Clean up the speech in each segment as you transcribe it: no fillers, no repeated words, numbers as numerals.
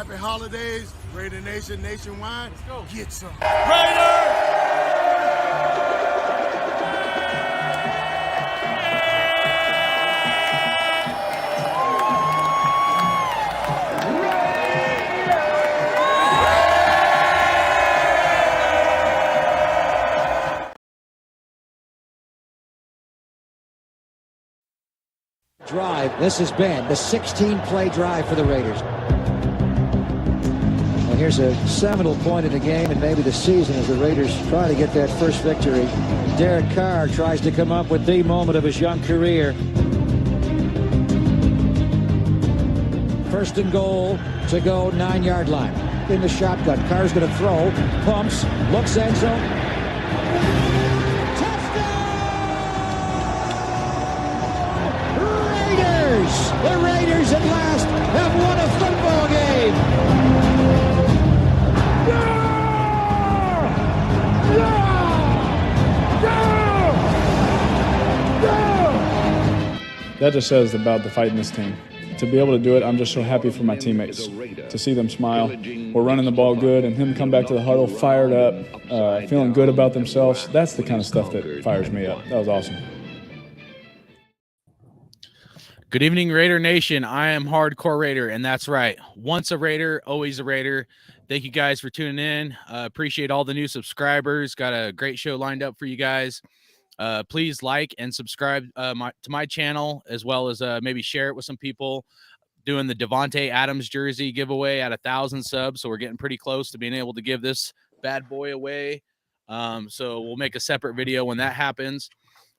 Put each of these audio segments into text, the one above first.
Happy holidays, Raider Nation nationwide. Let's go. Get some. Raider! Drive. This has been the 16-play drive for the Raiders. Well, here's a seminal point in the game and maybe the season as the Raiders try to get that first victory. Derek Carr tries to come up with the moment of his young career. First and goal to go, 9-yard line. In the shotgun, Carr's going to throw, pumps, looks end zone. The Raiders at last have won a football game. That just says about the fight in this team. To be able to do it, I'm just so happy for my teammates, to see them smile. We're running the ball good, and him come back to the huddle fired up, feeling good about themselves. That's the kind of stuff that fires me up. That was awesome. Good evening, Raider Nation. I am Hardcore Raider, and that's right. Once a Raider, always a Raider. Thank you guys for tuning in. Appreciate all the new subscribers. Got a great show lined up for you guys. Please like and subscribe to my channel, as well as maybe share it with some people. Doing the Devontae Adams jersey giveaway at 1,000 subs, so we're getting pretty close to being able to give this bad boy away. So we'll make a separate video when that happens.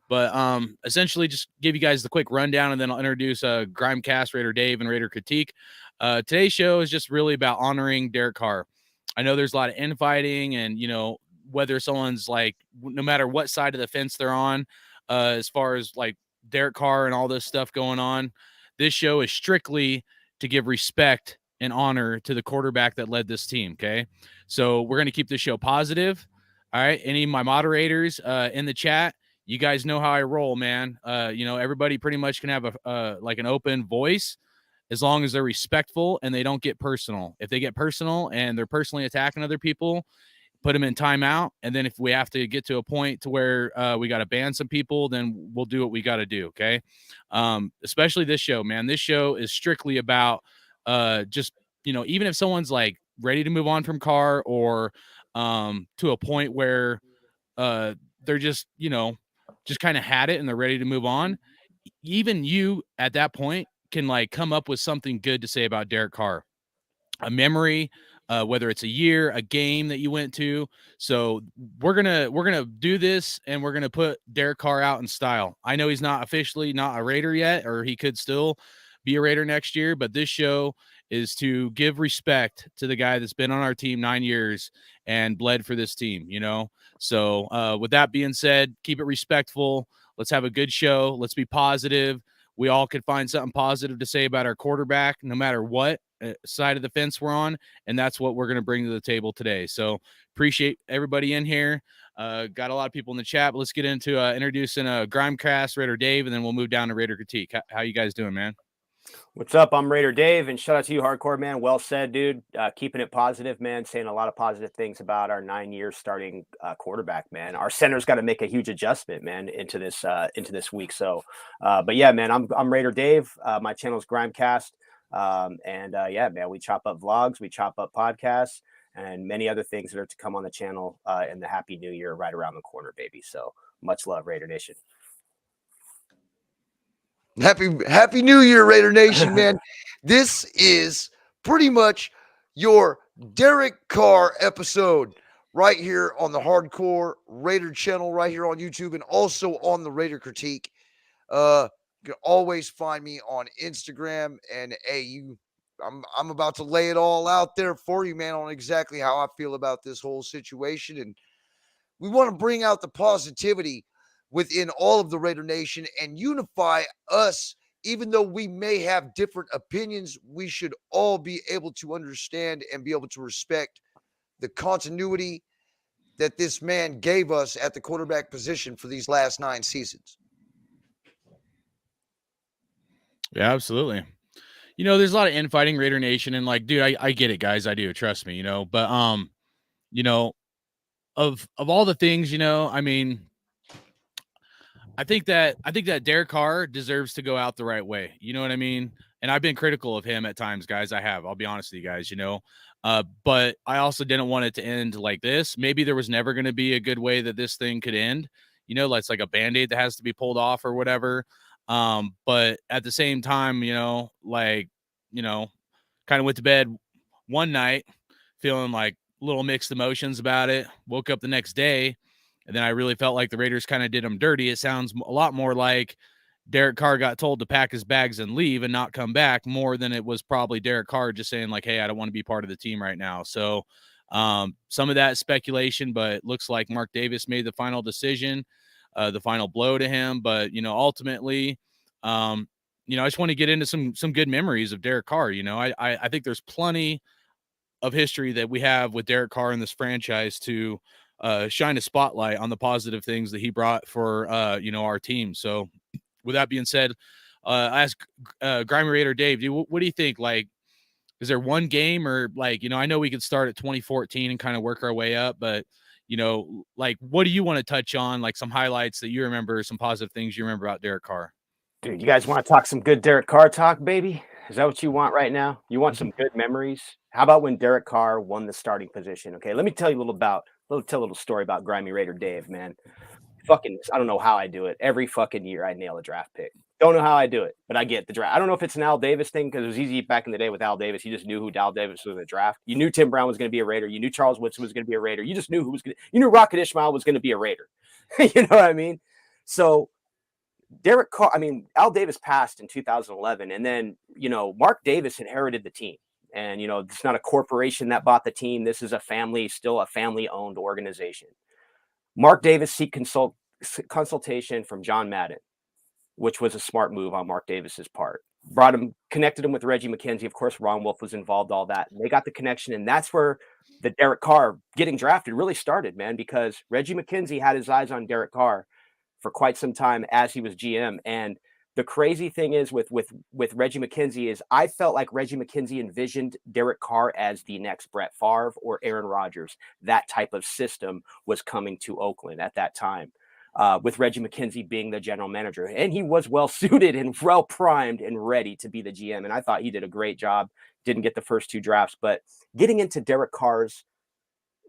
But essentially, just give you guys the quick rundown, and then I'll introduce Grimecast, Raider Dave, and Raider Critique. Today's show is just really about honoring Derek Carr. I know there's a lot of infighting, and, you know, whether someone's like, no matter what side of the fence they're on, as far as like Derek Carr and all this stuff going on, this show is strictly to give respect and honor to the quarterback that led this team, okay? So we're going to keep this show positive, all right? Any of my moderators in the chat, you guys know how I roll, man. You know, everybody pretty much can have like an open voice as long as they're respectful and they don't get personal. If they get personal and they're personally attacking other people, put them in timeout. And then if we have to get to a point to where we got to ban some people, then we'll do what we got to do, okay? Especially this show, man. This show is strictly about just, you know, even if someone's like ready to move on from Carr or to a point where they're just, you know, just kind of had it and they're ready to move on, even you at that point can like come up with something good to say about Derek Carr, a memory, whether it's a year, a game that you went to. So we're gonna do this, and we're gonna put Derek Carr out in style. I know he's not officially not a Raider yet, or he could still be a Raider next year, but this show is to give respect to the guy that's been on our team 9 years and bled for this team, you know? So with that being said, keep it respectful. Let's have a good show. Let's be positive. We all could find something positive to say about our quarterback, no matter what side of the fence we're on. And that's what we're going to bring to the table today. So appreciate everybody in here. Got a lot of people in the chat, but let's get into introducing Grimecast, Raider Dave, and then we'll move down to Raider Critique. How you guys doing, man? What's up? I'm Raider Dave, and shout out to you, Hardcore, man. Well said, dude. Keeping it positive, man. Saying a lot of positive things about our 9 year starting quarterback, man. Our center's got to make a huge adjustment, man, into this week. So, but yeah, man, I'm Raider Dave. My channel's Grimecast, and yeah, man, we chop up vlogs, we chop up podcasts, and many other things that are to come on the channel. And the Happy New Year right around the corner, baby. So much love, Raider Nation. Happy New Year, Raider Nation, man. This is pretty much your Derek Carr episode right here on the Hardcore Raider channel, right here on YouTube, and also on the Raider Critique. You can always find me on Instagram, and hey, I'm about to lay it all out there for you, man, on exactly how I feel about this whole situation. And we want to bring out the positivity within all of the Raider Nation and unify us. Even though we may have different opinions, we should all be able to understand and be able to respect the continuity that this man gave us at the quarterback position for these last 9 seasons. Yeah, absolutely. there's a lot of infighting Raider Nation, and like, dude, I get it, guys. I do, trust me, but you know, of all the things, I mean, I think that Derek Carr deserves to go out the right way. You know what I mean? And I've been critical of him at times, guys. I have. I'll be honest with you guys, but I also didn't want it to end like this. Maybe there was never going to be a good way that this thing could end. It's like a Band-Aid that has to be pulled off or whatever. But at the same time, kind of went to bed one night feeling like little mixed emotions about it. Woke up the next day, and then I really felt like the Raiders kind of did him dirty. It sounds a lot more like Derek Carr got told to pack his bags and leave and not come back, more than it was probably Derek Carr just saying like, hey, I don't want to be part of the team right now. So some of that speculation, but it looks like Mark Davis made the final decision, the final blow to him. But, ultimately, I just want to get into some good memories of Derek Carr. I think there's plenty of history that we have with Derek Carr in this franchise to shine a spotlight on the positive things that he brought for, our team. So with that being said, I ask Grimy Raider Dave, what do you think? Like, is there one game or like, I know we could start at 2014 and kind of work our way up, but like, what do you want to touch on? Like some highlights that you remember, some positive things you remember about Derek Carr? Dude, you guys want to talk some good Derek Carr talk, baby? Is that what you want right now? You want some good memories? How about when Derek Carr won the starting position? Okay, let me tell you a little story about Grimy Raider Dave, man. I don't know how I do it. Every fucking year I nail a draft pick. Don't know how I do it, but I get the draft. I don't know if it's an Al Davis thing because it was easy back in the day with Al Davis. You just knew who Al Davis was in the draft. You knew Tim Brown was going to be a Raider. You knew Charles Woodson was going to be a Raider. You just knew you knew Rocket Ismail was going to be a Raider. You know what I mean? So Derek Carr, Al Davis passed in 2011, and then, Mark Davis inherited the team. And, it's not a corporation that bought the team. This is still a family-owned organization. Mark Davis seek consultation from John Madden, which was a smart move on Mark Davis's part. Connected him with Reggie McKenzie. Of course, Ron Wolf was involved, all that. And they got the connection, and that's where the Derek Carr getting drafted really started, man, because Reggie McKenzie had his eyes on Derek Carr for quite some time as he was GM. And the crazy thing is with Reggie McKenzie is I felt like Reggie McKenzie envisioned Derek Carr as the next Brett Favre or Aaron Rodgers. That type of system was coming to Oakland at that time, with Reggie McKenzie being the general manager. And he was well suited and well primed and ready to be the GM. And I thought he did a great job. Didn't get the first two drafts, but getting into Derek Carr's,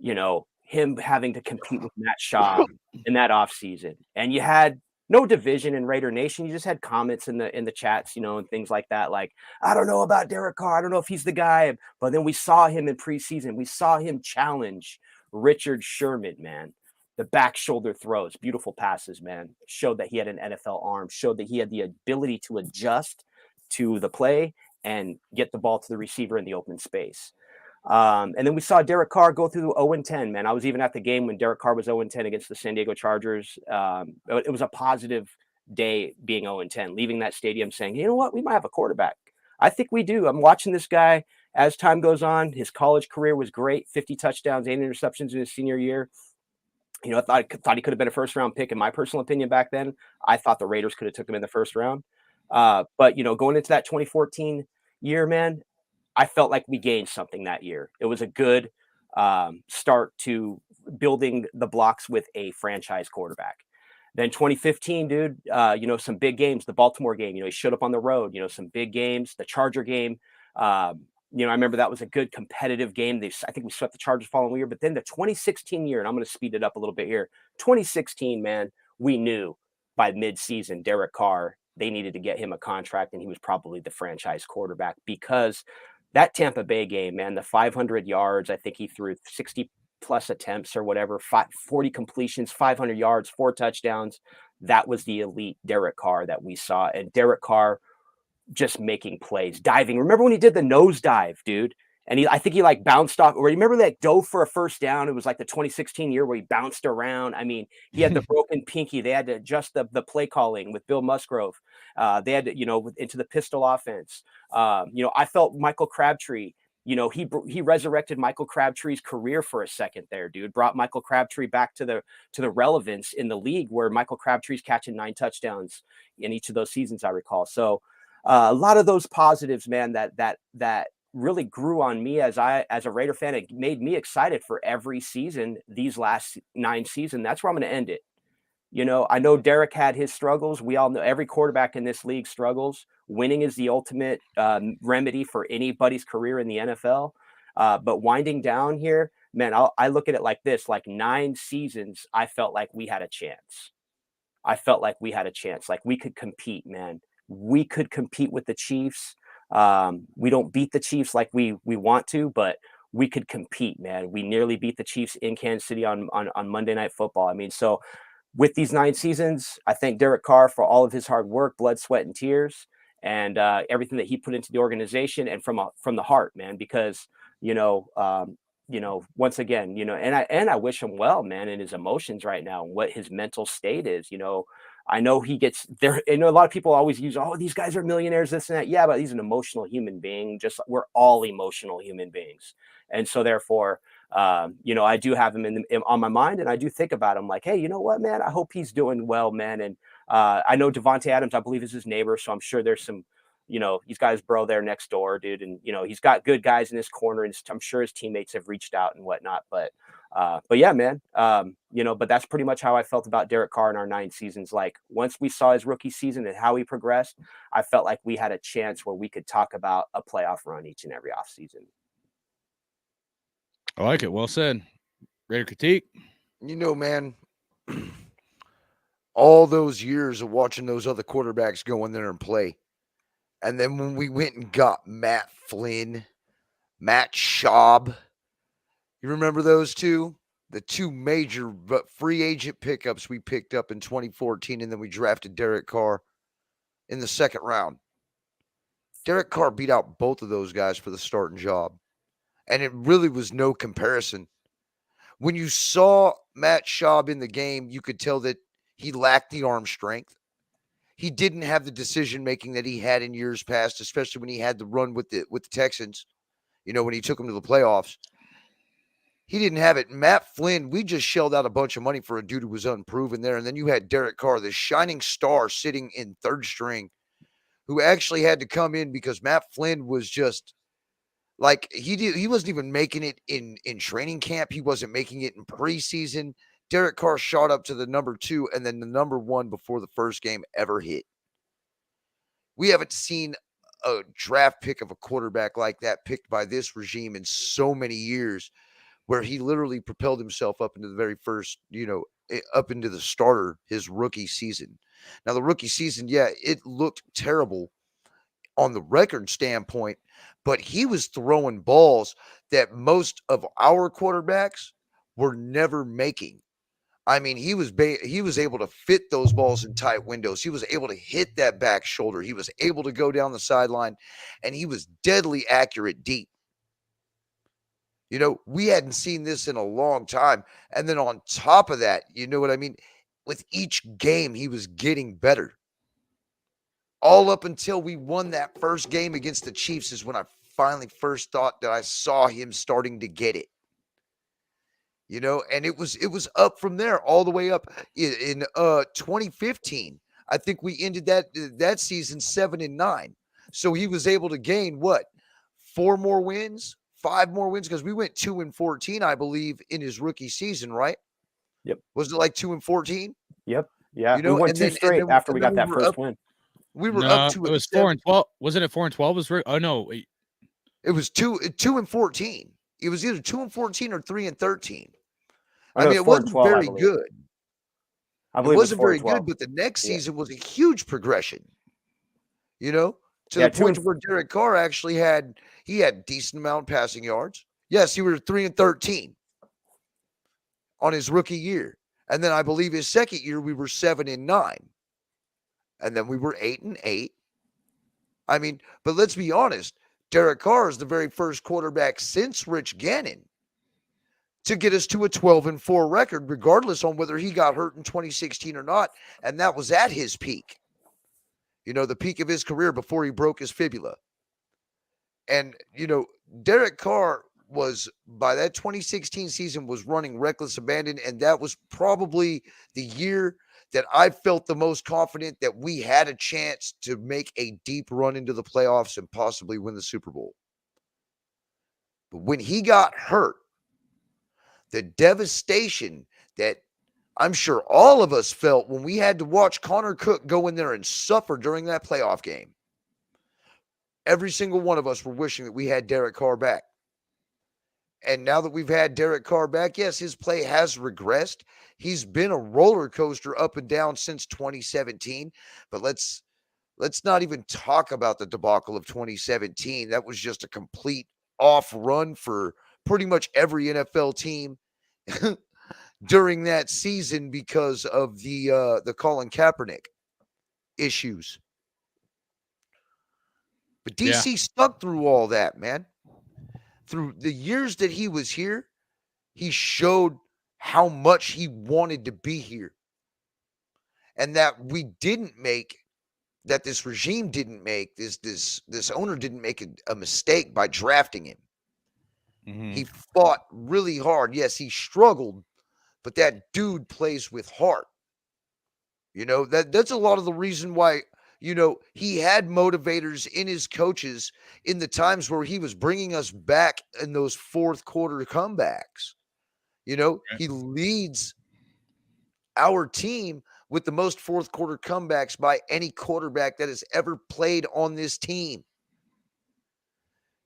him having to compete with Matt Schaub in that offseason. And you had no division in Raider Nation. You just had comments in the chats, and things like that. Like, I don't know about Derek Carr. I don't know if he's the guy. But then we saw him in preseason. We saw him challenge Richard Sherman, man. The back shoulder throws, beautiful passes, man. Showed that he had an NFL arm. Showed that he had the ability to adjust to the play and get the ball to the receiver in the open space. And then we saw Derek Carr go through 0-10, man. I was even at the game when Derek Carr was 0-10 against the San Diego Chargers. It was a positive day being 0-10, leaving that stadium saying, you know what, we might have a quarterback. I think we do. I'm watching this guy as time goes on. His college career was great, 50 touchdowns, 8 interceptions in his senior year. I thought he could have been a first-round pick. In my personal opinion back then, I thought the Raiders could have took him in the first round. But, going into that 2014 year, man, I felt like we gained something that year. It was a good start to building the blocks with a franchise quarterback. Then 2015, dude, some big games, the Baltimore game, he showed up on the road, some big games, the Charger game. I remember that was a good competitive game. I think we swept the Chargers following year, but then the 2016 year, and I'm going to speed it up a little bit here. 2016, man, we knew by mid-season, Derek Carr, they needed to get him a contract, and he was probably the franchise quarterback because that Tampa Bay game, man, the 500 yards, I think he threw 60 plus attempts or whatever, 40 completions, 500 yards, 4 touchdowns. That was the elite Derek Carr that we saw. And Derek Carr just making plays, diving. Remember when he did the nose dive, dude? And I think he like bounced off, or remember that dove for a first down? It was like the 2016 year where he bounced around. He had the broken pinky. They had to adjust the play calling with Bill Musgrove. They had to, into the pistol offense. I felt Michael Crabtree, he resurrected Michael Crabtree's career for a second there, dude. Brought Michael Crabtree back to the relevance in the league where Michael Crabtree's catching 9 touchdowns in each of those seasons, I recall. So, a lot of those positives, man, that really grew on me as a Raider fan. It made me excited for every season, these last 9 seasons. That's where I'm going to end it. You know, I know Derek had his struggles. We all know every quarterback in this league struggles. Winning is the ultimate remedy for anybody's career in the NFL. But winding down here, man, I look at it like this: like 9 seasons, I felt like we had a chance. I felt like we had a chance. Like we could compete, man. We could compete with the Chiefs. We don't beat the Chiefs like we want to, but we could compete, man. We nearly beat the Chiefs in Kansas City on Monday Night Football. I mean, so with these 9 seasons, I thank Derek Carr for all of his hard work, blood, sweat, and tears, and everything that he put into the organization, and from the heart, man. Because once again, and I wish him well, man, in his emotions right now, and what his mental state is. I know he gets there. A lot of people always use, oh, these guys are millionaires, this and that. Yeah, but he's an emotional human being. Just like we're all emotional human beings, and so therefore. I do have him on my mind, and I do think about him like, hey, you know what, man, I hope he's doing well, man. And I know Devontae Adams, I believe, is his neighbor, so I'm sure there's some, he's got his bro there next door, dude, and he's got good guys in his corner, and I'm sure his teammates have reached out and whatnot. But yeah, man, but that's pretty much how I felt about Derek Carr in our 9 seasons. Like once we saw his rookie season and how he progressed, I felt like we had a chance where we could talk about a playoff run each and every offseason. I like it. Well said. Raider critique. Man, all those years of watching those other quarterbacks go in there and play. And then when we went and got Matt Flynn, Matt Schaub, you remember those two? The 2 major free agent pickups we picked up in 2014, and then we drafted Derek Carr in the 2nd round. Derek Carr beat out both of those guys for the starting job. And it really was no comparison. When you saw Matt Schaub in the game, you could tell that he lacked the arm strength. He didn't have the decision-making that he had in years past, especially when he had the run with the Texans, when he took them to the playoffs. He didn't have it. Matt Flynn, we just shelled out a bunch of money for a dude who was unproven there. And then you had Derek Carr, the shining star sitting in 3rd string, who actually had to come in because Matt Flynn was just like he wasn't even making it in training camp. He wasn't making it in preseason. Derek Carr shot up to the number 2 and then the number 1 before the first game ever hit. We haven't seen a draft pick of a quarterback like that picked by this regime in so many years, where he literally propelled himself up into the very first, up into the starter his rookie season. Now, the rookie season, yeah, it looked terrible on the record standpoint, but he was throwing balls that most of our quarterbacks were never making. I mean, he was able to fit those balls in tight windows. He was able to hit that back shoulder. He was able to go down the sideline, and he was deadly accurate deep. We hadn't seen this in a long time. And then on top of that, you know what I mean? With each game, he was getting better. All up until we won that first game against the Chiefs is when I finally first thought that I saw him starting to get it. And it was up from there all the way up in 2015. I think we ended that season 7-9. So he was able to gain what? 4 more wins, 5 more wins, because we went 2-14, I believe, in his rookie season, right? Yep. Was it like 2-14? Yep. Yeah. We won 2 straight after we got that first win. We were up to it. Was 4-12. Wasn't it 4-12? Oh no, it was 2-14. It was either 2-14 or 3-13. I mean, it wasn't very good. I believe it wasn't very good, but the next season was a huge progression. To the point where Derek Carr actually had decent amount of passing yards. Yes, he was 3-13 on his rookie year. And then I believe his second year, we were 7-9. And then we were 8-8. I mean, but let's be honest. Derek Carr is the very first quarterback since Rich Gannon to get us to a 12-4 record, regardless on whether he got hurt in 2016 or not. And that was at his peak. The peak of his career before he broke his fibula. And, Derek Carr was, by that 2016 season, was running reckless abandon. And that was probably the year that I felt the most confident that we had a chance to make a deep run into the playoffs and possibly win the Super Bowl. But when he got hurt, the devastation that I'm sure all of us felt when we had to watch Connor Cook go in there and suffer during that playoff game, every single one of us were wishing that we had Derek Carr back. And now that we've had Derek Carr back, yes, his play has regressed. He's been a roller coaster up and down since 2017. But let's not even talk about the debacle of 2017. That was just a complete off run for pretty much every NFL team during that season because of the Colin Kaepernick issues. But DC stuck through all that, man. Through the years that he was here, he showed how much he wanted to be here. And that we didn't make, that this regime didn't make, this owner didn't make a mistake by drafting him. Mm-hmm. He fought really hard. Yes, he struggled, but that dude plays with heart. You know, that's a lot of the reason why, you know, he had motivators in his coaches in the times where he was bringing us back in those fourth quarter comebacks. You know, he leads our team with the most fourth quarter comebacks by any quarterback that has ever played on this team.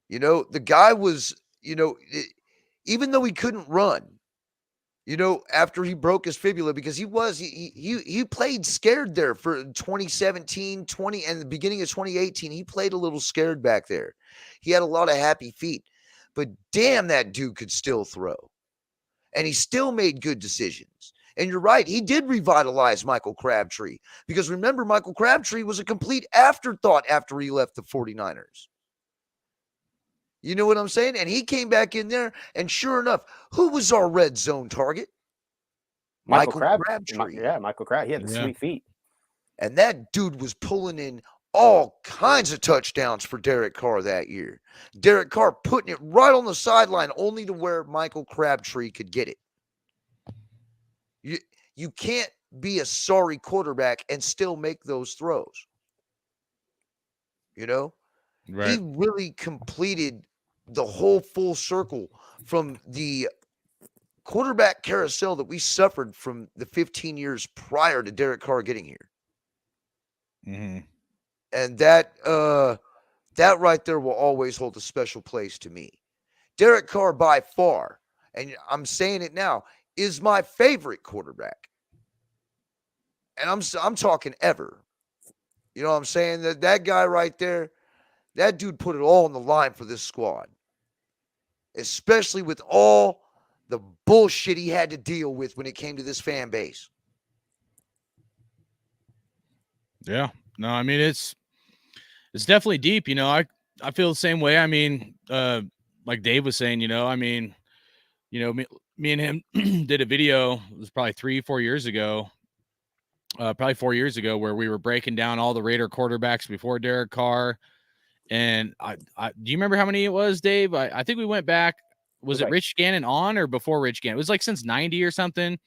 You know, the guy was, you know, even though he couldn't run, you know, after he broke his fibula, because he played scared there for 2017, and the beginning of 2018, he played a little scared back there. He had a lot of happy feet, but damn, that dude could still throw. And he still made good decisions. And you're right, he did revitalize Michael Crabtree, because remember, Michael Crabtree was a complete afterthought after he left the 49ers. You know what I'm saying? And he came back in there, and sure enough, who was our red zone target? Michael Crabtree. Yeah, Michael Crabtree. He had the sweet feet. And that dude was pulling in all kinds of touchdowns for Derek Carr that year. Derek Carr putting it right on the sideline only to where Michael Crabtree could get it. You can't be a sorry quarterback and still make those throws. You know? Right. He really completed the whole full circle from the quarterback carousel that we suffered from the 15 years prior to Derek Carr getting here. Mm-hmm. And that right there will always hold a special place to me. Derek Carr, by far, and I'm saying it now, is my favorite quarterback. And I'm talking ever. You know what I'm saying? That guy right there, that dude put it all on the line for this squad. Especially with all the bullshit he had to deal with when it came to this fan base. Yeah. No, I mean, it's definitely deep. You know, I feel the same way. I mean, like Dave was saying, you know, I mean, you know, me and him did a video, it was probably 3-4 years ago, probably 4 years ago, where we were breaking down all the Raider quarterbacks before Derek Carr. And I do you remember how many it was, Dave? I think we went back. Was it Rich Gannon on or before Rich Gannon? It was like since 90 or something.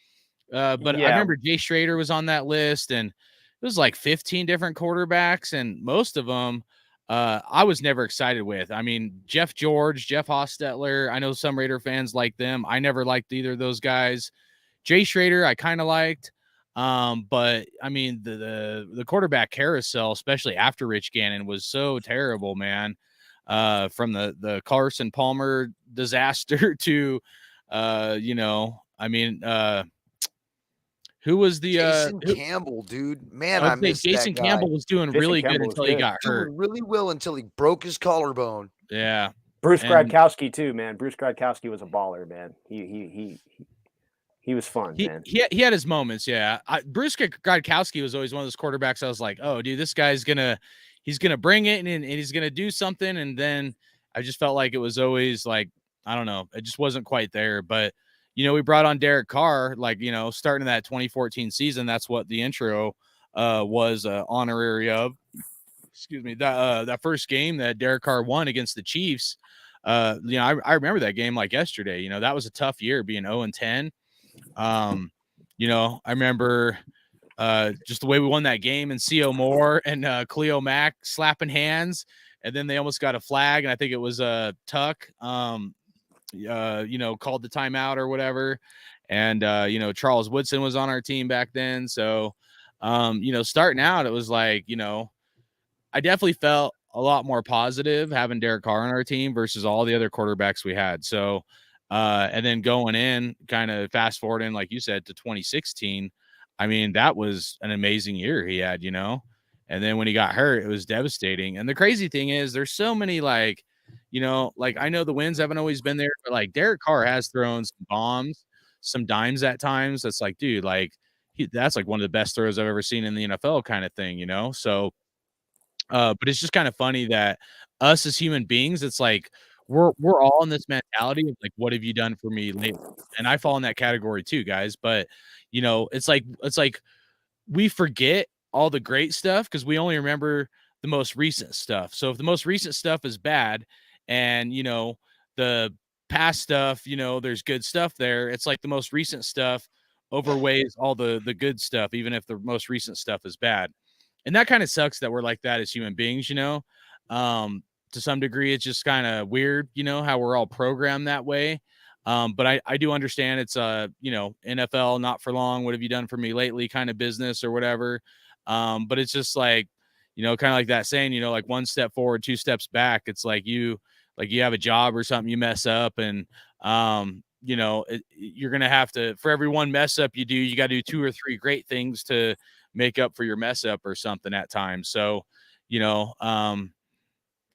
But I remember Jay Schrader was on that list, and it was like 15 different quarterbacks, and most of them I was never excited with. I mean, Jeff George, Jeff Hostetler, I know some Raider fans like them. I never liked either of those guys. Jay Schrader, I kind of liked. But I mean, the quarterback carousel, especially after Rich Gannon, was so terrible, man. From the Carson Palmer disaster to, you know, I mean, who was the Jason Campbell, dude? Man, I missed Jason that guy. Campbell was doing really good until he got hurt. Doing really well until he broke his collarbone. Yeah. Bruce Gradkowski too, man. Bruce Gradkowski was a baller, man. He was fun, man. He had his moments, yeah. Bruce Gradkowski was always one of those quarterbacks I was like, oh, dude, this guy's he's gonna bring it and he's gonna do something. And then I just felt like it was always like, I don't know, it just wasn't quite there. But you know, we brought on Derek Carr, like, you know, starting that 2014 season. That's what the intro was honorary of. Excuse me, that first game that Derek Carr won against the Chiefs. You know, I remember that game like yesterday. You know, that was a tough year, being 0-10. You know, I remember just the way we won that game, and C.O. Moore and Cleo Mack slapping hands, and then they almost got a flag, and I think it was Tuck, called the timeout or whatever. And Charles Woodson was on our team back then. So starting out, it was like, I definitely felt a lot more positive having Derek Carr on our team versus all the other quarterbacks we had. So and then going in, kind of fast forwarding, like you said, to 2016, I mean, that was an amazing year he had, and then when he got hurt, it was devastating. And the crazy thing is there's so many I know the wins haven't always been there, but like Derek Carr has thrown some bombs, some dimes at times. That's like, dude, that's like one of the best throws I've ever seen in the NFL kind of thing, So but it's just kind of funny that us as human beings, it's like we're all in this mentality of like, what have you done for me lately? And I fall in that category too, guys. But it's like we forget all the great stuff because we only remember the most recent stuff. So if the most recent stuff is bad and the past stuff, there's good stuff there, it's like the most recent stuff overweighs all the good stuff, even if the most recent stuff is bad. And that kind of sucks that we're like that as human beings, to some degree. It's just kind of weird, how we're all programmed that way. But I do understand it's NFL, not for long. What have you done for me lately? Kind of business or whatever. But it's just like, kind of like that saying, like one step forward, two steps back. It's like you have a job or something, you mess up, and you're gonna have to, for every one mess up you do, you got to do two or three great things to make up for your mess up or something at times. So,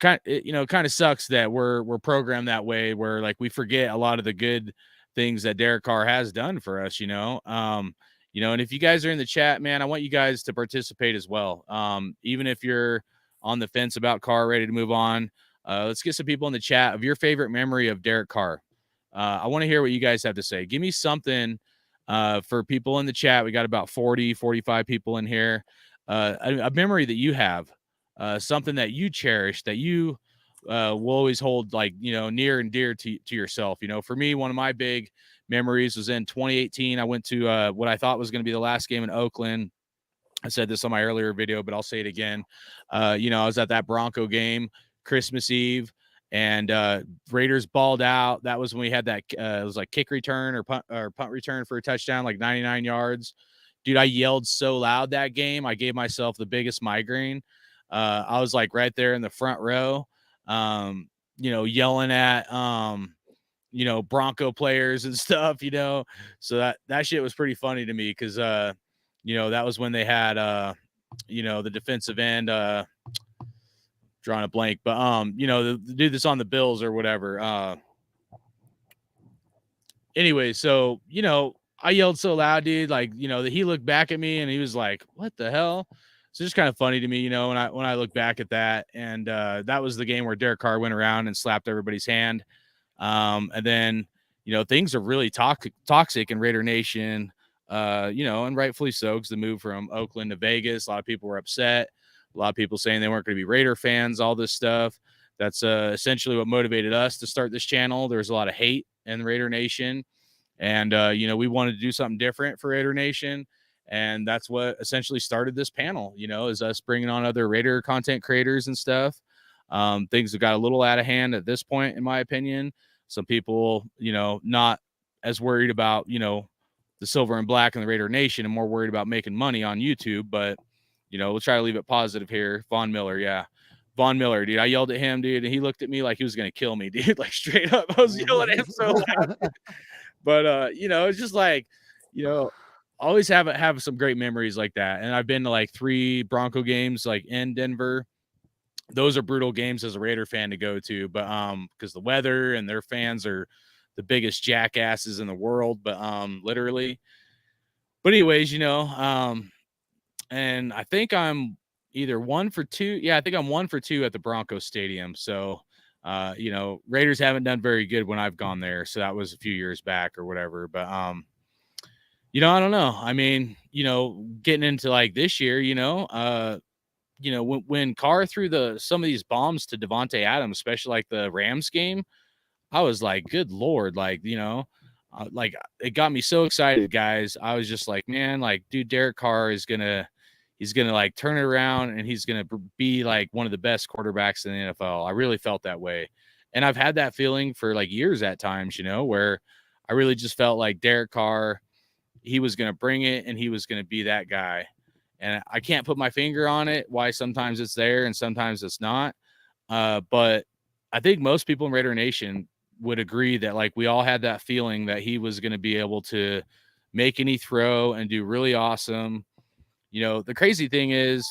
kind of sucks that we're programmed that way, where like we forget a lot of the good things that Derek Carr has done for us, and if you guys are in the chat, man, I want you guys to participate as well. Even if you're on the fence about Carr, ready to move on, let's get some people in the chat of your favorite memory of Derek Carr. I want to hear what you guys have to say. Give me something for people in the chat. We got about 45 people in here. A memory that you have, something that you cherish, that you will always hold near and dear to yourself. For me, one of my big memories was in 2018. I went to what I thought was going to be the last game in Oakland. I said this on my earlier video, but I'll say it again. I was at that Bronco game Christmas Eve, and Raiders balled out. That was when we had that it was like kick return or punt return for a touchdown, like 99 yards. Dude, I yelled so loud that game. I gave myself the biggest migraine. I was like right there in the front row, yelling at Bronco players and stuff, so that shit was pretty funny to me because that was when they had the defensive end, drawing a blank, but the dude that's on the Bills or whatever. Anyway, so I yelled so loud, dude, that he looked back at me and he was like, "What the hell?" So it's just kind of funny to me, when I look back at that. And that was the game where Derek Carr went around and slapped everybody's hand. And then things are really toxic in Raider Nation, and rightfully so, because the move from Oakland to Vegas, a lot of people were upset. A lot of people saying they weren't going to be Raider fans, all this stuff. That's essentially what motivated us to start this channel. There's a lot of hate in Raider Nation. And, we wanted to do something different for Raider Nation. And that's what essentially started this panel, is us bringing on other Raider content creators and stuff. Things have got a little out of hand at this point, in my opinion. Some people, not as worried about, the silver and black and the Raider Nation, and more worried about making money on YouTube. But, we'll try to leave it positive here. Von Miller. Yeah. Von Miller, dude. I yelled at him, dude, and he looked at me like he was going to kill me, dude. Like straight up. I was yelling at him so loud. But, it's just like, always have some great memories like that. And I've been to like 3 Bronco games, like in Denver. Those are brutal games as a Raider fan to go to, but because the weather and their fans are the biggest jackasses in the world, but literally. But anyways, and I think I'm either 1 for 2. Yeah, I think I'm 1 for 2 at the Broncos Stadium. So Raiders haven't done very good when I've gone there. So that was a few years back or whatever. But I don't know. I mean, getting into like this year, when Carr threw some of these bombs to Devontae Adams, especially like the Rams game, I was like, good Lord, like it got me so excited, guys. I was just like, man, like, dude, Derek Carr is he's gonna like turn it around, and he's gonna be like one of the best quarterbacks in the NFL. I really felt that way, and I've had that feeling for like years at times, where I really just felt like Derek Carr, he was gonna bring it, and he was gonna be that guy. And I can't put my finger on it, why sometimes it's there and sometimes it's not. But I think most people in Raider Nation would agree that like we all had that feeling that he was going to be able to make any throw and do really awesome. The crazy thing is,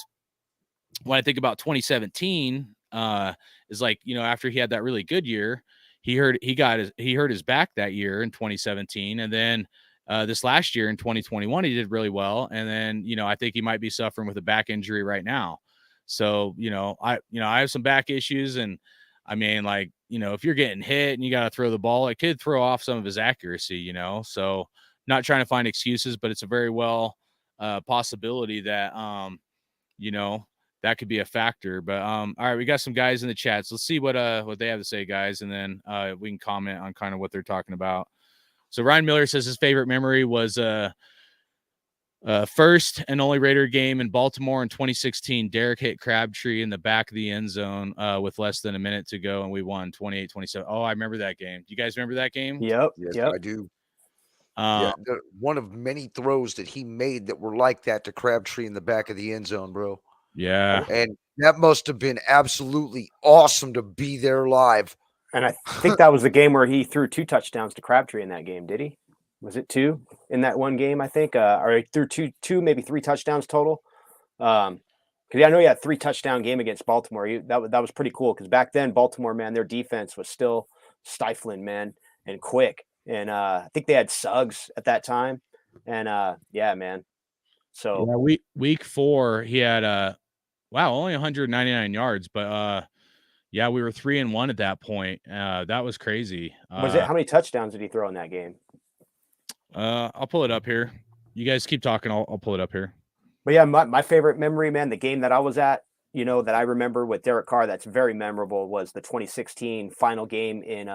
when I think about 2017, is like, after he had that really good year, he hurt his back that year in 2017. And then this last year in 2021, he did really well. And then, I think he might be suffering with a back injury right now. So, I have some back issues, and I mean, like, if you're getting hit and you got to throw the ball, it could throw off some of his accuracy, so not trying to find excuses, but it's a very well possibility that, that could be a factor. But all right, we got some guys in the chats. Let's see what they have to say, guys, and then we can comment on kind of what they're talking about. So Ryan Miller says his favorite memory was first and only Raider game in Baltimore in 2016. Derek hit Crabtree in the back of the end zone with less than a minute to go, and we won 28-27. Oh, I remember that game. Do you guys remember that game? Yep. Yes, yep. I do. One of many throws that he made that were like that to Crabtree in the back of the end zone, bro. Yeah. And that must have been absolutely awesome to be there live. And I think that was the game where he threw 2 touchdowns to Crabtree in that game, did he? Was it 2 in that one game, I think? Or he threw two, maybe 3 touchdowns total. Because I know he had 3 touchdown game against Baltimore. That was pretty cool, because back then, Baltimore, man, their defense was still stifling, man, and quick. And I think they had Suggs at that time. And yeah, man. So yeah, week 4, he had only 199 yards, but yeah, we were 3-1 at that point. That was crazy. was it, how many touchdowns did he throw in that game? I'll pull it up here. You guys keep talking. I'll pull it up here. But yeah, my favorite memory, man, the game that I was at, that I remember with Derek Carr, that's very memorable, was the 2016 final game in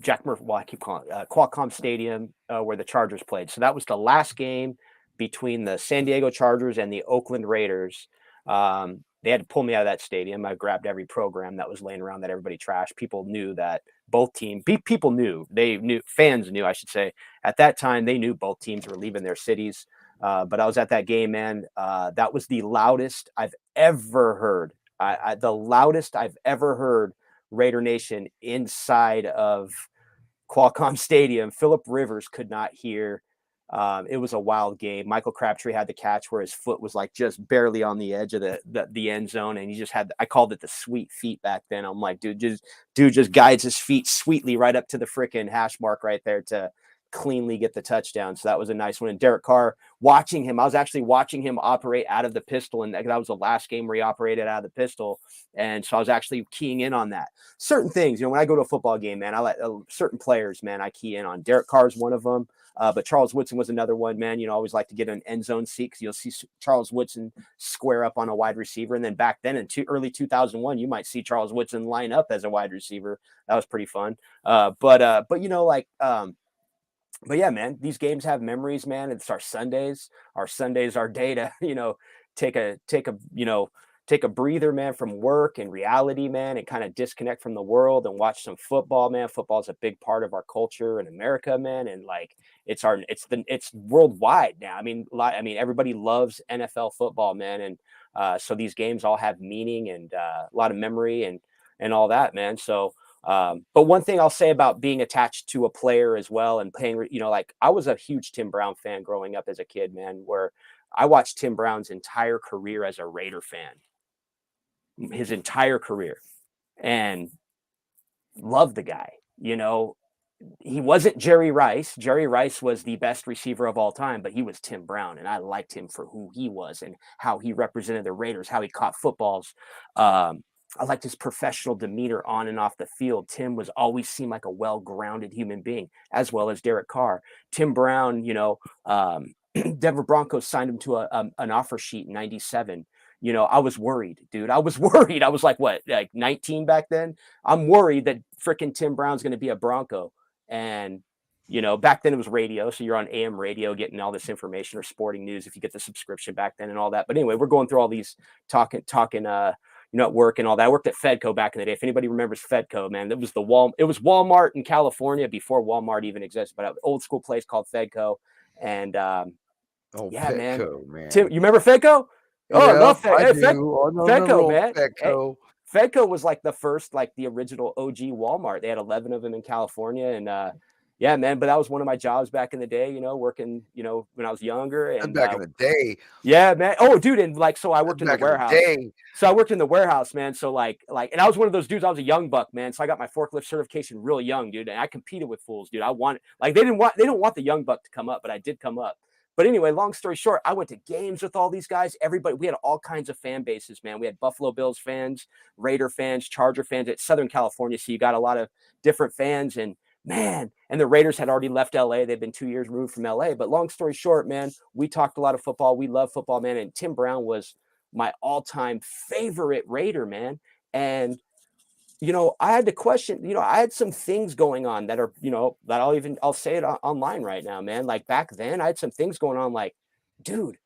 Jack Murphy, I keep calling it Qualcomm Stadium, where the Chargers played. So that was the last game between the San Diego Chargers and the Oakland Raiders. They had to pull me out of that stadium. I grabbed every program that was laying around that everybody trashed. People knew that both teams, fans knew, I should say. At that time, they knew both teams were leaving their cities. But I was at that game, man. That was the loudest I've ever heard. The loudest I've ever heard Raider Nation inside of Qualcomm Stadium. Phillip Rivers could not hear. It was a wild game. Michael Crabtree had the catch where his foot was like just barely on the edge of the end zone, and he just had, I called it the sweet feet back then. I'm like, dude just guides his feet sweetly right up to the freaking hash mark right there to cleanly get the touchdown. So that was a nice one. And Derek Carr, watching him, I was actually watching him operate out of the pistol, and that was the last game where he operated out of the pistol. And so I was actually keying in on that. Certain things, when I go to a football game, man, I let certain players, man, I key in on. Derek Carr is one of them. But Charles Woodson was another one, man. I always like to get an end zone seat, because you'll see Charles Woodson square up on a wide receiver. And then back then in early 2001, you might see Charles Woodson line up as a wide receiver. That was pretty fun. But yeah, man, these games have memories, man. It's our Sundays. Our Sundays are day to, take a breather, man, from work and reality, man, and kind of disconnect from the world and watch some football, man. Football is a big part of our culture in America, man. And like, it's worldwide now. I mean, everybody loves NFL football, man. And so these games all have meaning and a lot of memory and all that, man. So, but one thing I'll say about being attached to a player as well and playing, like I was a huge Tim Brown fan growing up as a kid, man, where I watched Tim Brown's entire career as a Raider fan, his entire career, and loved the guy. He wasn't Jerry Rice. Jerry Rice was the best receiver of all time, but he was Tim Brown, and I liked him for who he was and how he represented the Raiders, how he caught footballs. I liked his professional demeanor on and off the field. Tim always seemed like a well-grounded human being, as well as Derek Carr. Tim Brown, Denver Broncos signed him to an offer sheet in '97. I was worried, dude. I was worried. I was like, 19 back then? I'm worried that freaking Tim Brown's going to be a Bronco. And, back then it was radio. So you're on AM radio getting all this information or sporting news if you get the subscription back then and all that. But anyway, we're going through all these talking, at work and all that. I worked at Fedco back in the day. If anybody remembers Fedco, man, it was Walmart in California before Walmart even existed, but an old school place called Fedco. And Petco, man. Tim, you remember Fedco? Oh, I love Fedco. Hey, Fedco, man. Petco. Hey, Fedco was like the first, like the original OG Walmart. They had 11 of them in California, and yeah, man. But that was one of my jobs back in the day. working. When I was younger, and back in the day. Yeah, man. Oh, dude, and so I worked in the warehouse. So I worked in the warehouse, man. So and I was one of those dudes. I was a young buck, man. So I got my forklift certification real young, dude. And I competed with fools, dude. They don't want the young buck to come up, but I did come up. But anyway, long story short, I went to games with all these guys. Everybody, we had all kinds of fan bases, man. We had Buffalo Bills fans, Raider fans, Charger fans at Southern California. So you got a lot of different fans, and man, and the Raiders had already left LA. They've been 2 years removed from LA. But long story short, man, we talked a lot of football. We love football, man. And Tim Brown was my all-time favorite Raider, man. And I had to question, I had some things going on that are, that I'll say it online right now, man. Like back then I had some things going on, like, dude,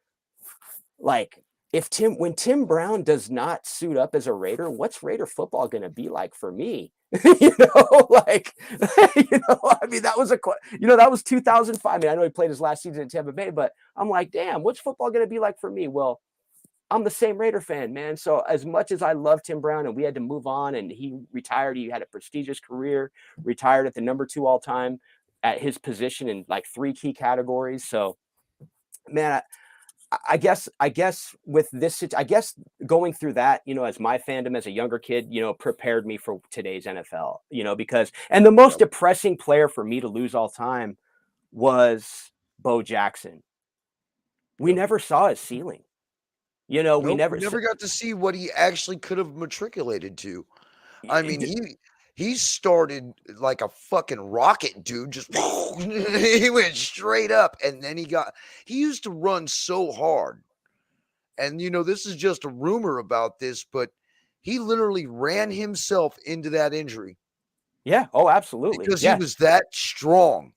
like when Tim Brown does not suit up as a Raider, what's Raider football going to be like for me? I mean, that was that was 2005. I mean, I know he played his last season in Tampa Bay, but I'm like, damn, what's football going to be like for me? Well, I'm the same Raider fan, man. So as much as I love Tim Brown and we had to move on and he retired, he had a prestigious career, retired at the number 2 all time at his position in like 3 key categories. So, man, I guess with this, I guess going through that, as my fandom as a younger kid, prepared me for today's NFL, because, and the most depressing player for me to lose all time was Bo Jackson. We never saw his ceiling. We never got to see what he actually could have matriculated to. I mean, he started like a fucking rocket, dude. Just he went straight up, and then he used to run so hard. And this is just a rumor about this, but he literally ran himself into that injury. Yeah. Oh, absolutely. Because he was that strong.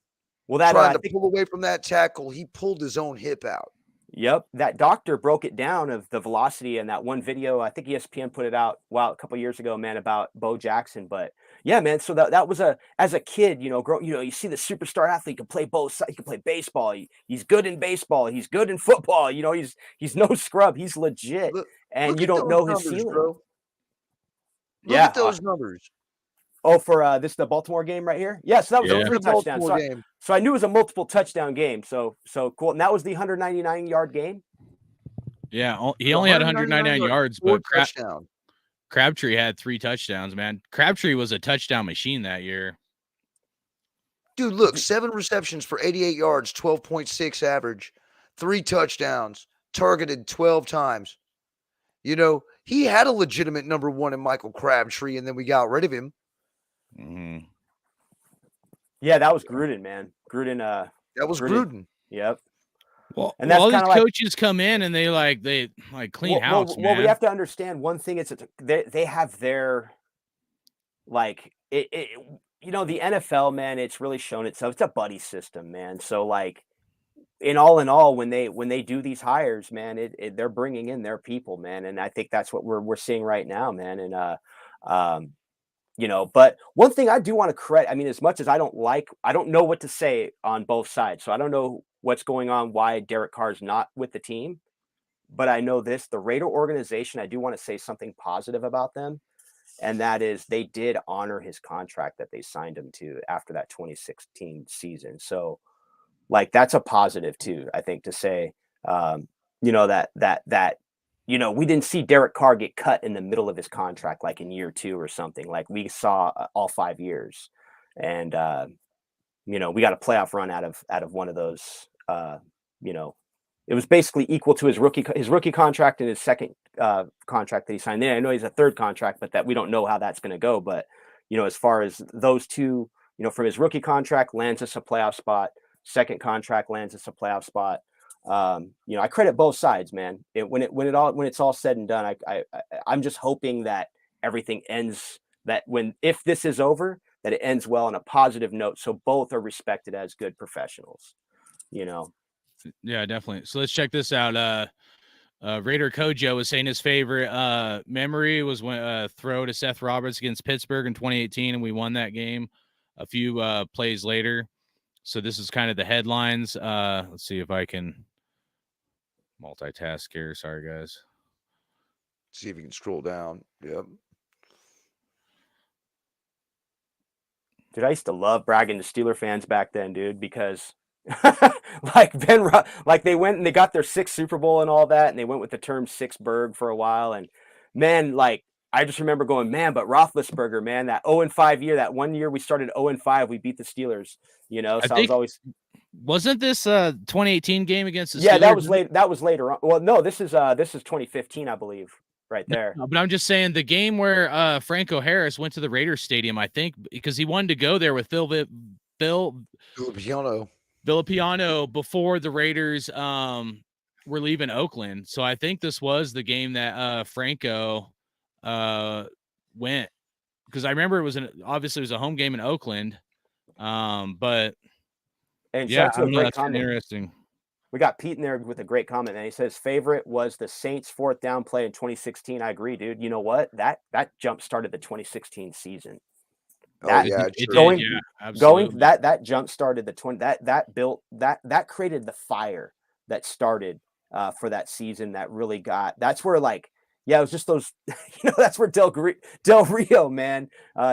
Well, trying to pull away from that tackle, he pulled his own hip out. Yep. That doctor broke it down of the velocity in that one video. I think ESPN put it out a couple of years ago, man, about Bo Jackson. But yeah, man. So that was as a kid, you see the superstar athlete can play both sides. He can play baseball. He's good in baseball. He's good in football. He's no scrub. He's legit. And you don't know his ceiling. Bro. Look at those numbers. Oh, for the Baltimore game right here? Yeah, so that was a 3 touchdown game. So I knew it was a multiple touchdown game. So cool. And that was the 199-yard game? Yeah, he only had 199 yards, but touchdown. Crabtree had 3 touchdowns, man. Crabtree was a touchdown machine that year. Dude, look, 7 receptions for 88 yards, 12.6 average, 3 touchdowns, targeted 12 times. He had a legitimate number 1 in Michael Crabtree, and then we got rid of him. Mm-hmm. Yeah, that was Gruden, man. Gruden. That was Gruden. Yep. Well, and that's all these coaches come in and they clean house. Well, we have to understand one thing. It's they have their the NFL, man. It's really shown itself. It's a buddy system, man. So in all, when they do these hires, man, they're bringing in their people, man. And I think that's what we're seeing right now, man. And but one thing I do want to credit, as much as I don't know what to say on both sides. So I don't know what's going on, why Derek Carr is not with the team, but I know the Raider organization, I do want to say something positive about them. And that is they did honor his contract that they signed him to after that 2016 season. So that's a positive too, I think, to say, that we didn't see Derek Carr get cut in the middle of his contract, like in year 2 or something. Like we saw all 5 years, and we got a playoff run out of one of those. It was basically equal to his rookie contract and his second contract that he signed. Then I know he's a third contract, but that we don't know how that's going to go. But as far as those two, from his rookie contract lands us a playoff spot, second contract lands us a playoff spot. I credit both sides, man. When it's all said and done, I'm just hoping that everything ends. That if this is over, that it ends well on a positive note. So both are respected as good professionals, you know? Yeah, definitely. So let's check this out. Raider Kojo was saying his favorite memory was when throw to Seth Roberts against Pittsburgh in 2018, and we won that game a few plays later. So this is kind of the headlines. Let's see if I can multitask here. Sorry, guys. See if you can scroll down. Yep. Dude, I used to love bragging to Steeler fans back then, dude, because like they went and they got their 6th Super Bowl and all that, and they went with the term Sixburg for a while. And man, like I just remember going, man, but Roethlisberger, man, that 0-5 year, that one year we started 0-5, we beat the Steelers, you know. So I was always wasn't this 2018 game against the Steelers? Yeah, that was late. That was later on. Well, no, this is 2015, I believe. Right there. No, but I'm just saying the game where Franco Harris went to the Raiders Stadium, I think, because he wanted to go there with Phil Villapiano before the Raiders were leaving Oakland. So I think this was the game that Franco went, because I remember it was obviously it was a home game in Oakland. But yeah, I don't know, that's interesting. We got Pete in there with a great comment, and he says favorite was the Saints 4th down play in 2016. I agree, dude. You know what? That jump started the 2016 season. That jump started the that created the fire that started for that season. That really that's where it was just those, that's where Del Rio, man.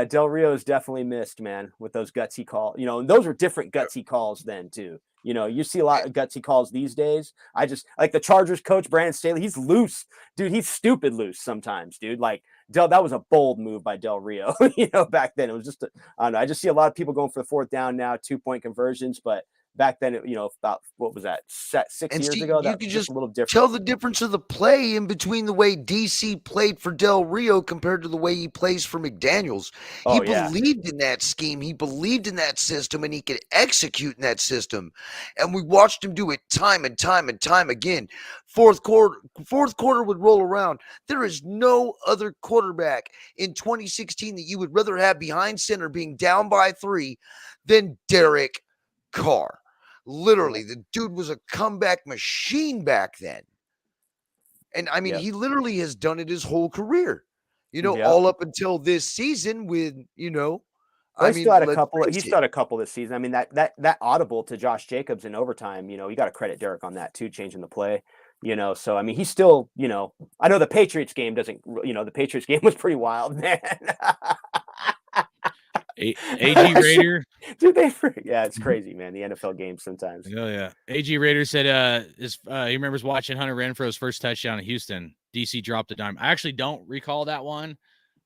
Del Rio is definitely missed, man, with those gutsy calls. And those were different gutsy calls then too. You see a lot of gutsy calls these days. I just like the Chargers coach, Brandon Staley. He's loose, dude. He's stupid loose sometimes, dude. Like that was a bold move by Del Rio. Back then it was just, I don't know. I just see a lot of people going for the 4th down now, 2-point conversions, but back then, about what was that, 6 years ago? You could just a little different. Tell the difference of the play in between the way DC played for Del Rio compared to the way he plays for McDaniels. He believed in that scheme. He believed in that system, and he could execute in that system. And we watched him do it time and time and time again. Fourth quarter would roll around. There is no other quarterback in 2016 that you would rather have behind center being down by 3 than Derek Carr. Literally, the dude was a comeback machine back then. And I mean, he literally has done it his whole career, all up until this season with, He still had a couple this season. I mean, that audible to Josh Jacobs in overtime, you got to credit Derek on that too, changing the play, so I mean, he's still, I know the Patriots game doesn't, the Patriots game was pretty wild, man. AG Raider, dude, it's crazy, man. The NFL game sometimes. Oh yeah. AG Raider said he remembers watching Hunter Renfro's first touchdown in Houston. DC dropped a dime. I actually don't recall that one,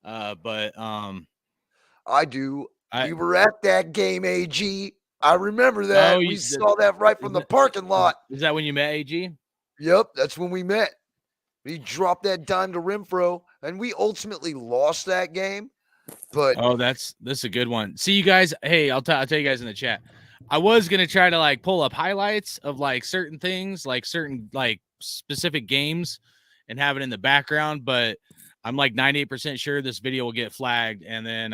but I do. We were at that game, AG. I remember that. We saw that right from the parking lot. Is that when you met AG? Yep, that's when we met. He dropped that dime to Renfro, and we ultimately lost that game. But that's a good one. See, you guys. Hey, I'll tell you guys in the chat. I was gonna try to pull up highlights of certain things, certain specific games, and have it in the background. But I'm 98% sure this video will get flagged, and then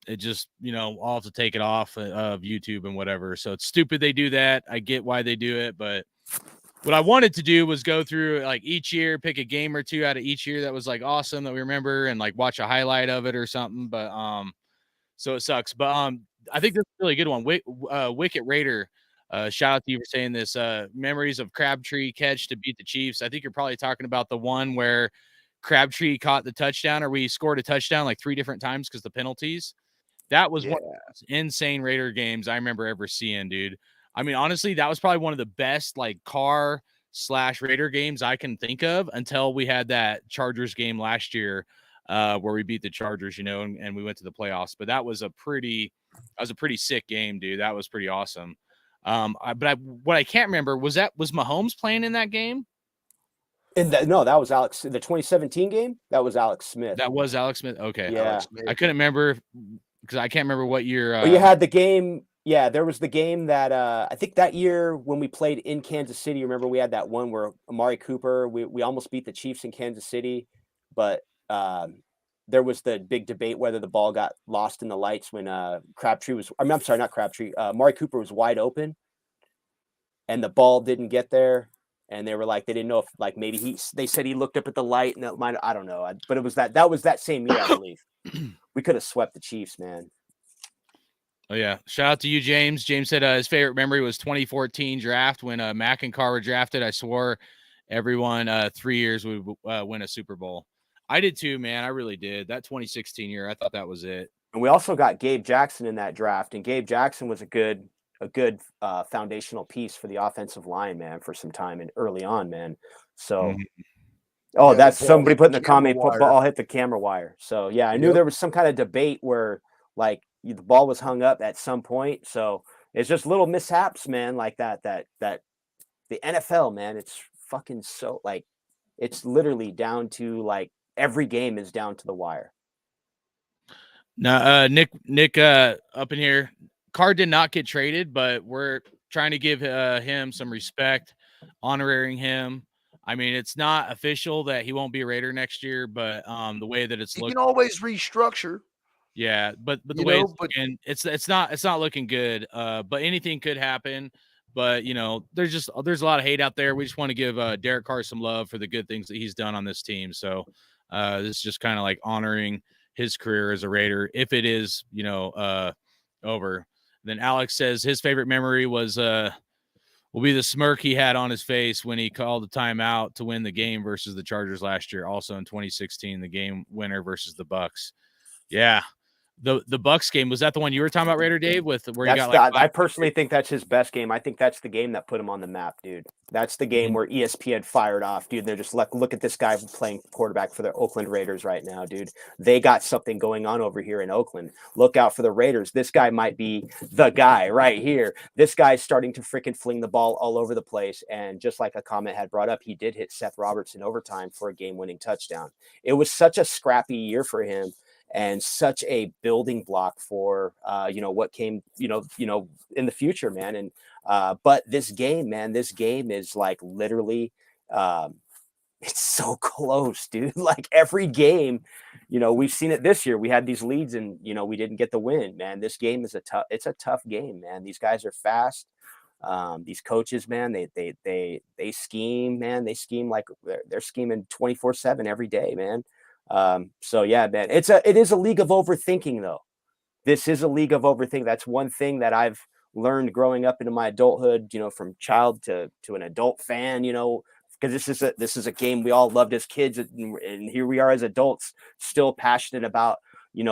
it just I'll have to take it off of YouTube and whatever. So it's stupid they do that. I get why they do it, but what I wanted to do was go through each year, pick a game or two out of each year that was awesome that we remember, and watch a highlight of it or something. But so it sucks. But I think this is a really good one. Wicket Raider, shout out to you for saying this. Memories of Crabtree catch to beat the Chiefs. I think you're probably talking about the one where Crabtree caught the touchdown, or we scored a touchdown 3 different times because the penalties. That was one of the insane Raider games I remember ever seeing, dude. I mean, honestly, that was probably one of the best Carr/Raider games I can think of until we had that Chargers game last year where we beat the Chargers, and we went to the playoffs. But that was a pretty sick game, dude. That was pretty awesome. What I can't remember was Mahomes playing in that game? No, that was Alex. The 2017 game, that was Alex Smith. That was Alex Smith. Okay, yeah. I couldn't remember because I can't remember what year. You had the game. Yeah, there was the game that I think that year when we played in Kansas City. Remember, we had that one where Amari Cooper. We almost beat the Chiefs in Kansas City, but there was the big debate whether the ball got lost in the lights when Crabtree was. I'm sorry, not Crabtree. Amari Cooper was wide open, and the ball didn't get there. And they were like, they didn't know if like maybe they said he looked up at the light and that might, I don't know. But it was that was that same year, I believe. We could have swept the Chiefs, man. Oh yeah. Shout out to you, James. James said his favorite memory was 2014 draft when Mack and Carr were drafted. I swore everyone 3 years would win a Super Bowl. I did too, man. I really did. That 2016 year, I thought that was it. And we also got Gabe Jackson in that draft, and Gabe Jackson was a good foundational piece for the offensive line, man, for some time and early on, man. So, Yeah, that's the ball somebody hit put in the the comment, camera wire. ball hit the camera wire. So, yeah, I knew there was some kind of debate where like the ball was hung up at some point. So it's just little mishaps, man, like that the NFL, man, it's fucking so like it's literally down to like every game is down to the wire. Now, Nick, up in here, Carr did not get traded, but we're trying to give him some respect, honoring him. I mean, it's not official that he won't be a Raider next year, but the way that it's You looking, can always restructure. yeah, but the way it's not looking good. But anything could happen. But there's a lot of hate out there. We just want to give Derek Carr some love for the good things that he's done on this team. So this is just kind of like honoring his career as a Raider, if it is, over. Then Alex says his favorite memory was will be the smirk he had on his face when he called the timeout to win the game versus the Chargers last year. Also in 2016, the game winner versus the Bucks. Yeah. The Bucks game, was that the one you were talking about, Raider Dave, with where you got like I personally think that's his best game. I think that's the game that put him on the map, dude. That's the game where ESPN fired off, dude. They're just like, look at this guy playing quarterback for the Oakland Raiders right now, dude. They got something going on over here in Oakland. Look out for the Raiders. This guy might be the guy right here. This guy's starting to freaking fling the ball all over the place. And just like a comment had brought up, he did hit Seth Roberts in overtime for a game-winning touchdown. It was such a scrappy year for him, and such a building block for what came in the future, man. And but this game is like literally it's so close, dude. Like every game, we've seen it this year. We had these leads and we didn't get the win, man. This game is it's a tough game, man. These guys are fast. These coaches, man, they scheme, man. They scheme like they're scheming 24/7 every day, man. So yeah, man, it is a league of overthinking, though. This is a league of overthinking. That's one thing that I've learned growing up into my adulthood, from child to an adult fan, because this is a game we all loved as kids, and here we are as adults still passionate about,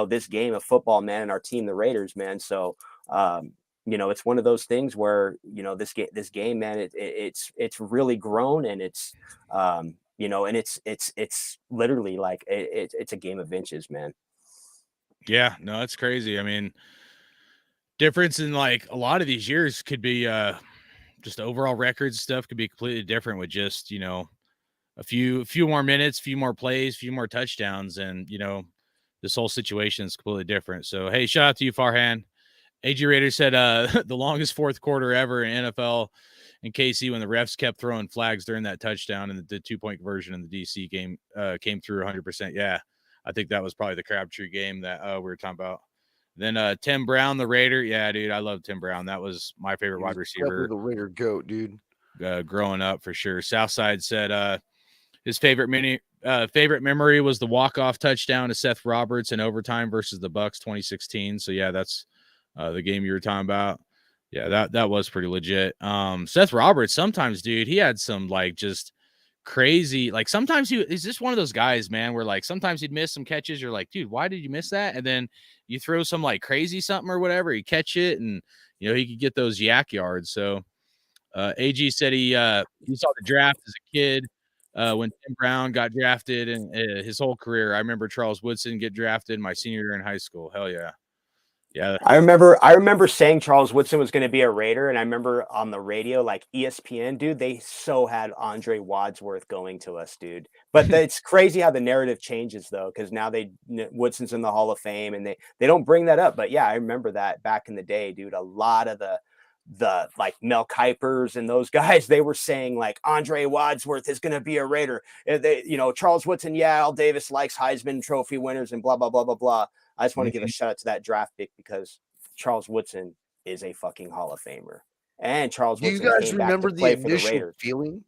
this game of football, man, and our team, the Raiders, man. So, it's one of those things where, this game, man, it's really grown, and it's, and it's literally like it's a game of inches, man. Yeah, no, it's crazy. I mean, difference in like a lot of these years could be just overall records stuff could be completely different with just, a few more minutes, few more plays, few more touchdowns, and this whole situation is completely different. So hey, shout out to you, Farhan. AG Raider said the longest fourth quarter ever in NFL in KC when the refs kept throwing flags during that touchdown, and the 2-point conversion in the DC game came through 100%. Yeah, I think that was probably the Crabtree game that we were talking about. Then Tim Brown, the Raider. Yeah, dude, I love Tim Brown. That was my favorite wide receiver. The Raider goat, dude. Growing up for sure. Southside said his favorite memory was the walk-off touchdown to Seth Roberts in overtime versus the Bucks 2016. So yeah, that's the game you were talking about. Yeah, that was pretty legit. Seth Roberts, sometimes, dude, he had some like just crazy, like sometimes he's just one of those guys, man, where like sometimes he'd miss some catches. You're like, dude, why did you miss that? And then you throw some like crazy something or whatever, he catch it, and he could get those yak yards. So AG said he saw the draft as a kid when Tim Brown got drafted, and his whole career. I remember Charles Woodson get drafted my senior year in high school. Hell yeah. Yeah, I remember saying Charles Woodson was going to be a Raider, and I remember on the radio, like ESPN, dude, they so had Andre Wadsworth going to us, dude. But it's crazy how the narrative changes, though, because now Woodson's in the Hall of Fame, and they don't bring that up. But yeah, I remember that back in the day, dude. A lot of the like Mel Kipers and those guys, they were saying like Andre Wadsworth is going to be a Raider. They, you know, Charles Woodson, yeah, Al Davis likes Heisman Trophy winners and blah, blah, blah, blah, blah. I just want to give a shout out to that draft pick because Charles Woodson is a fucking Hall of Famer. And Charles Woodson Do you guys came back remember to the play for the initial Raiders. feeling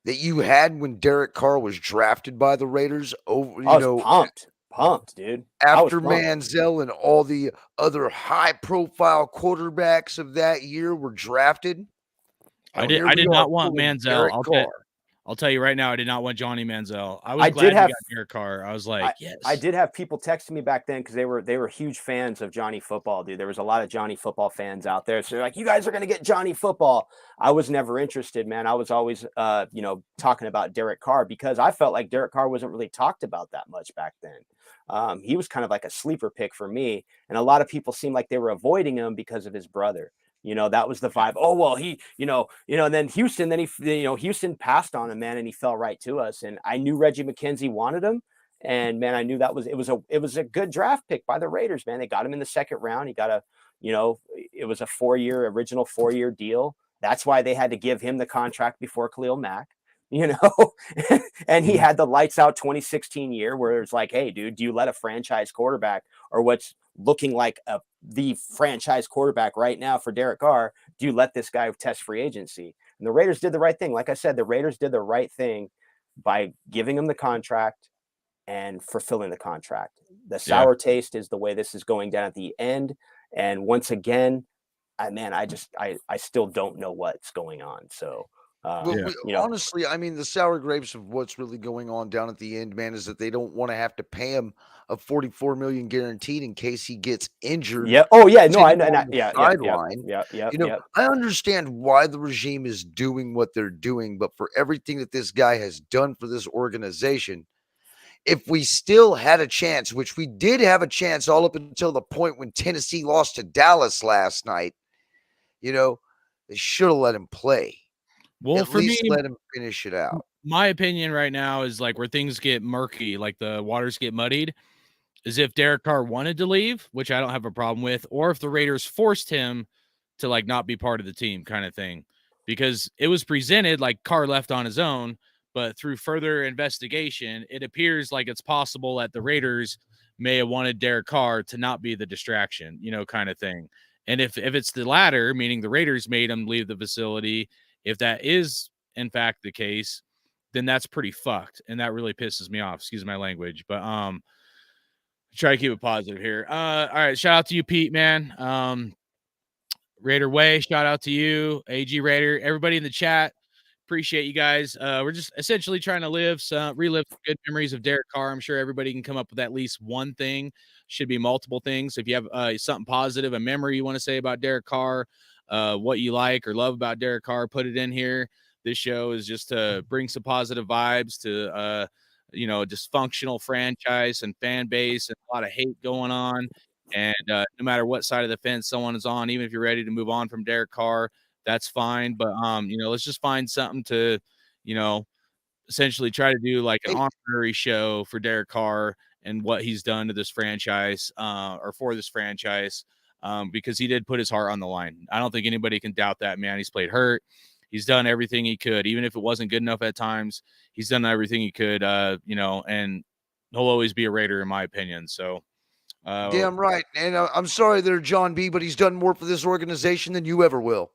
that you had when Derek Carr was drafted by the Raiders? Over, I was pumped, dude. After Manziel and all the other high-profile quarterbacks of that year were drafted. I did not want Manziel. I'll tell you right now, I did not want Johnny Manziel. I was glad you got Derek Carr. I was like, yes. I did have people texting me back then because they were huge fans of Johnny Football, dude. There was a lot of Johnny Football fans out there. So they're like, you guys are going to get Johnny Football. I was never interested, man. I was always, talking about Derek Carr because I felt like Derek Carr wasn't really talked about that much back then. He was kind of like a sleeper pick for me. And a lot of people seemed like they were avoiding him because of his brother. You know, that was the vibe. Oh, well, and then Houston, Houston passed on him, man, and he fell right to us. And I knew Reggie McKenzie wanted him. And man, I knew it was a good draft pick by the Raiders, man. They got him in the second round. He got it was a original 4-year deal. That's why they had to give him the contract before Khalil Mack, and he had the lights out 2016 year where it's like, hey, dude, do you let a franchise quarterback or what's looking like the franchise quarterback right now for Derek Carr, do you let this guy test free agency? And the Raiders did the right thing. Like I said, the Raiders did the right thing by giving him the contract and fulfilling the contract. The sour taste is the way this is going down at the end. And once again, I still don't know what's going on. So, honestly, I mean, the sour grapes of what's really going on down at the end, man, is that they don't want to have to pay him a $44 million guaranteed in case he gets injured. Yeah. Oh yeah. No, I know. Sideline. Yeah. I understand why the regime is doing what they're doing, but for everything that this guy has done for this organization, if we still had a chance, which we did have a chance all up until the point when Tennessee lost to Dallas last night, they should have let him play. Well, at least let him finish it out. My opinion right now is like where things get murky, like the waters get muddied, is if Derek Carr wanted to leave, which I don't have a problem with, or if the Raiders forced him to like not be part of the team kind of thing, because it was presented like Carr left on his own, but through further investigation, it appears like it's possible that the Raiders may have wanted Derek Carr to not be the distraction, kind of thing. And if it's the latter, meaning the Raiders made him leave the facility, if that is in fact the case, then that's pretty fucked. And that really pisses me off. Excuse my language, but try to keep it positive here. All right. Shout out to you, Pete, man. Raider Way, shout out to you, AG Raider, everybody in the chat. Appreciate you guys. We're just essentially trying to relive some good memories of Derek Carr. I'm sure everybody can come up with at least one thing. Should be multiple things. If you have something positive, a memory you want to say about Derek Carr, what you like or love about Derek Carr, put it in here. This show is just to bring some positive vibes to a dysfunctional franchise and fan base and a lot of hate going on. And no matter what side of the fence someone is on, even if you're ready to move on from Derek Carr, that's fine. But let's just find something to, essentially try to do like an honorary show for Derek Carr and what he's done to this franchise, or for this franchise, because he did put his heart on the line. I don't think anybody can doubt that, man. He's played hurt. He's done everything he could, even if it wasn't good enough at times. He's done everything he could, and he'll always be a Raider in my opinion. So, damn right. And I'm sorry there, John B., but he's done more for this organization than you ever will.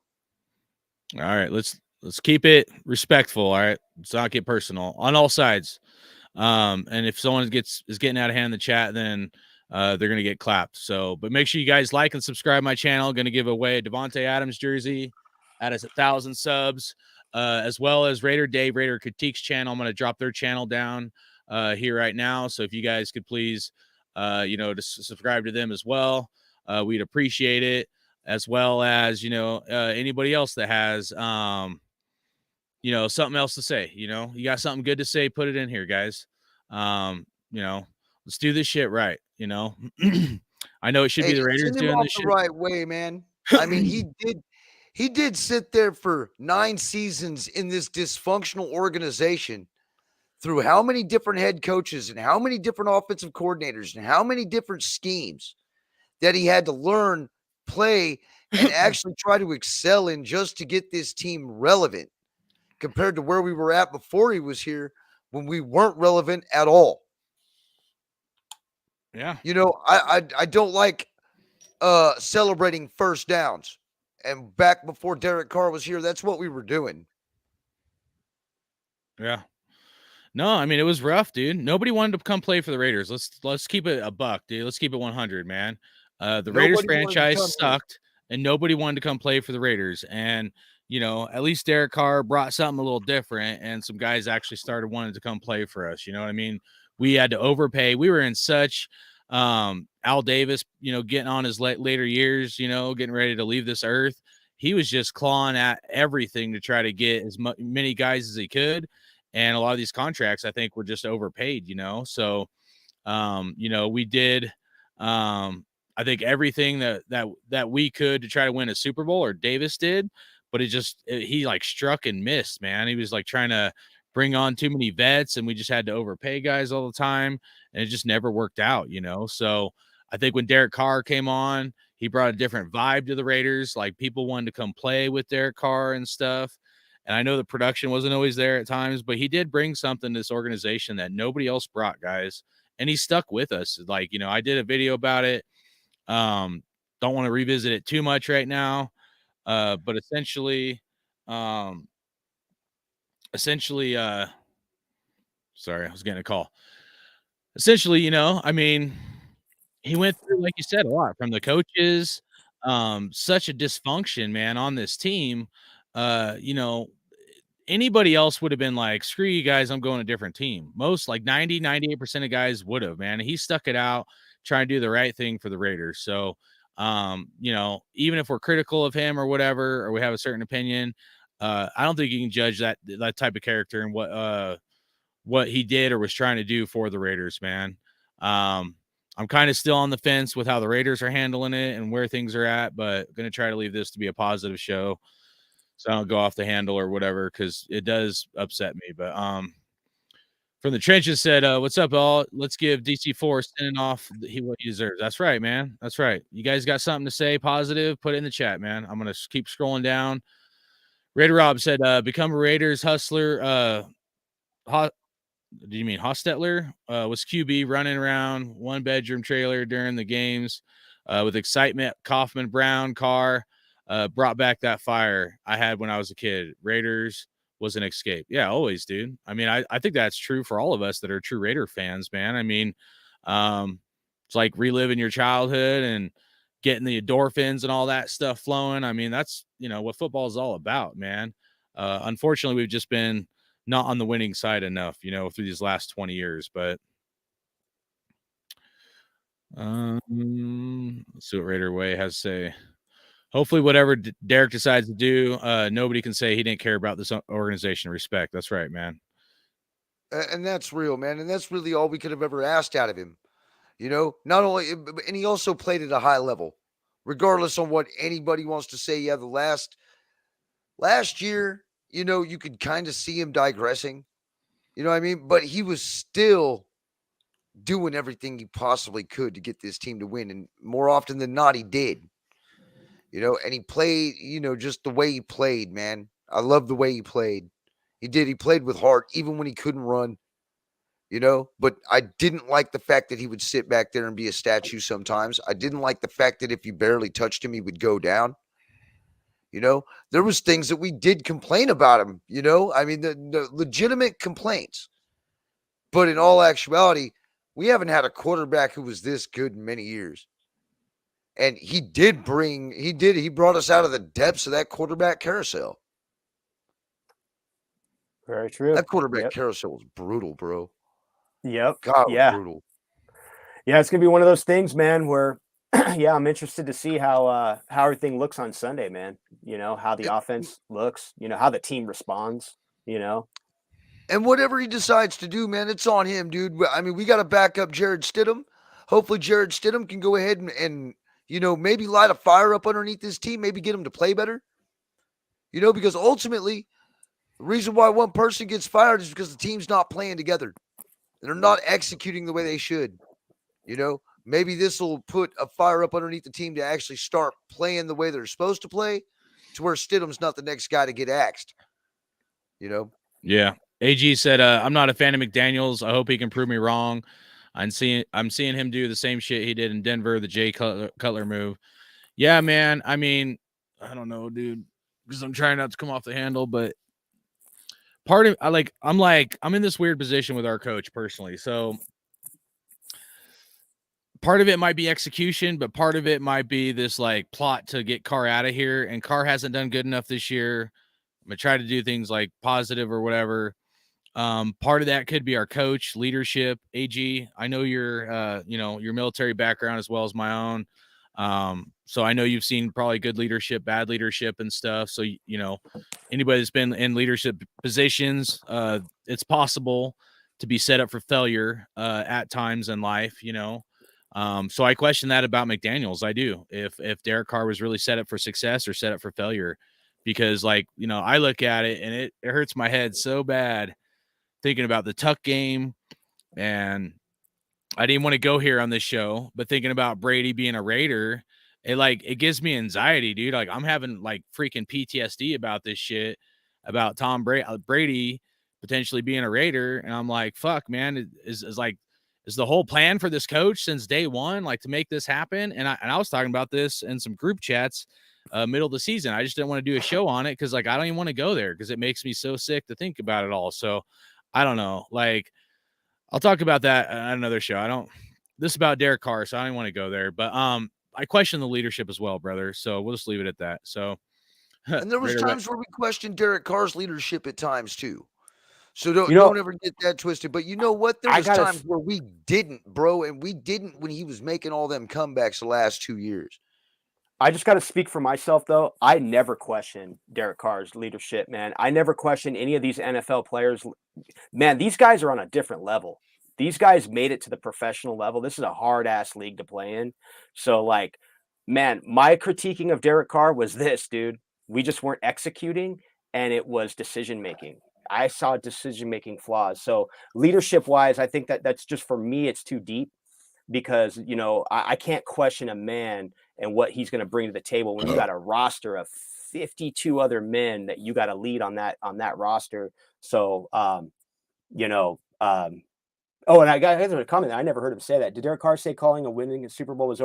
All right, let's keep it respectful. All right, let's not get personal on all sides. And if someone is getting out of hand in the chat, then they're gonna get clapped. So, but make sure you guys like and subscribe my channel. Going to give away a Devontae Adams jersey at us 1,000 subs, as well as Raider Dave Raider Critiques channel. I'm going to drop their channel down here right now. So if you guys could please, to subscribe to them as well, we'd appreciate it. As well as, anybody else that has, something else to say, you got something good to say, put it in here, guys. Let's do this shit right. I know it should be the Raiders doing this shit the right way, man. I mean, he did sit there for 9 seasons in this dysfunctional organization through how many different head coaches and how many different offensive coordinators and how many different schemes that he had to learn, play, and actually try to excel in just to get this team relevant compared to where we were at before he was here when we weren't relevant at all. Yeah. You know, I don't like celebrating first downs. And back before Derek Carr was here, that's what we were doing. Yeah. No, I mean, it was rough, dude. Nobody wanted to come play for the Raiders. Let's keep it a buck, dude. Let's keep it 100, man. The Raiders Nobody wanted to come franchise sucked, and nobody wanted to come play for the Raiders. And, you know, at least Derek Carr brought something a little different, and some guys actually started wanting to come play for us. You know what I mean? We had to overpay. We were in such Al Davis, you know, getting on his later years, you know, getting ready to leave this earth. He was just clawing at everything to try to get as many guys as he could. And a lot of these contracts, I think, were just overpaid, you know? So, you know, we did, I think everything that we could to try to win a Super Bowl, or Davis did, but he like struck and missed, man. He was like trying to bring on too many vets, and we just had to overpay guys all the time, and it just never worked out, you know? So I think when Derek Carr came on, he brought a different vibe to the Raiders. Like, people wanted to come play with Derek Carr and stuff. And I know the production wasn't always there at times, but he did bring something to this organization that nobody else brought, guys. And he stuck with us. Like, you know, I did a video about it. Don't want to revisit it too much right now. But essentially, sorry, I was getting a call. Essentially, you know, I mean, he went through, like you said, a lot from the coaches, such a dysfunction, man, on this team. You know, anybody else would have been like, screw you guys, I'm going to a different team. Most, like 98% of guys would have, man. He stuck it out, trying to do the right thing for the Raiders. So, you know, even if we're critical of him or whatever, or we have a certain opinion, I don't think you can judge that type of character and what he did or was trying to do for the Raiders, man. I'm kind of still on the fence with how the Raiders are handling it and where things are at, but I'm going to try to leave this to be a positive show, so I don't go off the handle or whatever, because it does upset me. But from the trenches said, what's up, all? Let's give DC4 sending off what he deserves. That's right, man. That's right. You guys got something to say positive? Put it in the chat, man. I'm going to keep scrolling down. Raider Rob said, become a Raiders hustler. Do you mean Hostetler? Was QB running around one-bedroom trailer during the games with excitement. Kaufman, Brown, Carr brought back that fire I had when I was a kid. Raiders was an escape. Yeah, always, dude. I mean, I think that's true for all of us that are true Raider fans, man. I mean, it's like reliving your childhood and getting the endorphins and all that stuff flowing. I mean, that's, you know, what football is all about, man. Unfortunately, we've just been not on the winning side enough, you know, through these last 20 years. But let's see what Raider Way has to say. Hopefully, whatever Derek decides to do, nobody can say he didn't care about this organization. Respect. That's right, man. And that's real, man. And that's really all we could have ever asked out of him. You know, not only, and he also played at a high level, regardless on what anybody wants to say. Yeah, the last year, you know, you could kind of see him digressing, you know what I mean? But he was still doing everything he possibly could to get this team to win. And more often than not, he did, you know, and he played, you know, just the way he played, man. I love the way he played. He did. He played with heart, even when he couldn't run, you know, but I didn't like the fact that he would sit back there and be a statue sometimes. I didn't like the fact that if you barely touched him, he would go down. You know, there was things that we did complain about him, you know, I mean, the legitimate complaints. But in all actuality, we haven't had a quarterback who was this good in many years. And he brought us out of the depths of that quarterback carousel. Very true. That quarterback carousel was brutal, bro. Yep. God, it was brutal. Yeah, it's going to be one of those things, man, where yeah, I'm interested to see how everything looks on Sunday, man. You know, how the offense looks, you know, how the team responds, you know. And whatever he decides to do, man, it's on him, dude. I mean, we got to back up Jared Stidham. Hopefully Jared Stidham can go ahead and, you know, maybe light a fire up underneath this team, maybe get him to play better. You know, because ultimately, the reason why one person gets fired is because the team's not playing together. And they're not executing the way they should. You know, maybe this will put a fire up underneath the team to actually start playing the way they're supposed to play, to where Stidham's not the next guy to get axed. Yeah. AG said, I'm not a fan of McDaniels. I hope he can prove me wrong. I'm seeing him do the same shit he did in Denver, the Jay Cutler move. Yeah, man. I mean, I don't know, dude, because I'm trying not to come off the handle, but I'm in this weird position with our coach personally. So part of it might be execution, but part of it might be this like plot to get Carr out of here. And Carr hasn't done good enough this year. I'm gonna try to do things like positive or whatever. Part of that could be our coach, leadership. AG, I know your military background as well as my own. So I know you've seen probably good leadership, bad leadership and stuff. So, anybody that's been in leadership positions, it's possible to be set up for failure at times in life, So I question that about McDaniels. I do. If Derek Carr was really set up for success or set up for failure, because I look at it and it hurts my head so bad thinking about the Tuck game, and I didn't want to go here on this show, but thinking about Brady being a Raider, it gives me anxiety, dude. Like I'm having like freaking PTSD about this shit, about Tom Brady potentially being a Raider. And I'm like, fuck, man, is the whole plan for this coach since day one, like to make this happen? And I was talking about this in some group chats, middle of the season. I just didn't want to do a show on it because I don't even want to go there because it makes me so sick to think about it all. So I don't know. I'll talk about that on another show. This is about Derek Carr, so I don't want to go there. But I question the leadership as well, brother. So we'll just leave it at that. So and there was times where we questioned Derek Carr's leadership at times too. So don't ever get that twisted. But you know what? There was times where we didn't, bro, and we didn't when he was making all them comebacks the last 2 years. I just got to speak for myself, though. I never question Derek Carr's leadership, man. I never question any of these NFL players. Man, these guys are on a different level. These guys made it to the professional level. This is a hard-ass league to play in. So, man, my critiquing of Derek Carr was this, dude. We just weren't executing, and it was decision-making. I saw decision-making flaws. So, leadership-wise, I think that's just, for me, it's too deep because, I can't question a man and what he's going to bring to the table when you got a roster of 52 other men that you got to lead on that roster. So, oh, and I got a comment. I never heard him say that. Did Derek Carr say calling a winning a Super Bowl was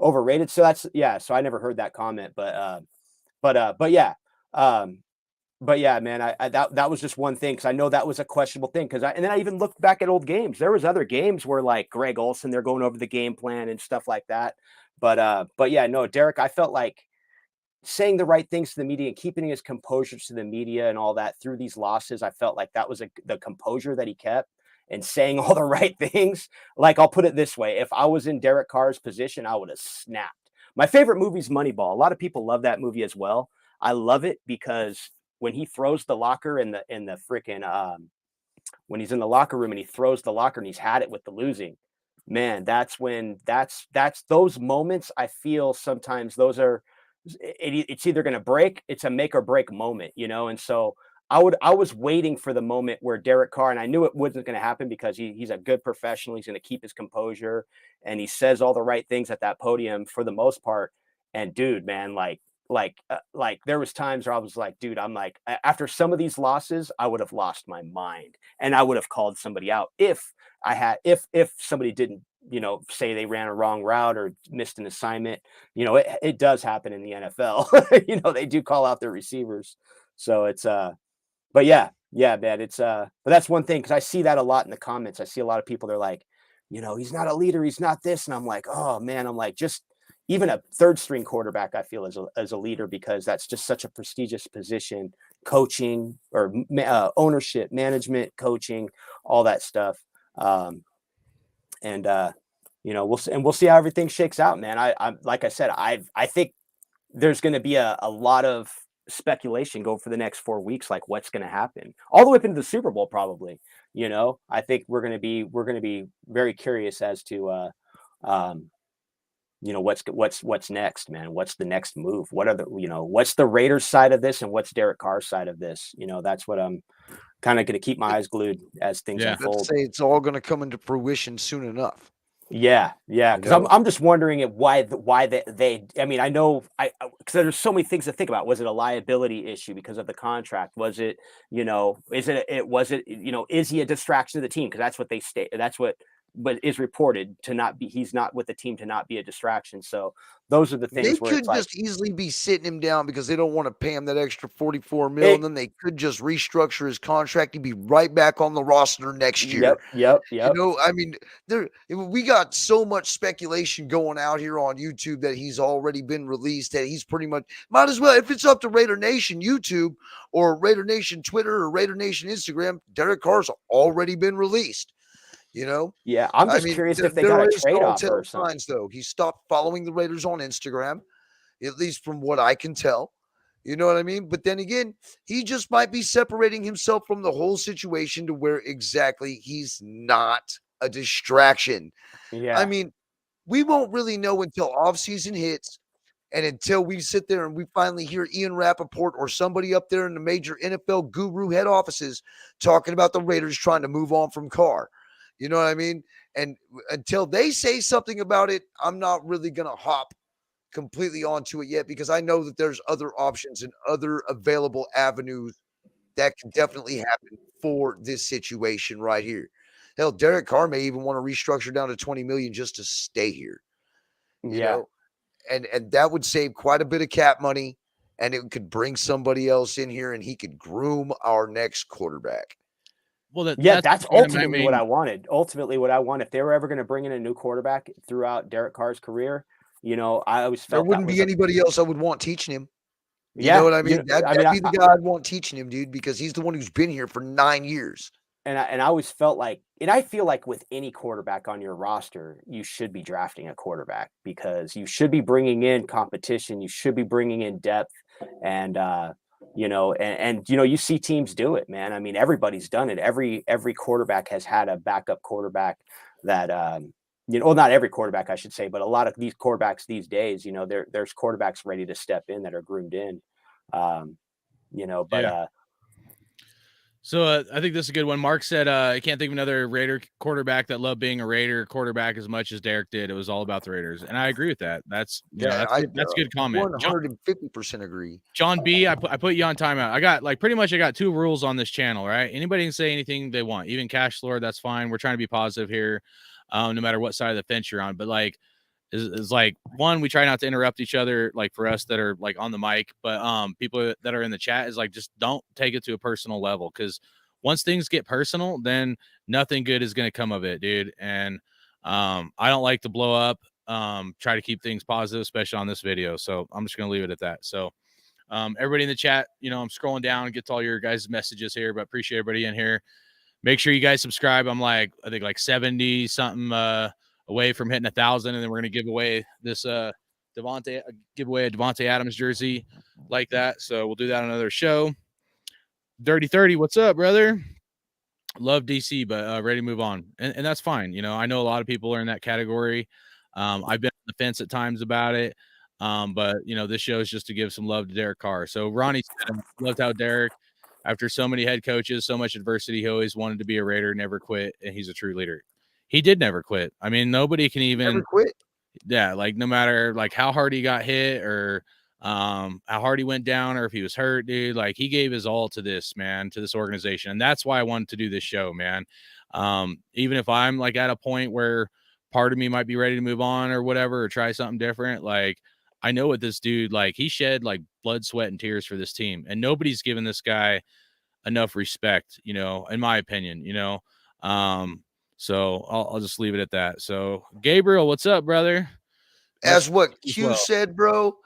overrated? So so I never heard that comment, but yeah. But yeah, man, that was just one thing because I know that was a questionable thing and then I even looked back at old games. There was other games where like Greg Olsen, they're going over the game plan and stuff like that. But yeah, no, Derek, I felt like saying the right things to the media and keeping his composure to the media and all that through these losses. I felt like that was the composure that he kept and saying all the right things. Like, I'll put it this way. If I was in Derek Carr's position, I would have snapped. My favorite movie is Moneyball. A lot of people love that movie as well. I love it because when he throws the locker in the freaking when he's in the locker room and he throws the locker and he's had it with the losing, man, that's those moments. I feel sometimes those are, it's either going to break, it's a make or break moment, And so I was waiting for the moment where Derek Carr, and I knew it wasn't going to happen because he's a good professional. He's going to keep his composure and he says all the right things at that podium for the most part. And dude, man, like there was times where I was like, dude, I'm like, after some of these losses, I would have lost my mind and I would have called somebody out if somebody didn't, say they ran a wrong route or missed an assignment. It does happen in the NFL. They do call out their receivers. So it's but yeah, man, it's but that's one thing because I see that a lot in the comments. I see a lot of people, they're like, he's not a leader, he's not this, and I'm like, oh man, I'm like, just even a third string quarterback, I feel as a leader because that's just such a prestigious position, coaching or ownership, management, coaching, all that stuff. We'll see how everything shakes out, man. I like I said, I think there's going to be a lot of speculation go for the next 4 weeks, like what's going to happen all the way up into the Super Bowl, probably. I think we're going to be very curious as to what's next, man. What's the next move? What are what's the Raiders side of this and what's Derek Carr's side of this? That's what I'm kind of going to keep my eyes glued as things unfold. Let's say it's all going to come into fruition soon enough. Yeah, because I'm just wondering why they. I mean, I know because there's so many things to think about. Was it a liability issue because of the contract? Was it, is he a distraction to the team? Because that's what they state. That's what is reported to not be. He's not with the team to not be a distraction. So those are the They things where could it's like just easily be sitting him down because they don't want to pay him that extra 44 mil, and then they could just restructure his contract. He'd be right back on the roster next year. Yep. I mean, we got so much speculation going out here on YouTube that he's already been released, that he's pretty much might as well, if it's up to Raider Nation YouTube or Raider Nation Twitter or Raider Nation Instagram, Derek Carr's already been released. Yeah, I'm just curious if they got a trade offer or something. Signs, though. He stopped following the Raiders on Instagram, at least from what I can tell. You know what I mean? But then again, he just might be separating himself from the whole situation to where exactly he's not a distraction. Yeah. I mean, we won't really know until offseason hits and until we sit there and we finally hear Ian Rappaport or somebody up there in the major NFL guru head offices talking about the Raiders trying to move on from Carr. You know what I mean? And until they say something about it, I'm not really going to hop completely onto it yet, because I know that there's other options and other available avenues that can definitely happen for this situation right here. Hell, Derek Carr may even want to restructure down to 20 million just to stay here. You know? And that would save quite a bit of cap money, and it could bring somebody else in here and he could groom our next quarterback. Well, that's ultimately what I wanted. Ultimately, what I want, if they were ever going to bring in a new quarterback throughout Derek Carr's career, I always felt there wouldn't be anybody else I would want teaching him. You know what I mean? That'd be the guy I'd want teaching him, dude, because he's the one who's been here for 9 years. And I always felt like, and I feel like with any quarterback on your roster, you should be drafting a quarterback, because you should be bringing in competition. You should be bringing in depth, and you see teams do it, man. I mean, everybody's done it. Every quarterback has had a backup quarterback that, not every quarterback, I should say, but a lot of these quarterbacks these days, there's quarterbacks ready to step in that are groomed in, So I think this is a good one. Mark said, I can't think of another Raider quarterback that loved being a Raider quarterback as much as Derek did. It was all about the Raiders. And I agree with that. That's a good comment. 150% agree. John B, I put you on timeout. I got 2 rules on this channel, right? Anybody can say anything they want, even Cash Lord, that's fine. We're trying to be positive here, no matter what side of the fence you're on. But is like, one, we try not to interrupt each other, like for us that are like on the mic, but people that are in the chat is like, just don't take it to a personal level, because once things get personal, then nothing good is going to come of it, dude. And I don't like to blow up. Try to keep things positive, especially on this video. So I'm just going to leave it at that. So everybody in the chat, I'm scrolling down and get to all your guys' messages here, but appreciate everybody in here. Make sure you guys subscribe. I'm I think 70 something away from hitting 1,000, and then we're gonna give away this Devontae Adams jersey like that. So we'll do that on another show. Dirty 30, what's up, brother? Love DC, but ready to move on, and that's fine. I know a lot of people are in that category. I've been on the fence at times about it, but this show is just to give some love to Derek Carr. So Ronnie said, loved how Derek, after so many head coaches, so much adversity, he always wanted to be a Raider, never quit, and he's a true leader. He did never quit. I mean, nobody can even never quit. Yeah, no matter how hard he got hit or how hard he went down or if he was hurt, dude, he gave his all to this, man, to this organization. And that's why I wanted to do this show, man. Even if I'm at a point where part of me might be ready to move on or whatever, or try something different, I know what this dude, he shed blood, sweat, and tears for this team. And nobody's given this guy enough respect, in my opinion, so I'll just leave it at that. So Gabriel, what's up, brother? As what Q said, bro,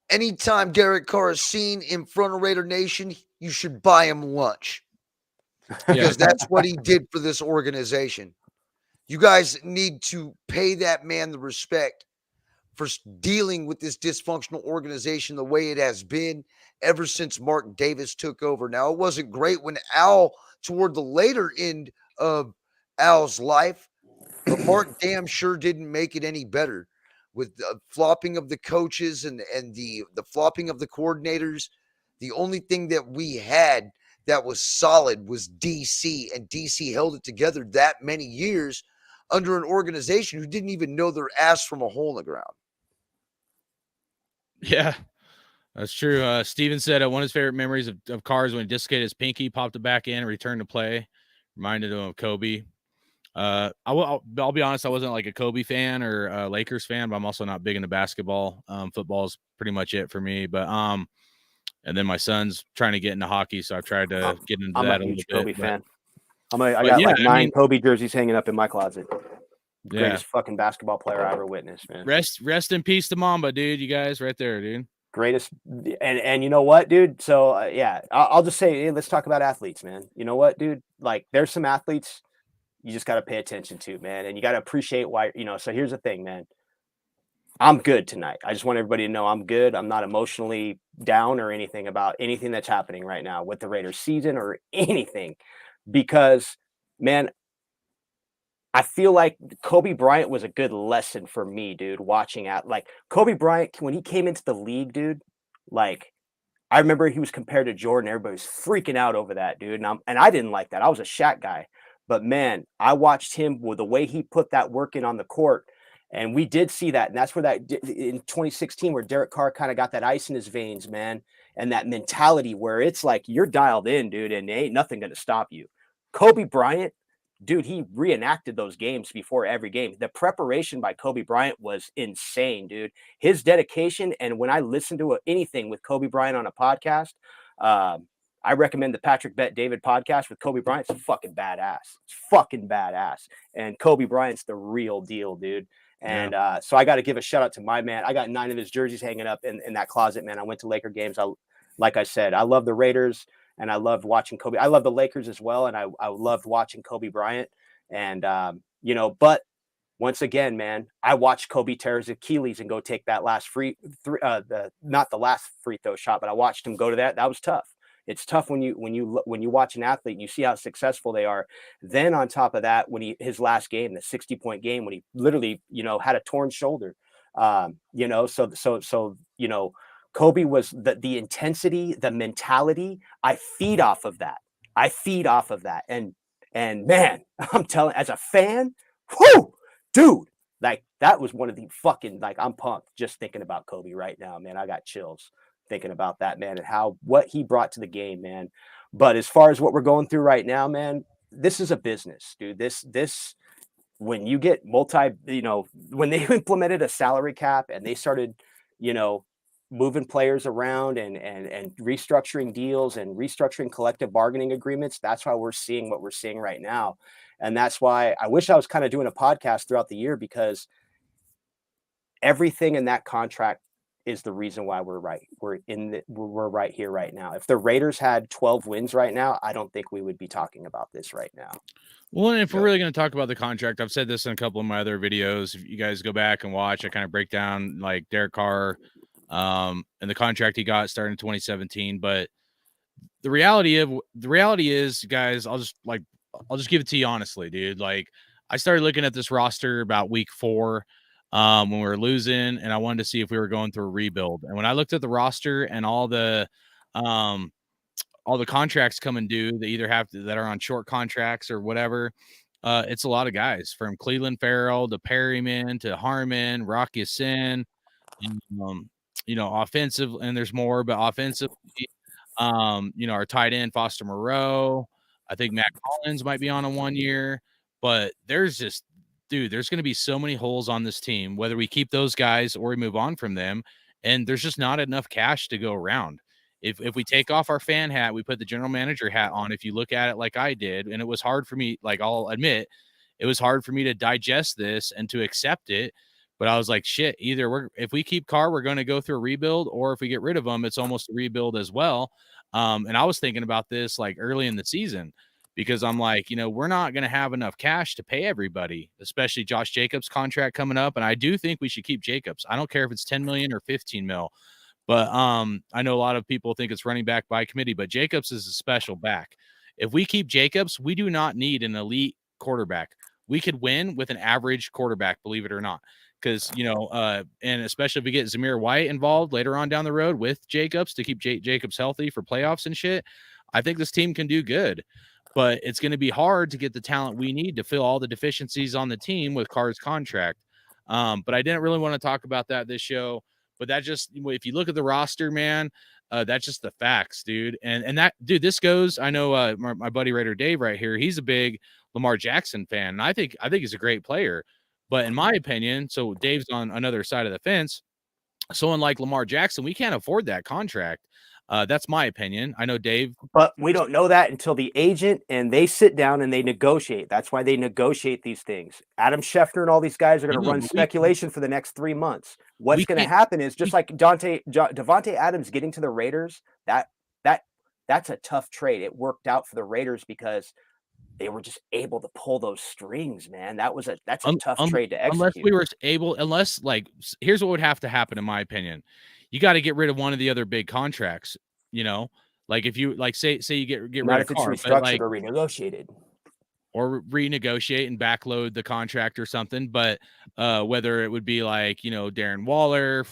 anytime Derek Carr is seen in front of Raider Nation, you should buy him lunch, because that's what he did for this organization. You guys need to pay that man the respect for dealing with this dysfunctional organization the way it has been ever since Mark Davis took over. Now, it wasn't great when Al, toward the later end of Al's life, but Mark damn sure didn't make it any better with the flopping of the coaches and the flopping of the coordinators. The only thing that we had that was solid was DC, and DC held it together that many years under an organization who didn't even know their ass from a hole in the ground. Yeah, that's true. Steven said one of his favorite memories of Carr is when he dislocated his pinky, popped it back in, and returned to play. Reminded him of Kobe. I'll be honest, I wasn't like a Kobe fan or a Lakers fan, but I'm also not big into basketball. Football is pretty much it for me. But and then my son's trying to get into hockey, so I've tried to get into that a little bit. Kobe fan. I got like 9 Kobe jerseys hanging up in my closet. Greatest fucking basketball player I ever witnessed, man. Rest in peace to Mamba, dude. You guys right there, dude. Greatest. And you know what, dude? So I'll just say, hey, let's talk about athletes, man. You know what, dude? Like there's some athletes you just got to pay attention to, man. And you got to appreciate why, so here's the thing, man. I'm good tonight. I just want everybody to know I'm good. I'm not emotionally down or anything about anything that's happening right now with the Raiders season or anything, because, man, I feel like Kobe Bryant was a good lesson for me, dude, watching Kobe Bryant, when he came into the league, dude, like, I remember he was compared to Jordan. Everybody was freaking out over that, dude. And I didn't like that. I was a Shaq guy. But, man, I watched him with the way he put that work in on the court. And we did see that. And that's where in 2016, where Derek Carr kind of got that ice in his veins, man. And that mentality where it's like you're dialed in, dude, and ain't nothing going to stop you. Kobe Bryant, dude, he reenacted those games before every game. The preparation by Kobe Bryant was insane, dude. His dedication. And when I listen to anything with Kobe Bryant on a podcast, I recommend the Patrick Bet David podcast with Kobe Bryant. It's fucking badass. It's fucking badass. And Kobe Bryant's the real deal, dude. And so I got to give a shout out to my man. I got 9 of his jerseys hanging up in that closet, man. I went to Laker games. Like I said, I love the Raiders and I loved watching Kobe. I love the Lakers as well. And I loved watching Kobe Bryant. And, but once again, man, I watched Kobe tear his Achilles and go take that last not the last free throw shot, but I watched him go to that. That was tough. It's tough when you watch an athlete and you see how successful they are. Then on top of that, when his last game, the 60-point game, when he literally, had a torn shoulder, Kobe was the intensity, the mentality. I feed off of that. And man, I'm telling, as a fan, whoo, dude, like that was one of the fucking, like, I'm pumped just thinking about Kobe right now, man. I got chills thinking about that, man, and what he brought to the game, man. But as far as what we're going through right now, man, this is a business, dude. This when you get when they implemented a salary cap and they started, moving players around and restructuring deals and restructuring collective bargaining agreements, that's why we're seeing what we're seeing right now. And that's why I wish I was kind of doing a podcast throughout the year, because everything in that contract is the reason why we're right here right now. If the Raiders had 12 wins right now, I don't think we would be talking about this right now. Well, and if we're really going to talk about the contract, I've said this in a couple of my other videos. If you guys go back and watch, I kind of break down like Derek Carr and the contract he got starting in 2017. But the reality is, guys, I'll just give it to you honestly, dude. Like, I started looking at this roster about week 4. When we were losing, and I wanted to see if we were going through a rebuild. And when I looked at the roster and all the contracts coming due, that are on short contracts or whatever, it's a lot of guys from Cleveland Farrell to Perryman to Harmon, Rocky Sin, offensive, and there's more, but offensively, our tight end Foster Moreau. I think Matt Collins might be on a 1 year, but there's going to be so many holes on this team, whether we keep those guys or we move on from them. And there's just not enough cash to go around. If we take off our fan hat, we put the general manager hat on. If you look at it like I did, and it was hard for me, like I'll admit, it was hard for me to digest this and to accept it. But I was like, shit, either if we keep Carr, we're going to go through a rebuild, or if we get rid of him, it's almost a rebuild as well. And I was thinking about this like early in the season, because I'm like, we're not going to have enough cash to pay everybody, especially Josh Jacobs' contract coming up. And I do think we should keep Jacobs. I don't care if it's 10 million or 15 mil, but I know a lot of people think it's running back by committee, but Jacobs is a special back. If we keep Jacobs, we do not need an elite quarterback. We could win with an average quarterback, believe it or not. Because, and especially if we get Zamir White involved later on down the road with Jacobs to keep Jacobs healthy for playoffs and shit, I think this team can do good. but it's going to be hard to get the talent we need to fill all the deficiencies on the team with Carr's contract. But I didn't really want to talk about that this show. But that just, if you look at the roster, man, that's just the facts, dude. And that, dude, this goes. I know my buddy Raider Dave right here. He's a big Lamar Jackson fan, and I think he's a great player. But in my opinion, so Dave's on another side of the fence. Someone like Lamar Jackson, we can't afford that contract. That's my opinion. I know Dave, but we don't know that until the agent and they sit down and they negotiate. That's why they negotiate these things. Adam Schefter and all these guys are going to run speculation for the next 3 months. What's going to happen is just like Devontae Adams getting to the Raiders. That's a tough trade. It worked out for the Raiders because they were just able to pull those strings, man. That's a tough trade to execute. Unless like, here's what would have to happen, in my opinion. You got to get rid of one of the other big contracts, like if you like say you get rid of Carr, restructured or renegotiated. Or renegotiate and backload the contract or something. But whether it would be like, Darren Waller,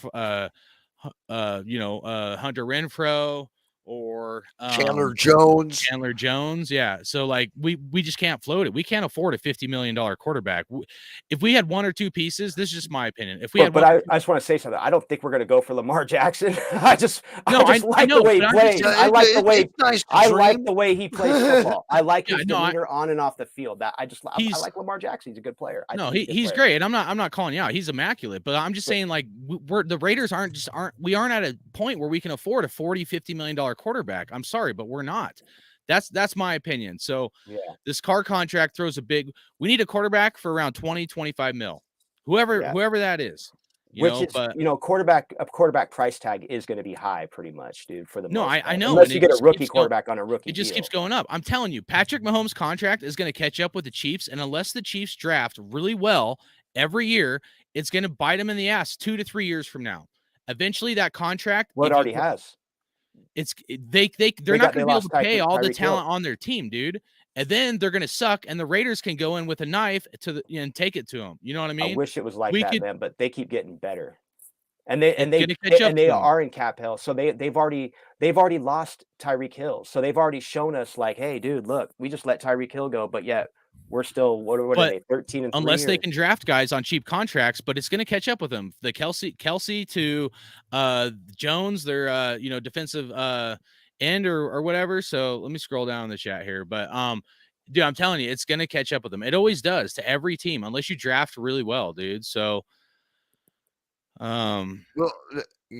Hunter Renfrow, or Chandler Jones. Yeah. So like we just can't float it. We can't afford a $50 million quarterback. If we had one or two pieces, this is just my opinion. If we had, I just want to say something. I don't think we're going to go for Lamar Jackson. I like the way he plays. I like the way he plays football. I like his demeanor on and off the field. I like Lamar Jackson. He's a good player. He's great. And I'm not calling you out. He's immaculate, but I'm just saying, like, the Raiders aren't at a point where we can afford a $40-50 million quarterback. I'm sorry, but we're not. That's my opinion. So this Carr contract throws we need a quarterback for around 20-25 mil. Whoever that is. A quarterback price tag is going to be high pretty much, dude, for the most part. I know. Unless you get a rookie quarterback on a rookie deal. It just keeps going up. I'm telling you, Patrick Mahomes' contract is going to catch up with the Chiefs, and unless the Chiefs draft really well every year, it's going to bite them in the ass 2 to 3 years from now. Eventually that contract already has. They're not going to be able to pay all the talent on their team, dude. And then they're going to suck, and the Raiders can go in with a knife and take it to them. You know what I mean? I wish it was like that, man, but they keep getting better. And they are in cap hell. So they've already lost Tyreek Hill. So they've already shown us, like, hey, dude, look, we just let Tyreek Hill go, but yet we're still what are they, 13-3? Unless they can draft guys on cheap contracts, but it's going to catch up with them. The Kelsey to Jones, their defensive end or whatever. So let me scroll down the chat here, but dude, I'm telling you, it's going to catch up with them. It always does to every team, unless you draft really well, dude. So well,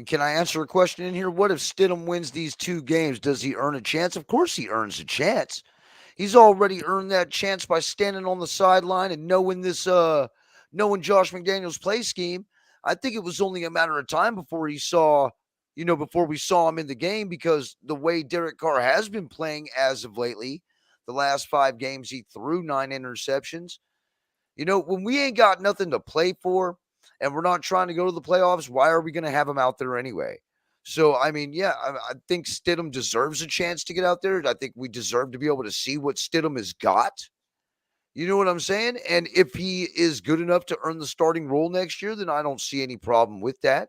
can I answer a question in here? What if Stidham wins these 2 games? Does he earn a chance? Of course he earns a chance. He's already earned that chance by standing on the sideline and knowing Josh McDaniels' play scheme. I think it was only a matter of time before we saw him in the game, because the way Derek Carr has been playing as of lately, the last 5 games, he threw 9 interceptions. When we ain't got nothing to play for and we're not trying to go to the playoffs, why are we going to have him out there anyway? So, I mean, I think Stidham deserves a chance to get out there. I think we deserve to be able to see what Stidham has got. You know what I'm saying? And if he is good enough to earn the starting role next year, then I don't see any problem with that.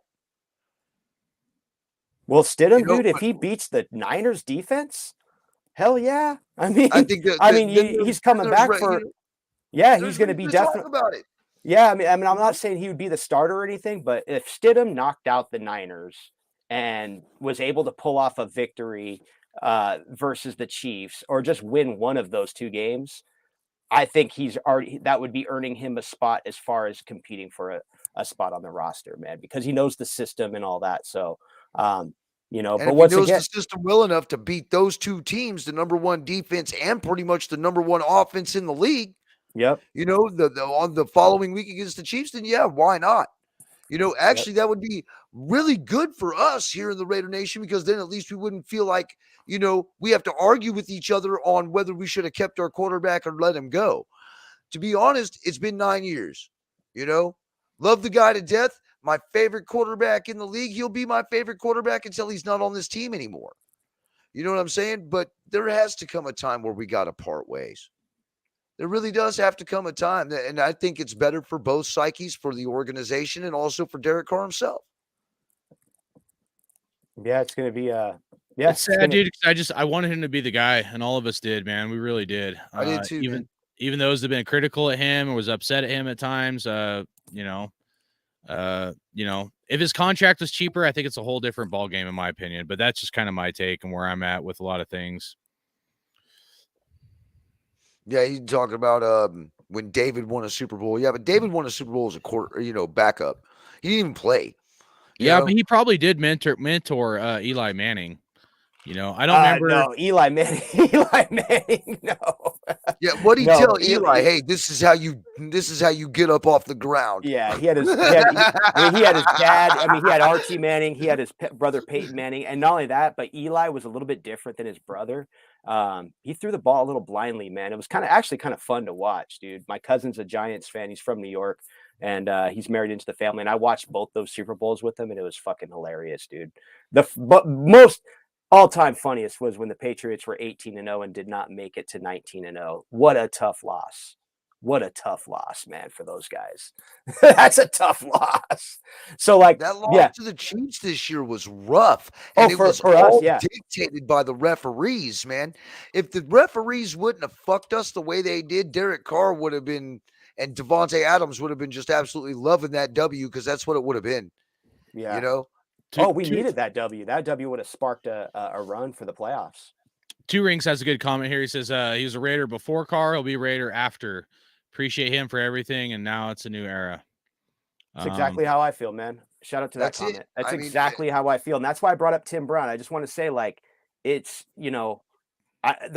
Well, Stidham, dude, if he beats the Niners defense, hell yeah. I mean, he's coming back for. He's going to be definitely about it. Yeah, I mean, I'm not saying he would be the starter or anything, but if Stidham knocked out the Niners and was able to pull off a victory versus the Chiefs, or just win one of those 2 games, I think that would be earning him a spot as far as competing for a spot on the roster, man, because he knows the system and all that. So, but once he knows the system well enough to beat those 2 teams, the number 1 defense and pretty much the number 1 offense in the league. Yep. On the following week against the Chiefs, then why not? That would be really good for us here in the Raider Nation, because then at least we wouldn't feel like, we have to argue with each other on whether we should have kept our quarterback or let him go. To be honest, it's been 9 years. Love the guy to death. My favorite quarterback in the league. He'll be my favorite quarterback until he's not on this team anymore. You know what I'm saying? But there has to come a time where we got to part ways. There really does have to come a time. And I think it's better for both psyches, for the organization and also for Derek Carr himself. Yeah, it's going to be Yeah, It's sad, dude. 'Cause I wanted him to be the guy, and all of us did, man. We really did. I did too, man. Even those that have been critical at him and was upset at him at times, you know, if his contract was cheaper, I think it's a whole different ball game in my opinion. But that's just kind of my take and where I'm at with a lot of things. Yeah, he's talking about when David won a Super Bowl. Yeah, but David won a Super Bowl as a backup. He didn't even play. Yeah, but he probably did mentor Eli Manning. I don't remember. No, Eli Manning. Eli Manning. No. Yeah, what did he tell Eli? Hey, this is how you get up off the ground. Yeah, he had his dad. I mean, he had Archie Manning. He had his brother Peyton Manning, and not only that, but Eli was a little bit different than his brother. He threw the ball a little blindly, man. It was kind of fun to watch, dude. My cousin's a Giants fan. He's from New York, and he's married into the family. And I watched both those Super Bowls with him, and it was fucking hilarious, dude. But most all-time funniest was when the Patriots were 18-0 and did not make it to 19-0. What a tough loss. What a tough loss, man, for those guys. That's a tough loss. So, like, that loss to the Chiefs this year was rough. And it was all dictated by the referees, man. If the referees wouldn't have fucked us the way they did, Derek Carr would have been, and Devontae Adams would have been just absolutely loving that W, because that's what it would have been. Yeah. We needed that W. That W would have sparked a run for the playoffs. Two Rings has a good comment here. He says he was a Raider before Carr. He'll be a Raider after. Appreciate him for everything, and now it's a new era. That's exactly how I feel, man. Shout out to that comment. That's exactly how I feel, and that's why I brought up Tim Brown. I just want to say, like, it's, the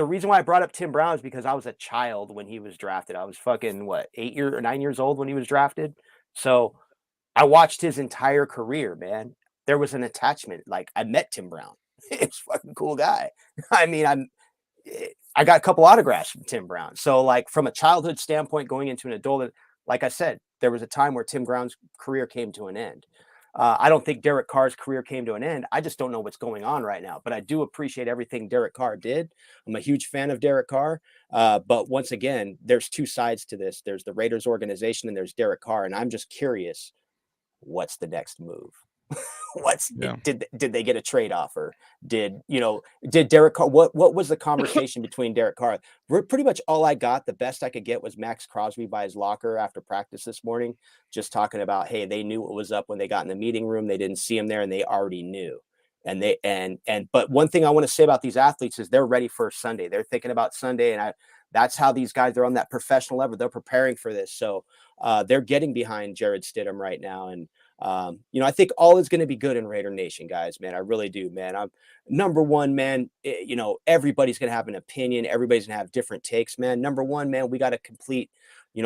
reason why I brought up Tim Brown is because I was a child when he was drafted. I was fucking 9 years old when he was drafted. So I watched his entire career, man. There was an attachment. Like, I met Tim Brown. It's a fucking cool guy. I mean, I got a couple autographs from Tim Brown. So, like, from a childhood standpoint, going into an adult, like I said, there was a time where Tim Brown's career came to an end. I don't think Derek Carr's career came to an end. I just don't know what's going on right now. But I do appreciate everything Derek Carr did. I'm a huge fan of Derek Carr. But once again, there's two sides to this. There's the Raiders organization and there's Derek Carr. And I'm just curious, what's the next move? Did they get a trade offer? Did Derek Carr, what was the conversation between Derek Carr? Pretty much all I got, the best I could get, was Max Crosby by his locker after practice this morning, just talking about, hey, they knew what was up when they got in the meeting room. They didn't see him there, and they already knew. But one thing I want to say about these athletes is they're ready for Sunday. They're thinking about Sunday, and that's how these guys are on that professional level. They're preparing for this. So they're getting behind Jared Stidham right now. And I think all is going to be good in Raider Nation, guys, man. I really do, man. I'm number one, man. Everybody's going to have an opinion. Everybody's going to have different takes, man. Number one, man, we got to complete,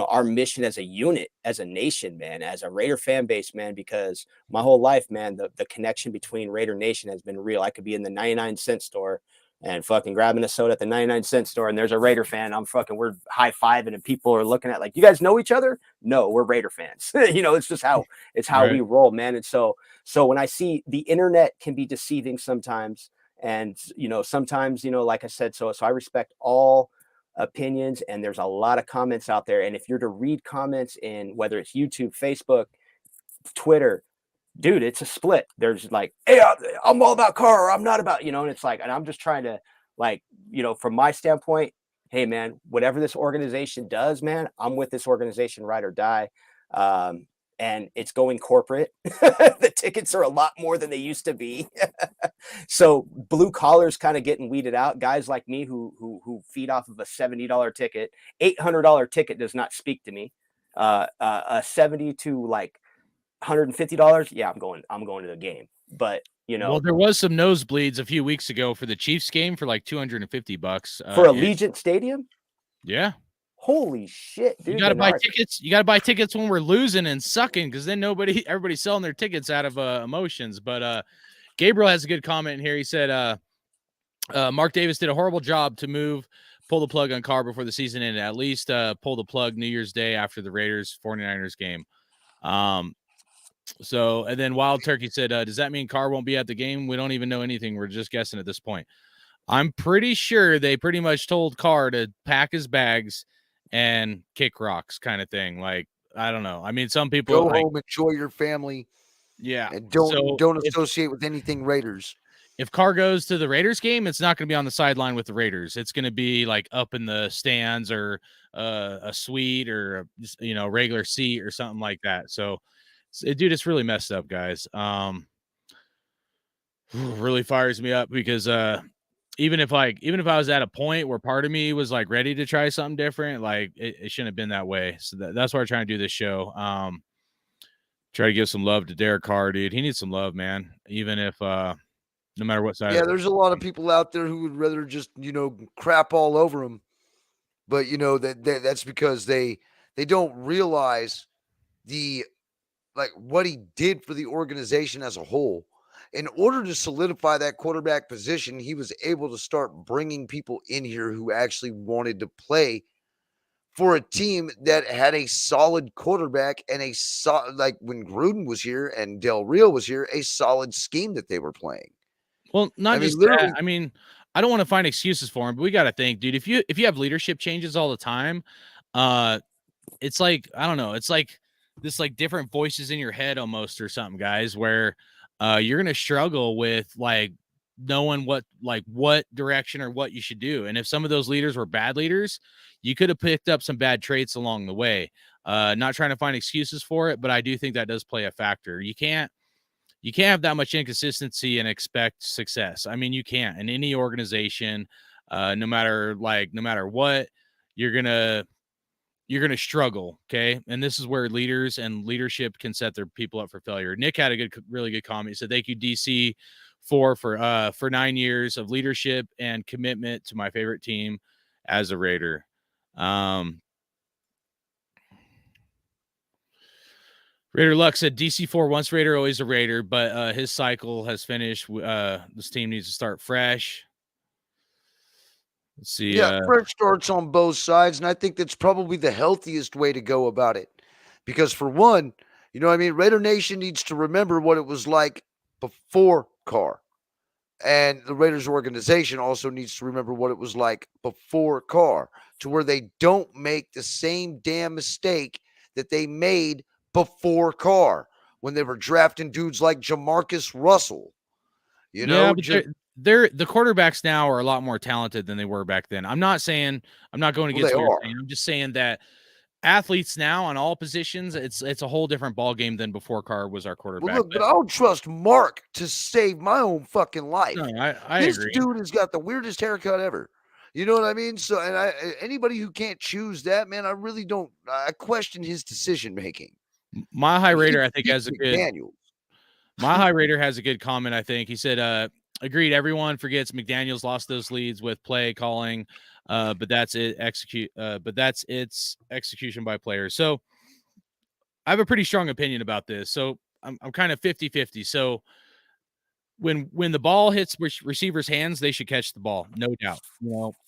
our mission as a unit, as a nation, man, as a Raider fan base, man, because my whole life, man, the connection between Raider Nation has been real. I could be in the 99-cent store and fucking grabbing a soda at the 99-cent store, and there's a Raider fan. We're high-fiving, and people are looking at, like, you guys know each other? No, we're Raider fans. It's just how we roll, man. And so when I see the internet can be deceiving sometimes, and sometimes, like I said, so I respect all opinions, and there's a lot of comments out there. And if you're to read comments in whether it's YouTube, Facebook, Twitter, dude, it's a split. There's like, hey, I'm all about Carr, or I'm not about, and it's like, and I'm just trying to, like, from my standpoint, hey, man, whatever this organization does, man, I'm with this organization, ride or die. And it's going corporate. The tickets are a lot more than they used to be. So blue collars kind of getting weeded out. Guys like me who feed off of a $70 ticket, $800 ticket does not speak to me. A $70 to like $150, yeah, I'm going to the game. But well, there was some nosebleeds a few weeks ago for the Chiefs game for like $250 for Allegiant Stadium. Yeah, holy shit, dude! You gotta buy tickets. You gotta buy tickets when we're losing and sucking, because then everybody's selling their tickets out of emotions. But Gabriel has a good comment here. He said Mark Davis did a horrible job to pull the plug on Carr before the season ended. At least pull the plug New Year's Day after the Raiders 49ers game. So, and then Wild Turkey said, does that mean Carr won't be at the game? We don't even know anything. We're just guessing at this point. I'm pretty sure they pretty much told Carr to pack his bags and kick rocks, kind of thing. Like, I don't know. I mean, some people go home, enjoy your family. Yeah. And don't associate with anything Raiders. if Carr goes to the Raiders game, it's not going to be on the sideline with the Raiders. It's going to be like up in the stands or a suite or regular seat or something like that. So, dude, it's really messed up, guys. Really fires me up because even if I was at a point where part of me was like ready to try something different, like it shouldn't have been that way. So that's why we're trying to do this show. Try to give some love to Derek Carr, dude. He needs some love, man. Even if no matter what side. Yeah, there's a lot of people out there who would rather just, crap all over him. But, that's because they don't realize what he did for the organization as a whole. In order to solidify that quarterback position, he was able to start bringing people in here who actually wanted to play for a team that had a solid quarterback and like when Gruden was here and Del Rio was here, a solid scheme that they were playing. Well, not just literally. that. I mean, I don't want to find excuses for him, but we got to think, dude, if you have leadership changes all the time, it's like, I don't know, it's like this like different voices in your head almost or something, guys, where you're going to struggle with like knowing what direction or what you should do. And if some of those leaders were bad leaders, you could have picked up some bad traits along the way. Not trying to find excuses for it, but I do think that does play a factor. You can't have that much inconsistency and expect success. I mean, you can't in any organization, no matter what, you're going to struggle. Okay. And this is where leaders and leadership can set their people up for failure. Nick had a really good comment. He said, thank you, DC for 9 years of leadership and commitment to my favorite team as a Raider. Raider Luck said DC4 once Raider, always a Raider, but his cycle has finished. This team needs to start fresh. Let's see. Yeah, fresh starts on both sides, and I think that's probably the healthiest way to go about it. Because for one, Raider Nation needs to remember what it was like before Carr. And the Raiders organization also needs to remember what it was like before Carr, to where they don't make the same damn mistake that they made before Carr when they were drafting dudes like Jamarcus Russell. But they're the quarterbacks now are a lot more talented than they were back then. I'm not going against what you're saying. I'm just saying that athletes now on all positions, it's a whole different ball game than before Carr was our quarterback. Well, look, but I don't trust Mark to save my own fucking life. No, I agree. This dude has got the weirdest haircut ever. You know what I mean? So, and anybody who can't choose that, man, I really don't. I question his decision making. My high Raider, I think, has a good. My high Raider has a good comment. I think he said, "Agreed. Everyone forgets McDaniels lost those leads with play calling, but that's it. But that's its execution by players." So, I have a pretty strong opinion about this. So, I'm kind of 50-50. So, when the ball hits receivers' hands, they should catch the ball, no doubt.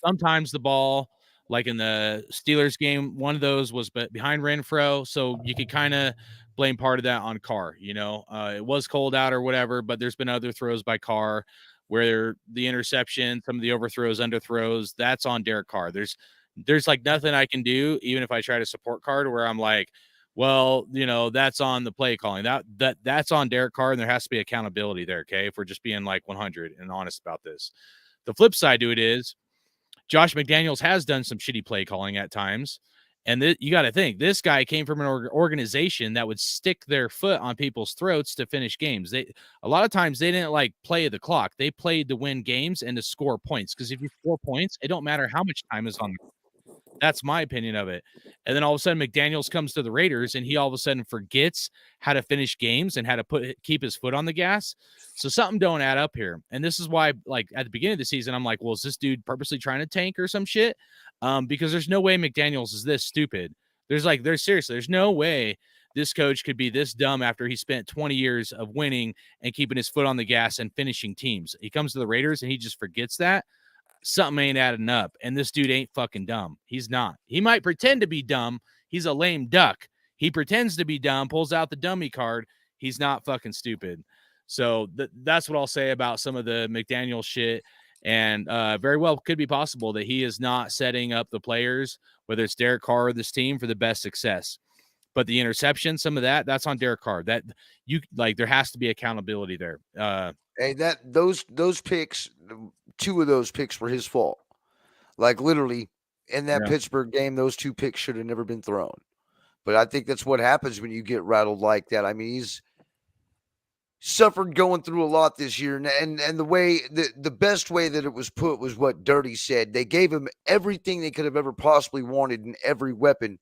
Sometimes the ball, like in the Steelers game, one of those was behind Renfro, so you could kind of blame part of that on Carr. It was cold out or whatever, but there's been other throws by Carr where the interception, some of the overthrows, underthrows, that's on Derek Carr. There's like nothing I can do, even if I try to support Carr, to where I'm like, well, that's on the play calling. That's on Derek Carr, and there has to be accountability there, okay? If we're just being like 100 and honest about this. The flip side to it is Josh McDaniels has done some shitty play calling at times, and you got to think, this guy came from an organization that would stick their foot on people's throats to finish games. A lot of times they didn't like play the clock. They played to win games and to score points, because if you score points, it don't matter how much time is on the clock. That's my opinion of it. And then all of a sudden McDaniels comes to the Raiders and he all of a sudden forgets how to finish games and how to keep his foot on the gas. So something don't add up here. And this is why, like, at the beginning of the season, I'm like, well, is this dude purposely trying to tank or some shit? Because there's no way McDaniels is this stupid. There's no way this coach could be this dumb after he spent 20 years of winning and keeping his foot on the gas and finishing teams. He comes to the Raiders and he just forgets that. Something ain't adding up, and this dude ain't fucking dumb. He's not. He might pretend to be dumb. He's a lame duck. He pretends to be dumb, pulls out the dummy card. He's not fucking stupid. So that's what I'll say about some of the McDaniel shit. And very well could be possible that he is not setting up the players, whether it's Derek Carr or this team, for the best success. But the interception, some of that's on Derek Carr. That there has to be accountability there. Hey, those picks, 2 of those picks were his fault. Like literally in that Yeah. Pittsburgh game, those 2 picks should have never been thrown. But I think that's what happens when you get rattled like that. I mean, he's suffered going through a lot this year, and the way the best way that it was put was what Dirty said. They gave him everything they could have ever possibly wanted in every weapon,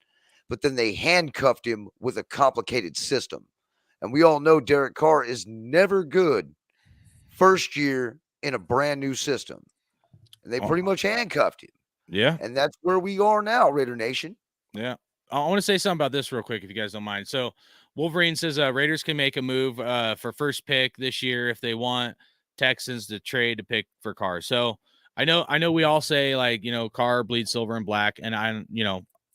but then they handcuffed him with a complicated system. And we all know Derek Carr is never good first year in a brand new system. And they pretty much handcuffed him. Yeah. And that's where we are now, Raider Nation. Yeah. I want to say something about this real quick, if you guys don't mind. So Wolverine says Raiders can make a move for first pick this year if they want Texans to trade to pick for Carr. So I know we all say, like, Carr bleeds silver and black, and I'm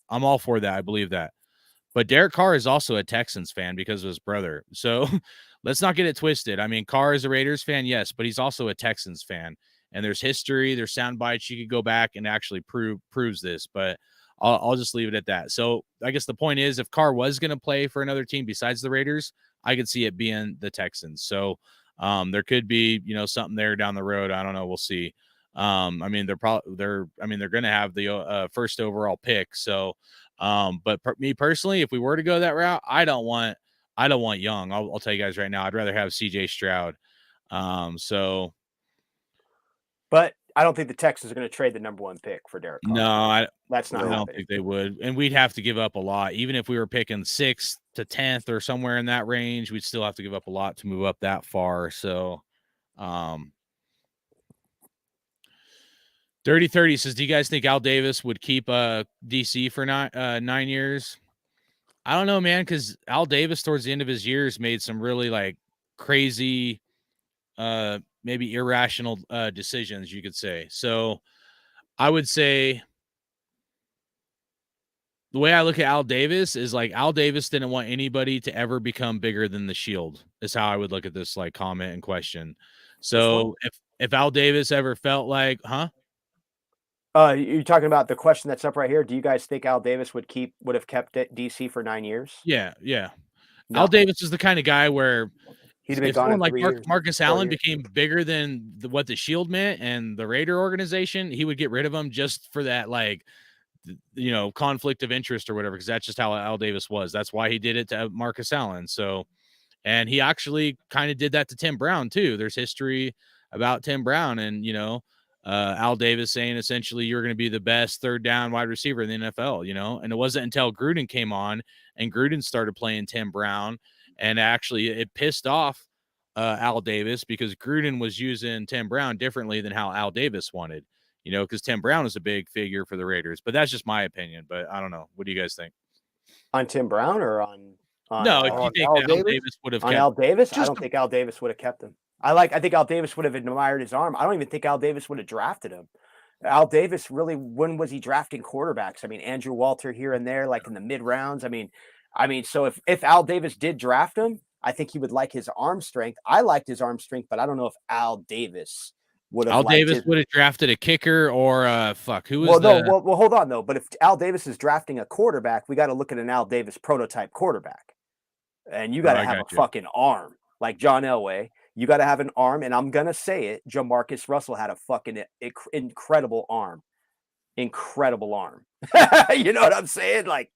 all for that. I believe that. But Derek Carr is also a Texans fan because of his brother. So let's not get it twisted. I mean, Carr is a Raiders fan, yes, but he's also a Texans fan. And there's history, there's sound bites. You could go back and actually proves this, but I'll just leave it at that. So I guess the point is, if Carr was going to play for another team besides the Raiders, I could see it being the Texans. So there could be, something there down the road. I don't know. We'll see. I mean, they're going to have the first overall pick. So, but me personally, if we were to go that route, I don't want Young. I'll tell you guys right now, I'd rather have CJ Stroud. But I don't think the Texans are going to trade the number 1 pick for Derek Carr. No, that's not. I don't think they would, and we'd have to give up a lot. Even if we were picking 6th to 10th or somewhere in that range, we'd still have to give up a lot to move up that far. So, Dirty 30 says, "Do you guys think Al Davis would keep DC for 9 years?" I don't know, man, because Al Davis towards the end of his years made some really like crazy, maybe irrational decisions, you could say. So I would say the way I look at Al Davis is like Al Davis didn't want anybody to ever become bigger than the Shield, is how I would look at this like comment and question. So if Al Davis ever felt like, you're talking about the question that's up right here. Do you guys think Al Davis would have kept DC for 9 years? Yeah. No. Al Davis is the kind of guy where he'd have been if gone someone in like 3 years, Marcus 4 Allen years. became bigger than what the Shield meant and the Raider organization, he would get rid of him just for that, like, conflict of interest or whatever, because that's just how Al Davis was. That's why he did it to Marcus Allen. So, and he actually kind of did that to Tim Brown too. There's history about Tim Brown and, Al Davis saying essentially you're going to be the best 3rd down wide receiver in the NFL, and it wasn't until Gruden came on and Gruden started playing Tim Brown, and actually it pissed off Al Davis because Gruden was using Tim Brown differently than how Al Davis wanted, because Tim Brown is a big figure for the Raiders. But that's just my opinion. But I don't know. What do you guys think? On Tim Brown or on no, if you think Al Davis would have kept Al Davis, I don't think Al Davis would have kept him. I think Al Davis would have admired his arm. I don't even think Al Davis would have drafted him. Al Davis really, when was he drafting quarterbacks? I mean, Andrew Walter here and there, like in the mid rounds. I mean, so if Al Davis did draft him, I think he would like his arm strength. I liked his arm strength, but I don't know if Al Davis would have. Al Davis would have drafted a kicker or who was well, hold on though. But if Al Davis is drafting a quarterback, we got to look at an Al Davis prototype quarterback, and you got to have a fucking arm like John Elway. You got to have an arm, and I'm gonna say it. Jamarcus Russell had a fucking incredible arm. Incredible arm. You know what I'm saying? Like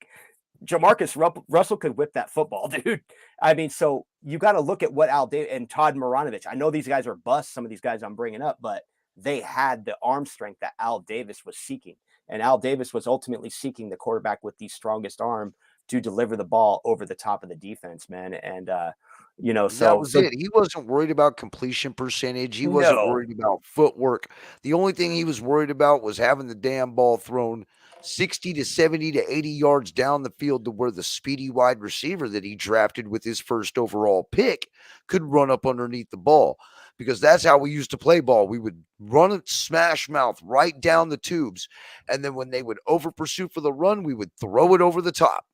Jamarcus Russell could whip that football, dude. I mean, so you got to look at what Al Davis and Todd Maranovich. I know these guys are busts, some of these guys I'm bringing up, but they had the arm strength that Al Davis was seeking. And Al Davis was ultimately seeking the quarterback with the strongest arm to deliver the ball over the top of the defense, man. And, so that was it. He wasn't worried about completion percentage. He wasn't worried about footwork. The only thing he was worried about was having the damn ball thrown 60 to 70 to 80 yards down the field to where the speedy wide receiver that he drafted with his first overall pick could run up underneath the ball, because that's how we used to play ball. We would run it smash mouth right down the tubes, and then when they would over pursue for the run, we would throw it over the top.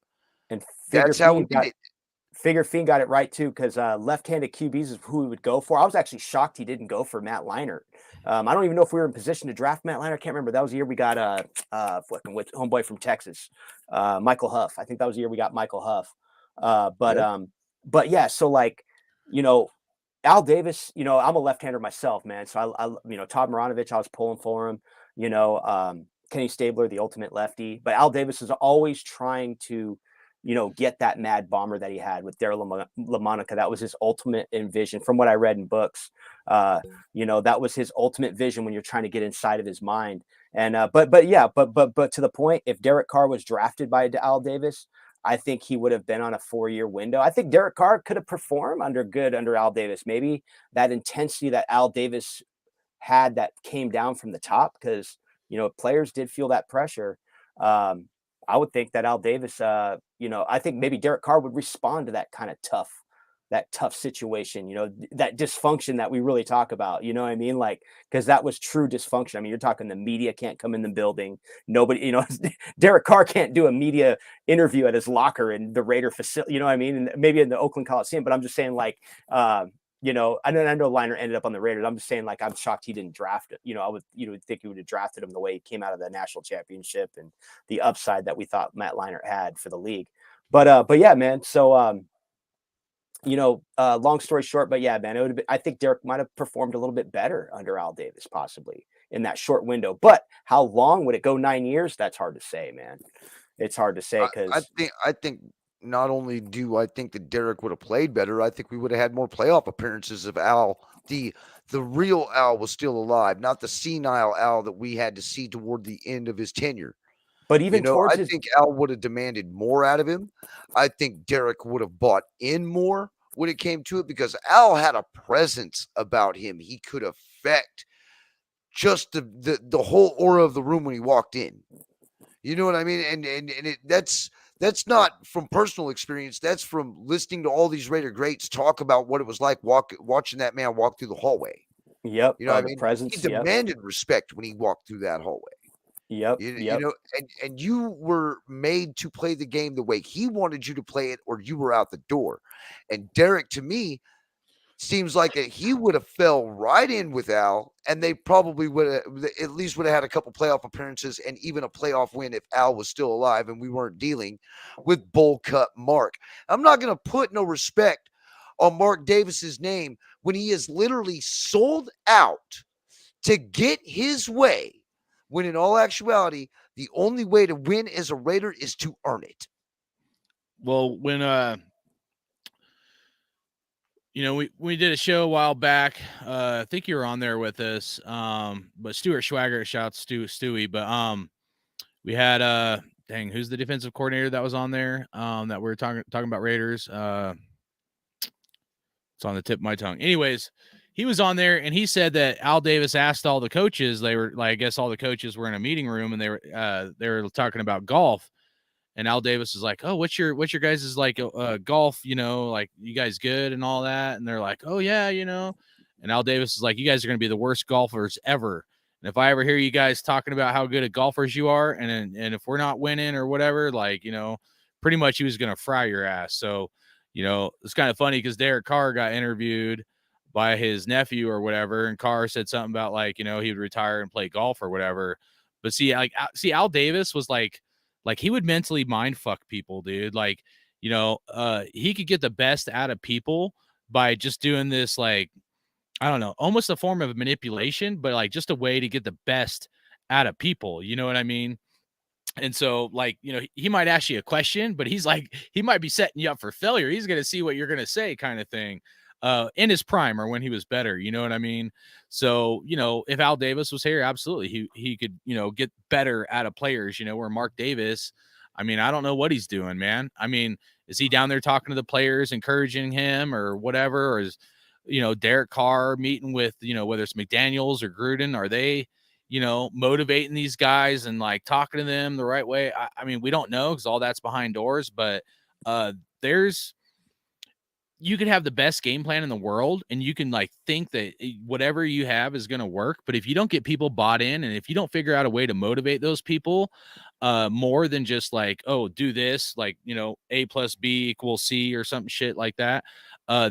And that's how we did it. Figure Fiend got it right too, because left-handed QBs is who he would go for. I was actually shocked he didn't go for Matt Leinart. I don't even know if we were in position to draft Matt Leinart. I can't remember. That was the year we got with homeboy from Texas, Michael Huff. I think that was the year we got Michael Huff. But yeah, so like, Al Davis, you know, I'm a left-hander myself, man. So you know, Todd Maranovich, I was pulling for him. You know, Kenny Stabler, the ultimate lefty, but Al Davis is always trying to, you know, get that mad bomber that he had with Darryl LaMonica. That was his ultimate vision, from what I read in books. You know, that was his ultimate vision when you're trying to get inside of his mind. And but to the point, if Derek Carr was drafted by Al Davis, I think he would have been on a 4-year window. I think Derek Carr could have performed under Al Davis. Maybe that intensity that Al Davis had that came down from the top, because, you know, players did feel that pressure. I would think that Al Davis, you know, I think maybe Derek Carr would respond to that tough situation, you know, that dysfunction that we really talk about, you know what I mean? Like, because that was true dysfunction. I mean, you're talking the media can't come in the building. Nobody, you know, Derek Carr can't do a media interview at his locker in the Raider facility, you know what I mean? And maybe in the Oakland Coliseum, but I'm just saying, like, you know, I know Liner ended up on the Raiders. I'm just saying, like, I'm shocked he didn't draft it. You know, you would think he would have drafted him the way he came out of the national championship and the upside that we thought Matt Leinart had for the league. But yeah, man. So, you know, long story short, but yeah, man, it would have been, I think Derek might have performed a little bit better under Al Davis, possibly in that short window. But how long would it go? 9 years? That's hard to say, man. It's hard to say, because I think not only do I think that Derek would have played better, I think we would have had more playoff appearances if Al, the real Al, was still alive, not the senile Al that we had to see toward the end of his tenure. But even towards I think Al would have demanded more out of him. I think Derek would have bought in more when it came to it, because Al had a presence about him. He could affect just the whole aura of the room when he walked in. You know what I mean? And that's not from personal experience. That's from listening to all these Raider greats talk about what it was like watching that man walk through the hallway. Yep. You know what I the mean? presence. He demanded respect when he walked through that hallway. Yep. You know, and you were made to play the game the way he wanted you to play it, or you were out the door. And Derek, to me, seems like that he would have fell right in with Al, and they probably would have at least had a couple playoff appearances and even a playoff win if Al was still alive and we weren't dealing with bowl cut Mark. I'm not going to put no respect on Mark Davis's name when he is literally sold out to get his way, when in all actuality, the only way to win as a Raider is to earn it. Well, when you know, we did a show a while back. I think you were on there with us. But Stuart Schwager, shouts to Stewie. But we had dang, who's the defensive coordinator that was on there? That we were talking about Raiders. It's on the tip of my tongue. Anyways, he was on there and he said that Al Davis asked all the coaches. They were like, I guess all the coaches were in a meeting room and they were talking about golf. And Al Davis is like, oh, what's your guys' like golf, you know, like, you guys good and all that? And they're like, oh yeah, you know. And Al Davis is like, you guys are going to be the worst golfers ever. And if I ever hear you guys talking about how good at golfers you are, and if we're not winning or whatever, like, you know, pretty much he was going to fry your ass. So, you know, it's kind of funny because Derek Carr got interviewed by his nephew or whatever, and Carr said something about, like, you know, he would retire and play golf or whatever. But see, Al Davis was like he would mentally mind fuck people, dude. Like, you know, he could get the best out of people by just doing this, like, I don't know, almost a form of manipulation, but like just a way to get the best out of people. You know what I mean? And so, like, you know, he might ask you a question, but he's like, he might be setting you up for failure. He's going to see what you're going to say, kind of thing, in his prime or when he was better. You know what I mean? So, you know, if Al Davis was here, absolutely, he could, you know, get better out of players, you know, where Mark Davis, I mean, I don't know what he's doing, man. I mean, is he down there talking to the players, encouraging him or whatever? Or is, you know, Derek Carr meeting with, you know, whether it's McDaniels or Gruden, are they, you know, motivating these guys and like talking to them the right way? I mean, we don't know because all that's behind doors, but you could have the best game plan in the world and you can like think that whatever you have is going to work. But if you don't get people bought in and if you don't figure out a way to motivate those people more than just like, oh, do this, like, you know, A plus B equals C or something shit like that,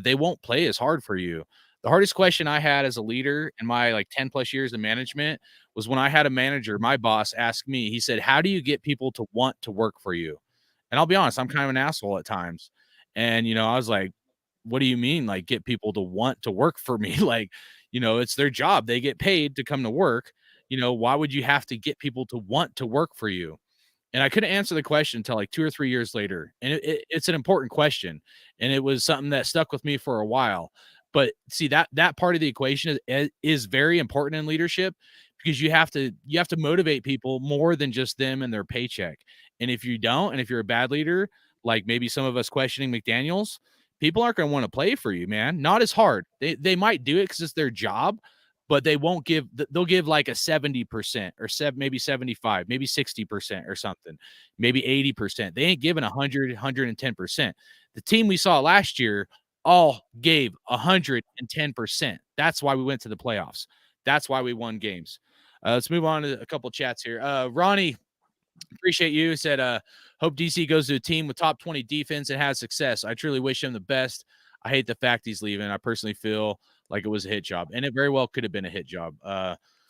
they won't play as hard for you. The hardest question I had as a leader in my like 10 plus years of management was when I had a manager, my boss asked me, he said, how do you get people to want to work for you? And I'll be honest, I'm kind of an asshole at times. And, you know, I was like, what do you mean? Like, get people to want to work for me? Like, it's their job. They get paid to come to work. Why would you have to get people to want to work for you? And I couldn't answer the question until like 2 or 3 years later. And it's an important question. And it was something that stuck with me for a while. But see, that part of the equation is very important in leadership, because you have to motivate people more than just them and their paycheck. And if you don't, and if you're a bad leader, like maybe some of us questioning McDaniels, people aren't going to want to play for you, man. Not as hard. They might do it because it's their job, but they'll give like a 70% or maybe 75, maybe 60% or something, maybe 80%. They ain't giving 100, 110%. The team we saw last year all gave 110%. That's why we went to the playoffs. That's why we won games. Let's move on to a couple chats here. Ronnie, appreciate you. Said, hope DC goes to a team with top 20 defense and has success. I truly wish him the best. I hate the fact he's leaving. I personally feel like it was a hit job, and it very well could have been a hit job.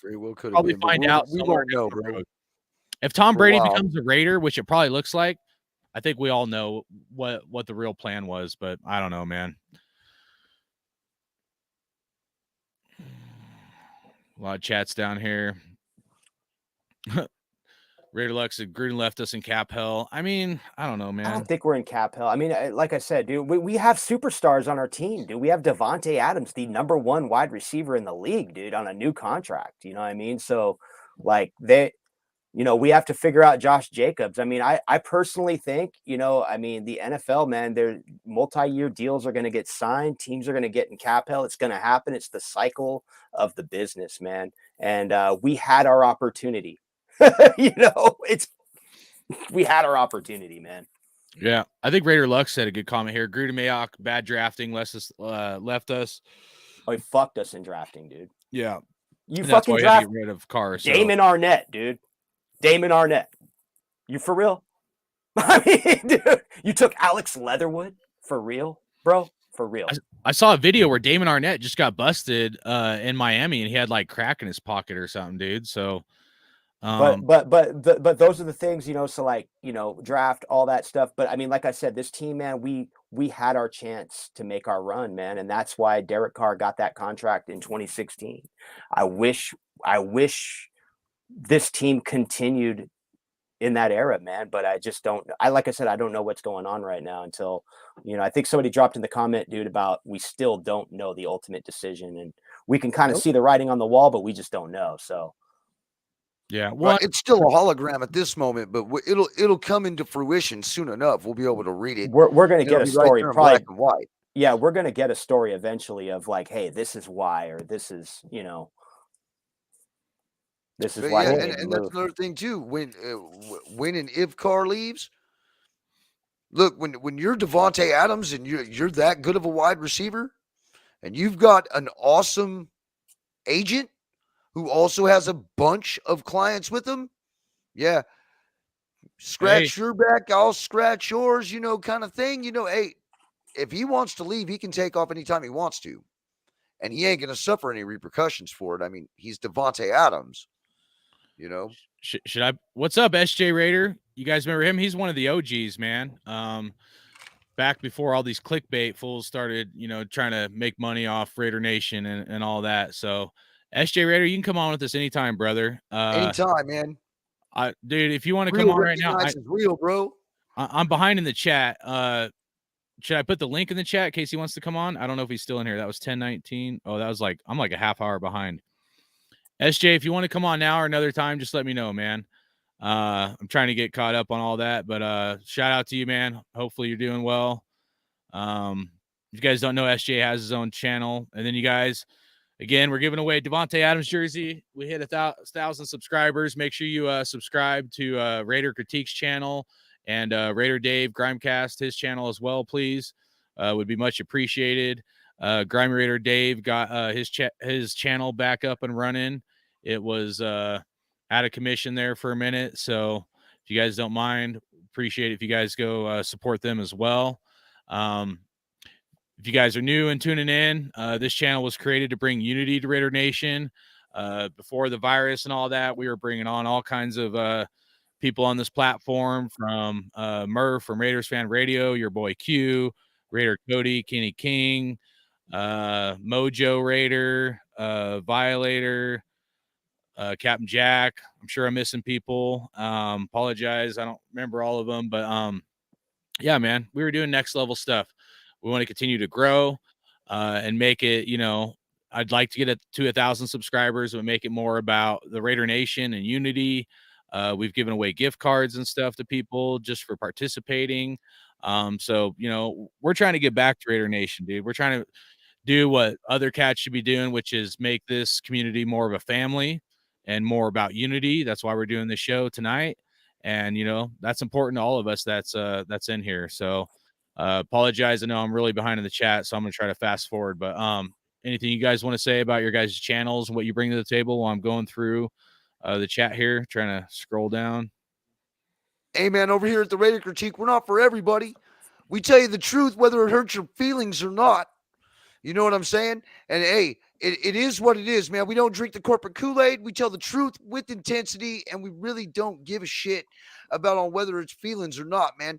Very well could have probably been. Find out. We won't know, bro. If Tom Brady becomes a Raider, which it probably looks like, I think we all know what the real plan was, but I don't know, man. A lot of chats down here. Raider Lux said Gruden left us in cap hell. I mean, I don't know, man. I don't think we're in cap hell. I mean, like I said, dude, we have superstars on our team, dude. We have Devontae Adams, the #1 wide receiver in the league, dude, on a new contract. You know what I mean? So, like, we have to figure out Josh Jacobs. I mean, I personally think, I mean, the NFL, man, their multi-year deals are going to get signed. Teams are going to get in cap hell. It's going to happen. It's the cycle of the business, man. And we had our opportunity. We had our opportunity, man. Yeah, I think Raider Lux said a good comment here. Gruden Mayock, bad drafting, left us. Oh, he fucked us in drafting, dude. Yeah, you fucking drafted rid of Carr. Damon Arnett, dude. Damon Arnett. You for real? I mean, dude, you took Alex Leatherwood for real, bro? For real. I saw a video where Damon Arnett just got busted in Miami, and he had like crack in his pocket or something, dude. So. But those are the things, so like, draft, all that stuff. But I mean, like I said, this team, man, we had our chance to make our run, man. And that's why Derek Carr got that contract in 2016. I wish this team continued in that era, man. But I just don't, like I said, I don't know what's going on right now until, I think somebody dropped in the comment, dude, about we still don't know the ultimate decision, and we can kind of see the writing on the wall, but we just don't know. So. Yeah, well, it's still a hologram at this moment, but it'll come into fruition soon enough. We'll be able to read it. We're going to get a story, right, probably black and white. Yeah, we're going to get a story eventually of like, hey, this is why, or this is, this is why. Yeah, and that's another thing too. When and if Carr leaves, look, when you're Devontae Adams and you're that good of a wide receiver, and you've got an awesome agent who also has a bunch of clients with him, yeah, scratch your back, I'll scratch yours, kind of thing. Hey, if he wants to leave, he can take off anytime he wants to, and he ain't going to suffer any repercussions for it. I mean, he's Devontae Adams, Should I? What's up, SJ Raider? You guys remember him? He's one of the OGs, man. Back before all these clickbait fools started, trying to make money off Raider Nation and all that. So, SJ Raider, you can come on with us anytime, brother. Anytime, man. Dude, if you want to come on right now, real, bro. I'm behind in the chat. Should I put the link in the chat in case he wants to come on? I don't know if he's still in here. That was 10:19. Oh, that was I'm like a half hour behind. SJ, if you want to come on now or another time, just let me know, man. I'm trying to get caught up on all that, but shout out to you, man. Hopefully you're doing well. If you guys don't know, SJ has his own channel, and then you guys. Again, we're giving away Devontae Adams jersey. We hit 1,000 subscribers. Make sure you subscribe to Raider Critiques channel and Raider Dave Grimecast, his channel as well, please. Would be much appreciated. Grimy Raider Dave got his channel back up and running. It was out of commission there for a minute. So if you guys don't mind, appreciate it if you guys go support them as well. If you guys are new and tuning in, this channel was created to bring unity to Raider Nation. Before the virus and all that, we were bringing on all kinds of people on this platform, from Murph from Raiders Fan Radio, your boy Q, Raider Cody, Kenny King, Mojo Raider, Violator, Captain Jack. I'm sure I'm missing people. Apologize. I don't remember all of them, but yeah, man, we were doing next level stuff. We want to continue to grow and make it, I'd like to get it to 1,000 subscribers and make it more about the Raider Nation and unity. We've given away gift cards and stuff to people just for participating. So, we're trying to get back to Raider Nation, dude. We're trying to do what other cats should be doing, which is make this community more of a family and more about unity. That's why we're doing this show tonight. And, that's important to all of us that's in here. So apologize. I know I'm really behind in the chat, so I'm going to try to fast forward, but anything you guys want to say about your guys' channels and what you bring to the table while I'm going through the chat here, trying to scroll down. Hey, man, over here at the Raider Critique, we're not for everybody. We tell you the truth, whether it hurts your feelings or not. You know what I'm saying? And hey, it is what it is, man. We don't drink the corporate Kool-Aid. We tell the truth with intensity, and we really don't give a shit about on whether it's feelings or not, man.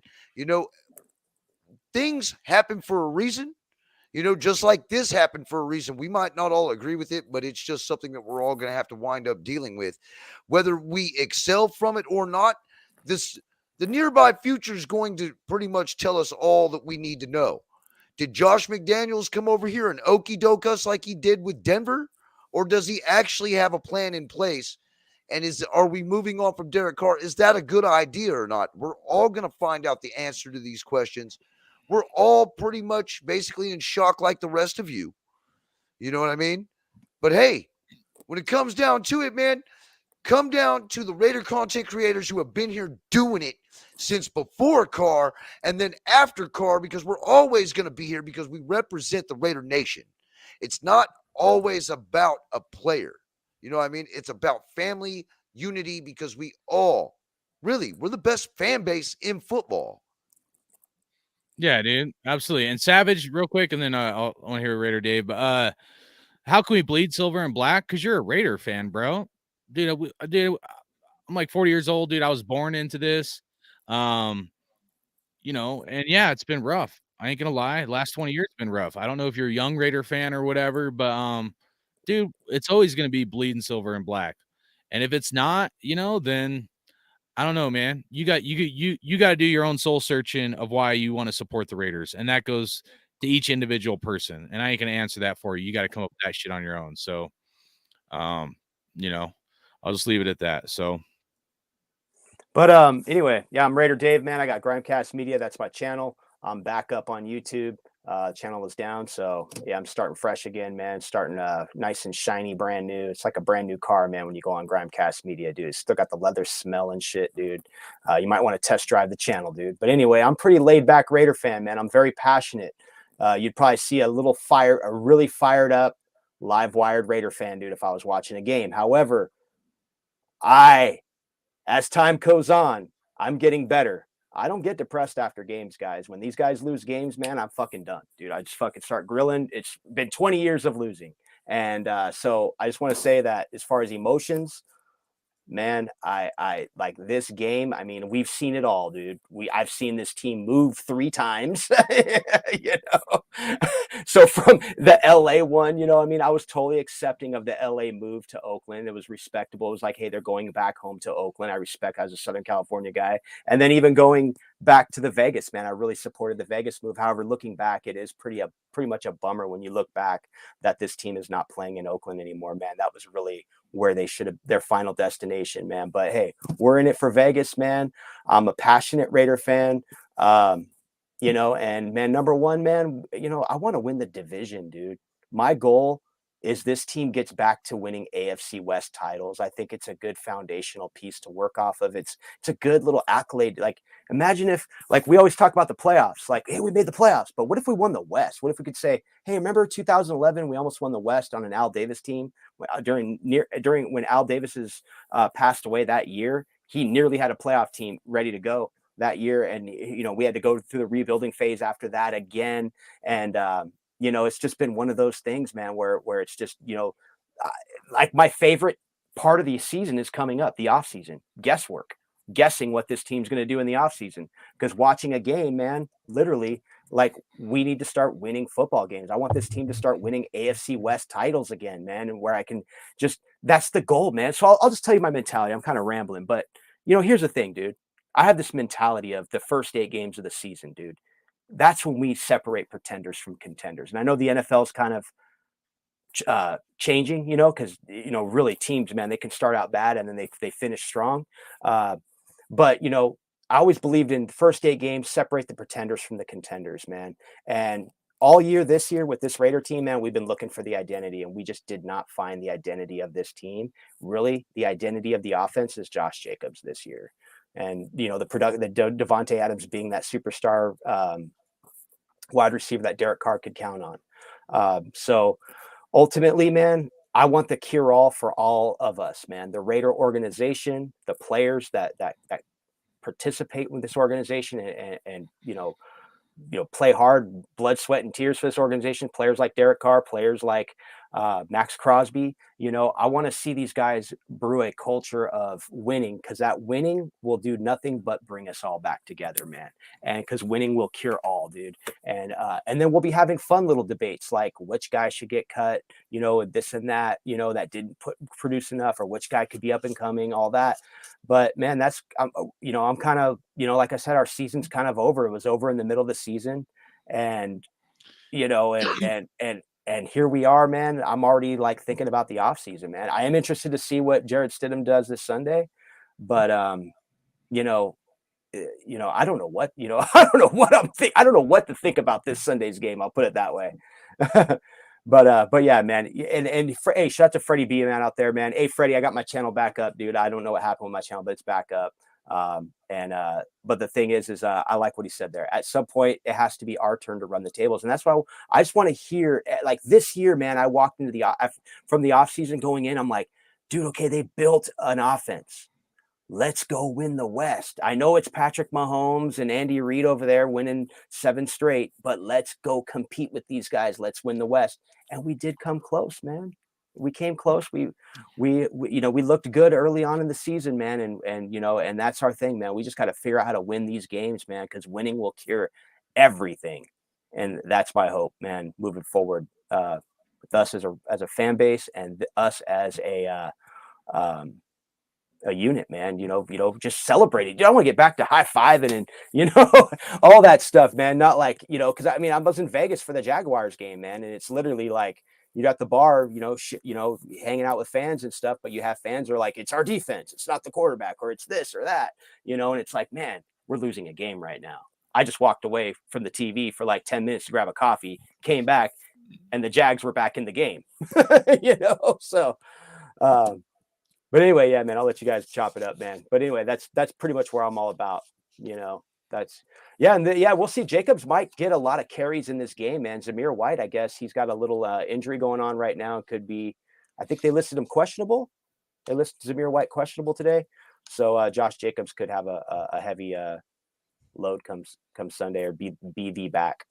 Things happen for a reason. Just like this happened for a reason. We might not all agree with it, but it's just something that we're all going to have to wind up dealing with. Whether we excel from it or not, the nearby future is going to pretty much tell us all that we need to know. Did Josh McDaniels come over here and okey doke us like he did with Denver? Or does he actually have a plan in place? And are we moving on from Derek Carr? Is that a good idea or not? We're all going to find out the answer to these questions. We're all pretty much basically in shock like the rest of you. You know what I mean? But hey, when it comes down to it, man, come down to the Raider content creators who have been here doing it since before Carr and then after Carr, because we're always going to be here because we represent the Raider Nation. It's not always about a player. You know what I mean? It's about family, unity, because we're the best fan base in football. Yeah, dude. Absolutely. And Savage, real quick, and then I want to hear Raider Dave. But how can we bleed silver and black? Because you're a Raider fan, bro. Dude, I'm like 40 years old, dude. I was born into this. And yeah, it's been rough. I ain't gonna lie. The last 20 years have been rough. I don't know if you're a young Raider fan or whatever, but dude, it's always gonna be bleeding silver and black. And if it's not, then I don't know, man. You got to do your own soul searching of why you want to support the Raiders, and that goes to each individual person. And I ain't gonna answer that for you. You got to come up with that shit on your own. So, I'll just leave it at that. So, but anyway, yeah, I'm Raider Dave, man. I got Grimecast Media. That's my channel. I'm back up on YouTube. Channel was down, so yeah, I'm starting fresh again, man. Starting nice and shiny, brand new. It's like a brand new car, man. When you go on Grimecast Media, dude, it's still got the leather smell and shit, dude. You might want to test drive the channel, dude. But anyway, I'm pretty laid back Raider fan, man. I'm very passionate. You'd probably see a really fired up, live wired Raider fan, dude, if I was watching a game. However, as time goes on, I'm getting better. I don't get depressed after games, guys. When these guys lose games, man, I'm fucking done, dude. I just fucking start grilling. It's been 20 years of losing. And so I just want to say that as far as emotions, man, I like this game. I mean, we've seen it all, dude. I've seen this team move 3 times, So from the LA one, I mean, I was totally accepting of the LA move to Oakland. It was respectable. It was like, hey, they're going back home to Oakland. I respect as a Southern California guy. And then even going back to the Vegas, man, I really supported the Vegas move. However, looking back, it is pretty much a bummer when you look back that this team is not playing in Oakland anymore, man. That was really where they should have their final destination, man. But hey, we're in it for Vegas, man. I'm a passionate Raider fan. And man, number one, man, I want to win the division, dude. My goal is this team gets back to winning AFC West titles. I think it's a good foundational piece to work off of. It's a good little accolade. Like, imagine if, like, we always talk about the playoffs, like, hey, we made the playoffs, but what if we won the West? What if we could say, hey, remember 2011, we almost won the West on an Al Davis team during when Al Davis's passed away that year. He nearly had a playoff team ready to go that year. And, we had to go through the rebuilding phase after that again. And, it's just been one of those things, man, where it's just, like my favorite part of the season is coming up, the off season, guessing what this team's going to do in the off season, because watching a game, man, literally Like, we need to start winning football games. I want this team to start winning AFC West titles again, man, and where I can just, that's the goal, man. So I'll just tell you my mentality. I'm kind of rambling, but here's the thing, dude. I have this mentality of the first 8 games of the season, dude. That's when we separate pretenders from contenders. And I know the NFL's kind of changing, because really teams, man, they can start out bad and then they finish strong. But I always believed in the first 8 games, separate the pretenders from the contenders, man. And all year this year with this Raider team, man, we've been looking for the identity, and we just did not find the identity of this team. Really, the identity of the offense is Josh Jacobs this year, and the Devontae Adams being that superstar wide receiver that Derek Carr could count on. So ultimately, man, I want the cure all for all of us, man. The Raider organization, the players that participate with this organization, and play hard, blood, sweat, and tears for this organization. Players like Derek Carr, players like Max Crosby. I want to see these guys brew a culture of winning, because that winning will do nothing but bring us all back together, man. And because winning will cure all, dude. And then we'll be having fun little debates like which guy should get cut, this and that, that didn't produce enough, or which guy could be up and coming, all that. But man, that's I'm kind of, like I said, our season's kind of over. It was over in the middle of the season, and and here we are, man. I'm already like thinking about the off season, man. I am interested to see what Jared Stidham does this Sunday, but I don't know what, I don't know what I don't know what to think about this Sunday's game. I'll put it that way. But yeah, man. And hey, shout out to Freddie B, man, out there, man. Hey, Freddie, I got my channel back up, dude. I don't know what happened with my channel, but it's back up. But the thing is I like what he said there. At some point, it has to be our turn to run the tables. And that's why I just want to hear, like, this year, man, I walked into from the off season going in. I'm like, dude, okay, they built an offense. Let's go win the West. I know it's Patrick Mahomes and Andy Reid over there winning 7 straight, but let's go compete with these guys. Let's win the West. And we did come close, man. We came close. We looked good early on in the season, man. And that's our thing, man. We just got to figure out how to win these games, man, because winning will cure everything. And that's my hope, man, moving forward, with us as a fan base, and us as a unit, man. Just celebrating. I want to get back to high-fiving and all that stuff, man. Not like, because I was in Vegas for the Jaguars game, man, and it's literally like you're at the bar, hanging out with fans and stuff, but you have fans who are like, it's our defense, it's not the quarterback, or it's this or that, and it's like, man, we're losing a game right now. I just walked away from the TV for like 10 minutes to grab a coffee, came back, and the Jags were back in the game. So but anyway, yeah, man, I'll let you guys chop it up, man. But anyway, that's pretty much where I'm all about. We'll see. Jacobs might get a lot of carries in this game, man. Zamir White, I guess he's got a little injury going on right now. Could be, I think they listed him questionable. They listed Zamir White questionable today. So Josh Jacobs could have a heavy load come Sunday, or be the back.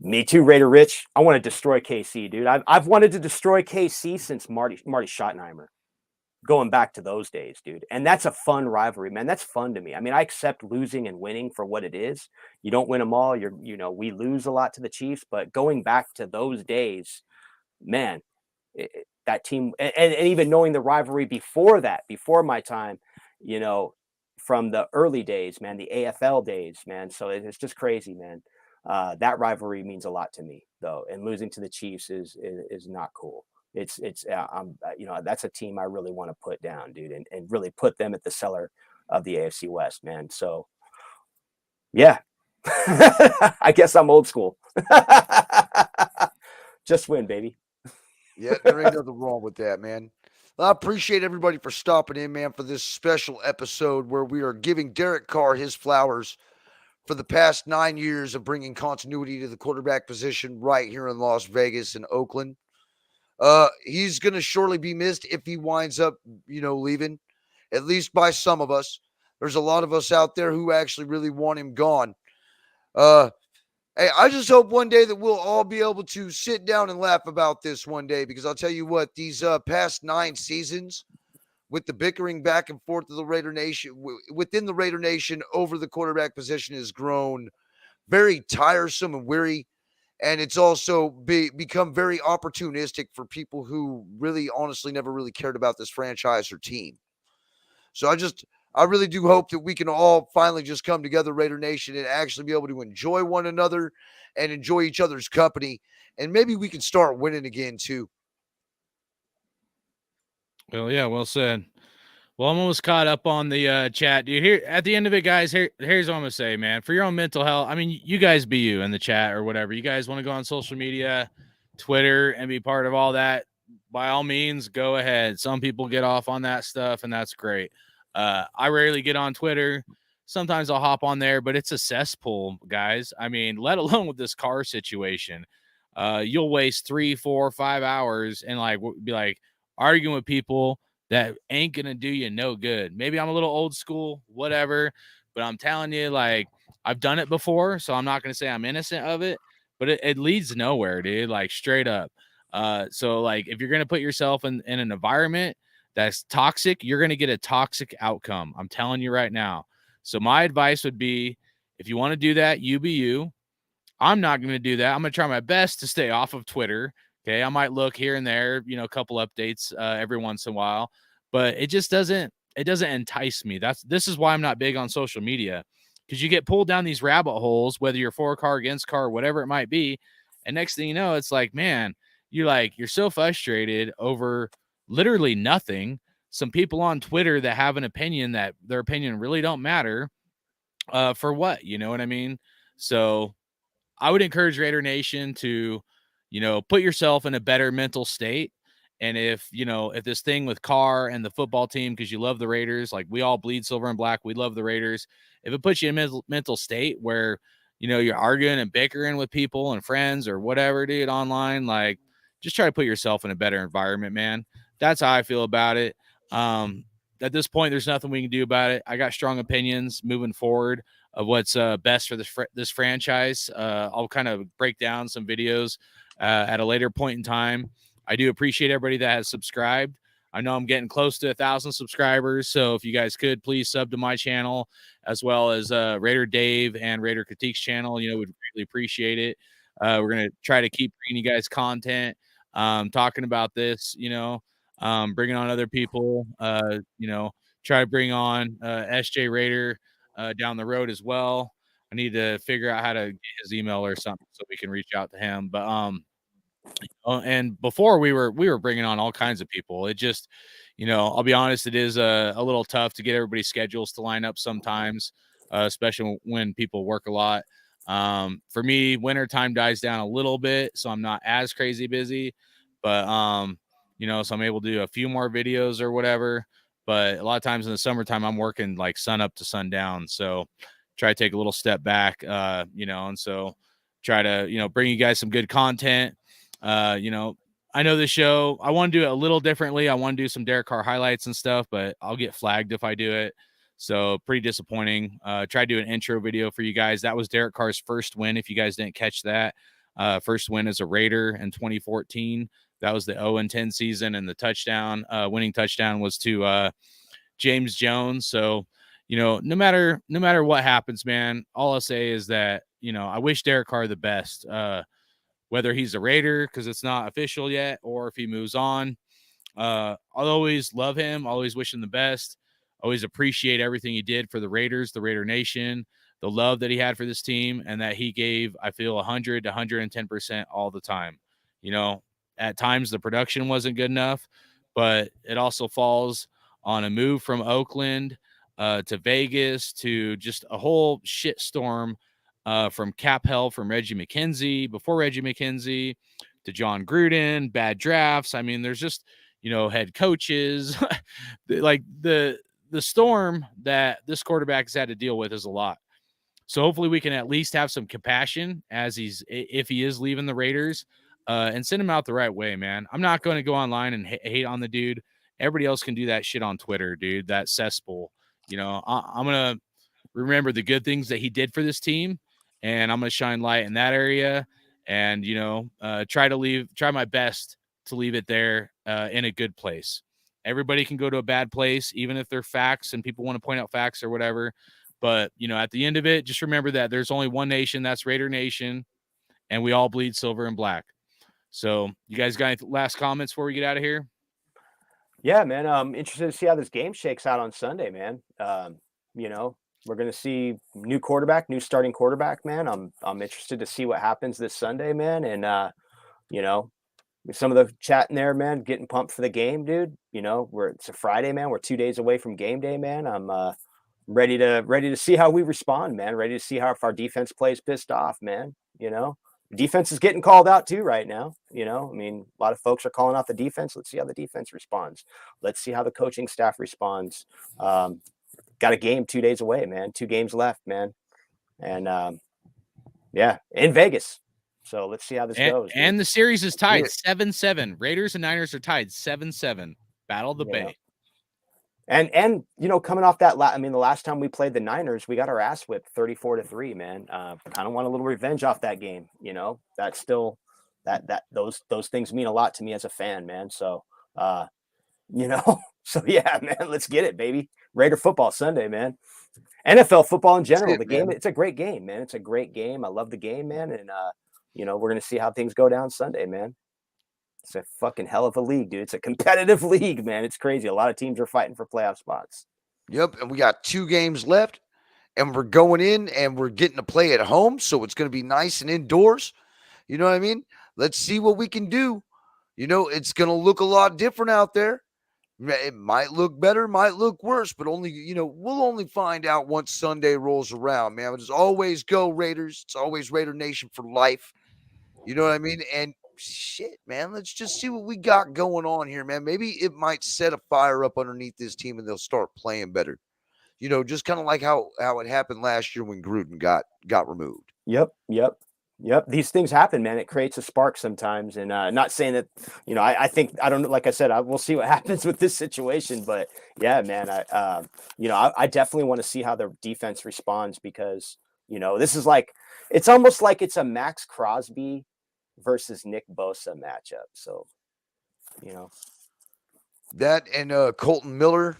Me too, Raider Rich. I want to destroy KC, dude. I've wanted to destroy KC since Marty Schottenheimer, going back to those days, dude. And that's a fun rivalry, man. That's fun to me. I accept losing and winning for what it is. You don't win them all. We lose a lot to the Chiefs, but going back to those days, man, that team, and even knowing the rivalry before that, before my time, from the early days, man, the AFL days, man. So it's just crazy, man. That rivalry means a lot to me, though, and losing to the Chiefs is not cool. It's that's a team I really want to put down, dude, and really put them at the cellar of the AFC West, man. So yeah, I guess I'm old school. Just win, baby. Yeah, there ain't nothing wrong with that, man. I appreciate everybody for stopping in, man, for this special episode where we are giving Derek Carr his flowers for the past 9 years of bringing continuity to the quarterback position right here in Las Vegas and Oakland. He's going to surely be missed if he winds up, leaving, at least by some of us. There's a lot of us out there who actually really want him gone. Hey, I just hope one day that we'll all be able to sit down and laugh about this one day, because I'll tell you what, these past 9 seasons with the bickering back and forth of the Raider Nation, within the Raider Nation over the quarterback position has grown very tiresome and weary. And it's also become very opportunistic for people who really honestly never really cared about this franchise or team. So I really do hope that we can all finally just come together, Raider Nation, and actually be able to enjoy one another and enjoy each other's company. And maybe we can start winning again too. Well, yeah, well said. Well, I'm almost caught up on the chat, dude. Here at the end of it, guys, here's what I'm gonna say, man. For your own mental health, I mean, you guys be you in the chat or whatever. You guys want to go on social media, Twitter, and be part of all that, by all means, go ahead. Some people get off on that stuff, and that's great. I rarely get on Twitter. Sometimes I'll hop on there, but it's a cesspool, guys. I mean, let alone with this Carr situation. You'll waste 3, 4, 5 hours and be like arguing with people that ain't gonna do you no good. Maybe I'm a little old school, whatever, but I'm telling you, like, I've done it before, so I'm not gonna say I'm innocent of it, but it leads nowhere, dude. Like, straight up. So like, if you're gonna put yourself in an environment that's toxic, you're gonna get a toxic outcome. I'm telling you right now. So my advice would be, if you want to do that, you be you. I'm not going to do that. I'm going to try my best to stay off of Twitter. Okay. I might look here and there, a couple updates every once in a while, but it just doesn't entice me. This is why I'm not big on social media, because you get pulled down these rabbit holes, whether you're for Carr, against Carr, whatever it might be. And next thing you know, it's like, man, you're so frustrated over literally nothing. Some people on Twitter that have an opinion that their opinion really don't matter. For what? You know what I mean? So I would encourage Raider Nation to, put yourself in a better mental state. And if this thing with Carr and the football team, because you love the Raiders, like we all bleed silver and black, we love the Raiders. If it puts you in a mental state where, you're arguing and bickering with people and friends or whatever, dude, online, like, just try to put yourself in a better environment, man. That's how I feel about it. At this point, there's nothing we can do about it. I got strong opinions moving forward of what's best for this franchise. I'll kind of break down some videos at a later point in time. I do appreciate everybody that has subscribed. I know I'm getting close to 1,000 subscribers, so if you guys could please sub to my channel, as well as Raider Dave and Raider Critique's channel, we'd really appreciate it. We're going to try to keep bringing you guys content, talking about this, bringing on other people, try to bring on SJ Raider down the road as well. I need to figure out how to get his email or something so we can reach out to him. But and before we were bringing on all kinds of people. It just, I'll be honest, it is a little tough to get everybody's schedules to line up sometimes, especially when people work a lot. For me, wintertime dies down a little bit, so I'm not as crazy busy, but so I'm able to do a few more videos or whatever. But a lot of times in the summertime, I'm working like sun up to sundown. So try to take a little step back, and so try to, bring you guys some good content. I know the show, I want to do it a little differently. I want to do some Derek Carr highlights and stuff, but I'll get flagged if I do it. So pretty disappointing. Try to do an intro video for you guys. That was Derek Carr's first win. If you guys didn't catch that, first win as a Raider in 2014. That was the 0-10 season, and the touchdown, winning touchdown, was to James Jones. So, no matter what happens, man, all I'll say is that, I wish Derek Carr the best, whether he's a Raider, because it's not official yet, or if he moves on. I'll always love him, always wish him the best, always appreciate everything he did for the Raiders, the Raider Nation, the love that he had for this team, and that he gave, I feel, 100 to 110% all the time. At times the production wasn't good enough, but it also falls on a move from Oakland to Vegas, to just a whole shitstorm from cap hell from Reggie McKenzie, before Reggie McKenzie, to John Gruden, bad drafts. I mean, there's just, head coaches. Like the storm that this quarterback has had to deal with is a lot. So hopefully we can at least have some compassion if he is leaving the Raiders, and send him out the right way, man. I'm not going to go online and hate on the dude. Everybody else can do that shit on Twitter, dude. That cesspool. I'm going to remember the good things that he did for this team, and I'm going to shine light in that area, and, try my best to leave it there in a good place. Everybody can go to a bad place, even if they're facts and people want to point out facts or whatever. But, at the end of it, just remember that there's only one nation, that's Raider Nation, and we all bleed silver and black. So you guys got any last comments before we get out of here? Yeah, man. I'm interested to see how this game shakes out on Sunday, man. We're going to see new starting quarterback, man. I'm interested to see what happens this Sunday, man. And, with some of the chat in there, man, getting pumped for the game, dude. It's a Friday, man. We're 2 days away from game day, man. I'm ready to see how we respond, man. Ready to see how if our defense plays pissed off, man. Defense is getting called out too right now. A lot of folks are calling out the defense. Let's see how the defense responds. Let's see how the coaching staff responds. Got a game 2 days away, man. 2 games left, man. And in Vegas. So let's see how this goes. And the series is tied 7-7. Raiders and Niners are tied 7-7. Battle of the Bay. And coming off that, the last time we played the Niners, we got our ass whipped 34-3, man. Kind of want a little revenge off that game. That's still those things mean a lot to me as a fan, man. So, so yeah, man, let's get it, baby. Raider football Sunday, man. NFL football in general. It's a great game, man. It's a great game. I love the game, man. And, we're going to see how things go down Sunday, man. It's a fucking hell of a league, dude. It's a competitive league, man. It's crazy. A lot of teams are fighting for playoff spots. Yep. And we got 2 games left, and we're going in and we're getting to play at home. So it's going to be nice and indoors. You know what I mean? Let's see what we can do. It's going to look a lot different out there. It might look better, might look worse, but we'll only find out once Sunday rolls around, man. It's always go Raiders. It's always Raider Nation for life. You know what I mean? And shit, man, let's just see what we got going on here, man. Maybe it might set a fire up underneath this team and they'll start playing better. Just kind of like how it happened last year when Gruden got removed. Yep. These things happen, man. It creates a spark sometimes. And not saying that, I think, I don't know, like I said, we'll see what happens with this situation. But yeah, man, I definitely want to see how the defense responds because, this is it's almost like it's a Max Crosby versus Nick Bosa matchup. So, that and Colton Miller.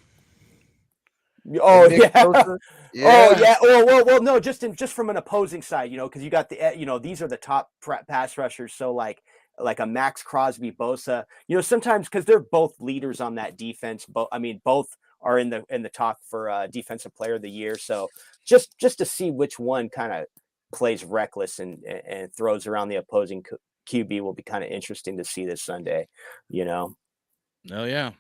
Oh yeah. Oh yeah. Oh well. No, just from an opposing side, because you got the these are the top pass rushers. So like a Max Crosby, Bosa. Sometimes because they're both leaders on that defense. Both are in the talk for defensive player of the year. So just to see which one kind of plays reckless and throws around the opposing QB will be kind of interesting to see this Sunday. Oh yeah.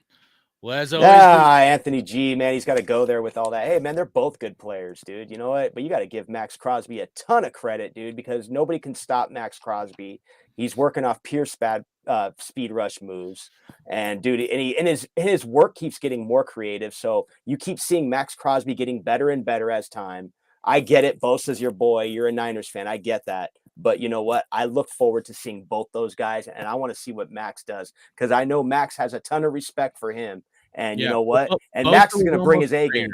Well, as always, Anthony G, man, he's got to go there with all that. Hey, man, they're both good players, dude. You know what? But you got to give Max Crosby a ton of credit, dude, because nobody can stop Max Crosby. He's working off pure speed rush moves, and dude, and his work keeps getting more creative. So you keep seeing Max Crosby getting better and better as time. I get it. Bosa's your boy. You're a Niners fan. I get that. But you know what? I look forward to seeing both those guys, and I want to see what Max does because I know Max has a ton of respect for him. And you know what? And Max is going to bring his A game.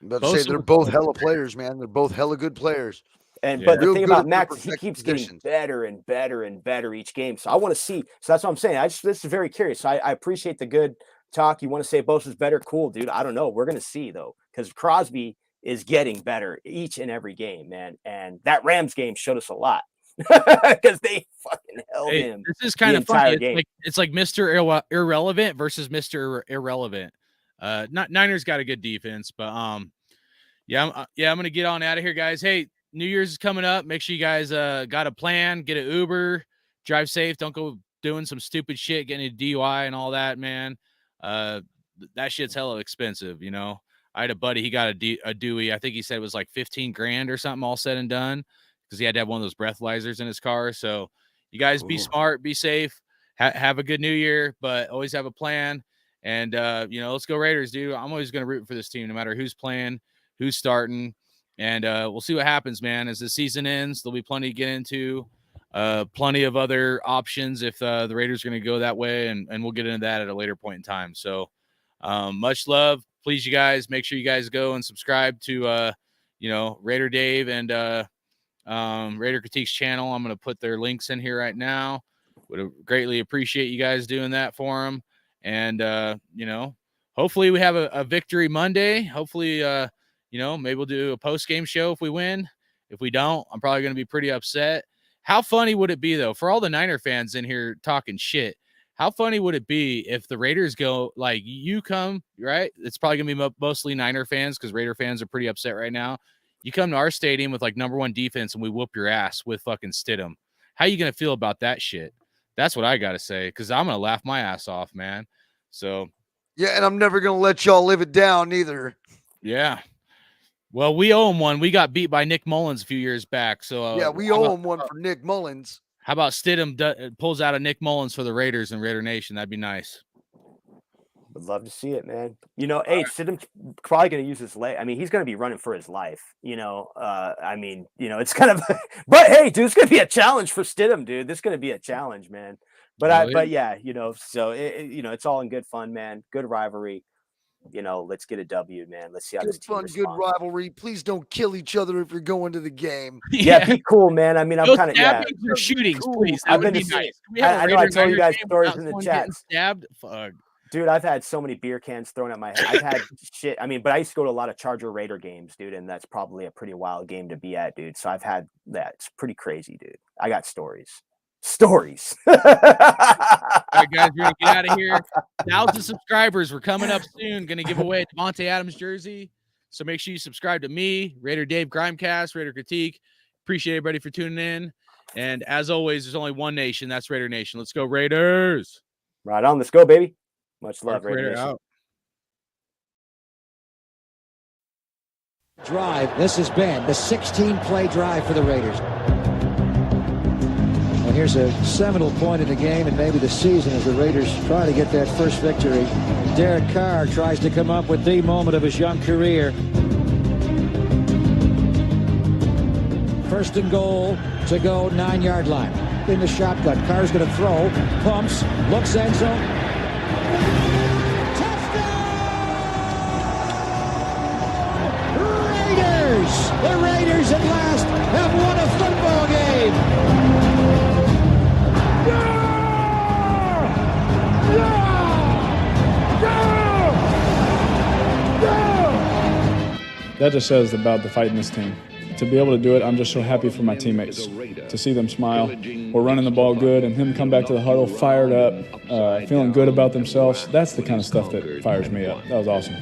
But they're both hella players, man. They're both hella good players. But the thing about Max, he keeps getting better and better and better each game. So I want to see. So that's what I'm saying. This is very curious. So I appreciate the good talk. You want to say Bosa's better? Cool, dude. I don't know. We're going to see though, because Crosby is getting better each and every game, man. And that Rams game showed us a lot. Because they fucking held him. This is kind of funny. It's like Mr. Irrelevant versus Mr. Irrelevant. Niners got a good defense, but I'm gonna get on out of here, guys. Hey, New Year's is coming up. Make sure you guys got a plan. Get an Uber, drive safe. Don't go doing some stupid shit, getting a DUI and all that, man. That shit's hella expensive, I had a buddy. He got a Dewey. I think he said it was like $15,000 or something, all said and done, because he had to have one of those breathalyzers in his car. So you guys be smart, be safe, have a good New Year, but always have a plan. And, let's go Raiders, dude. I'm always going to root for this team, no matter who's playing, who's starting. And we'll see what happens, man. As the season ends, there'll be plenty to get into, plenty of other options if the Raiders are going to go that way. And we'll get into that at a later point in time. So much love. Please, you guys, make sure you guys go and subscribe to, Raider Dave and Raider Critiques channel. I'm going to put their links in here right now. Would greatly appreciate you guys doing that for them. And, hopefully we have a victory Monday. Hopefully You know, maybe we'll do a post-game show if we win. If we don't, I'm probably going to be pretty upset. How funny would it be, though, for all the Niner fans in here talking shit? How funny would it be if the Raiders go, like, you come, right? It's probably going to be mostly Niner fans because Raider fans are pretty upset right now. You come to our stadium with, like, #1 defense and we whoop your ass with fucking Stidham. How you going to feel about that shit? That's what I got to say, because I'm going to laugh my ass off, man. So. Yeah, and I'm never going to let y'all live it down either. Yeah. Well, we owe him one. We got beat by Nick Mullins a few years back. So yeah, we owe him one for Nick Mullins. How about Stidham pulls out a Nick Mullins for the Raiders and Raider Nation? That'd be nice. Would love to see it, man. You know, hey, Stidham's probably going to use his leg. I mean, he's going to be running for his life. You know, I mean, you know, it's kind of, but hey, dude, it's going to be a challenge for Stidham, dude. This is going to be a challenge, man. But but yeah, you know, so you know, it's all in good fun, man. Good rivalry. You know, let's get a W, man. Let's see how this team responds. Good rivalry. Please don't kill each other if you're going to the game. Yeah, be cool, man. I mean, I'm kind of shootings, please. That would be nice. I know I told you guys stories in the chat. Stabbed, fuck. Dude, I've had so many beer cans thrown at my head. I've had shit. I mean, but I used to go to a lot of Charger Raider games, dude, and that's probably a pretty wild game to be at, dude. So I've had that. It's pretty crazy, dude. I got stories. All right, guys, we're gonna get out of here. 1,000 subscribers. We're coming up soon. Gonna give away a Devontae Adams jersey. So make sure you subscribe to me, Raider Dave, Grimecast, Raider Critique. Appreciate everybody for tuning in. And as always, there's only one nation. That's Raider Nation. Let's go, Raiders. Right on. Let's go, baby. Much love, Raider Nation. Out. Drive. This has been the 16-play drive for the Raiders. Well, here's a seminal point in the game and maybe the season as the Raiders try to get that first victory. Derek Carr tries to come up with the moment of his young career. First and goal to go, 9-yard line. In the shotgun, Carr's going to throw, pumps, looks end zone. The Raiders at last have won a football game. That just says about the fight in this team. To be able to do it, I'm just so happy for my teammates. To see them smile. We're running the ball good, and him come back to the huddle fired up, feeling good about themselves. That's the kind of stuff that fires me up. That was awesome.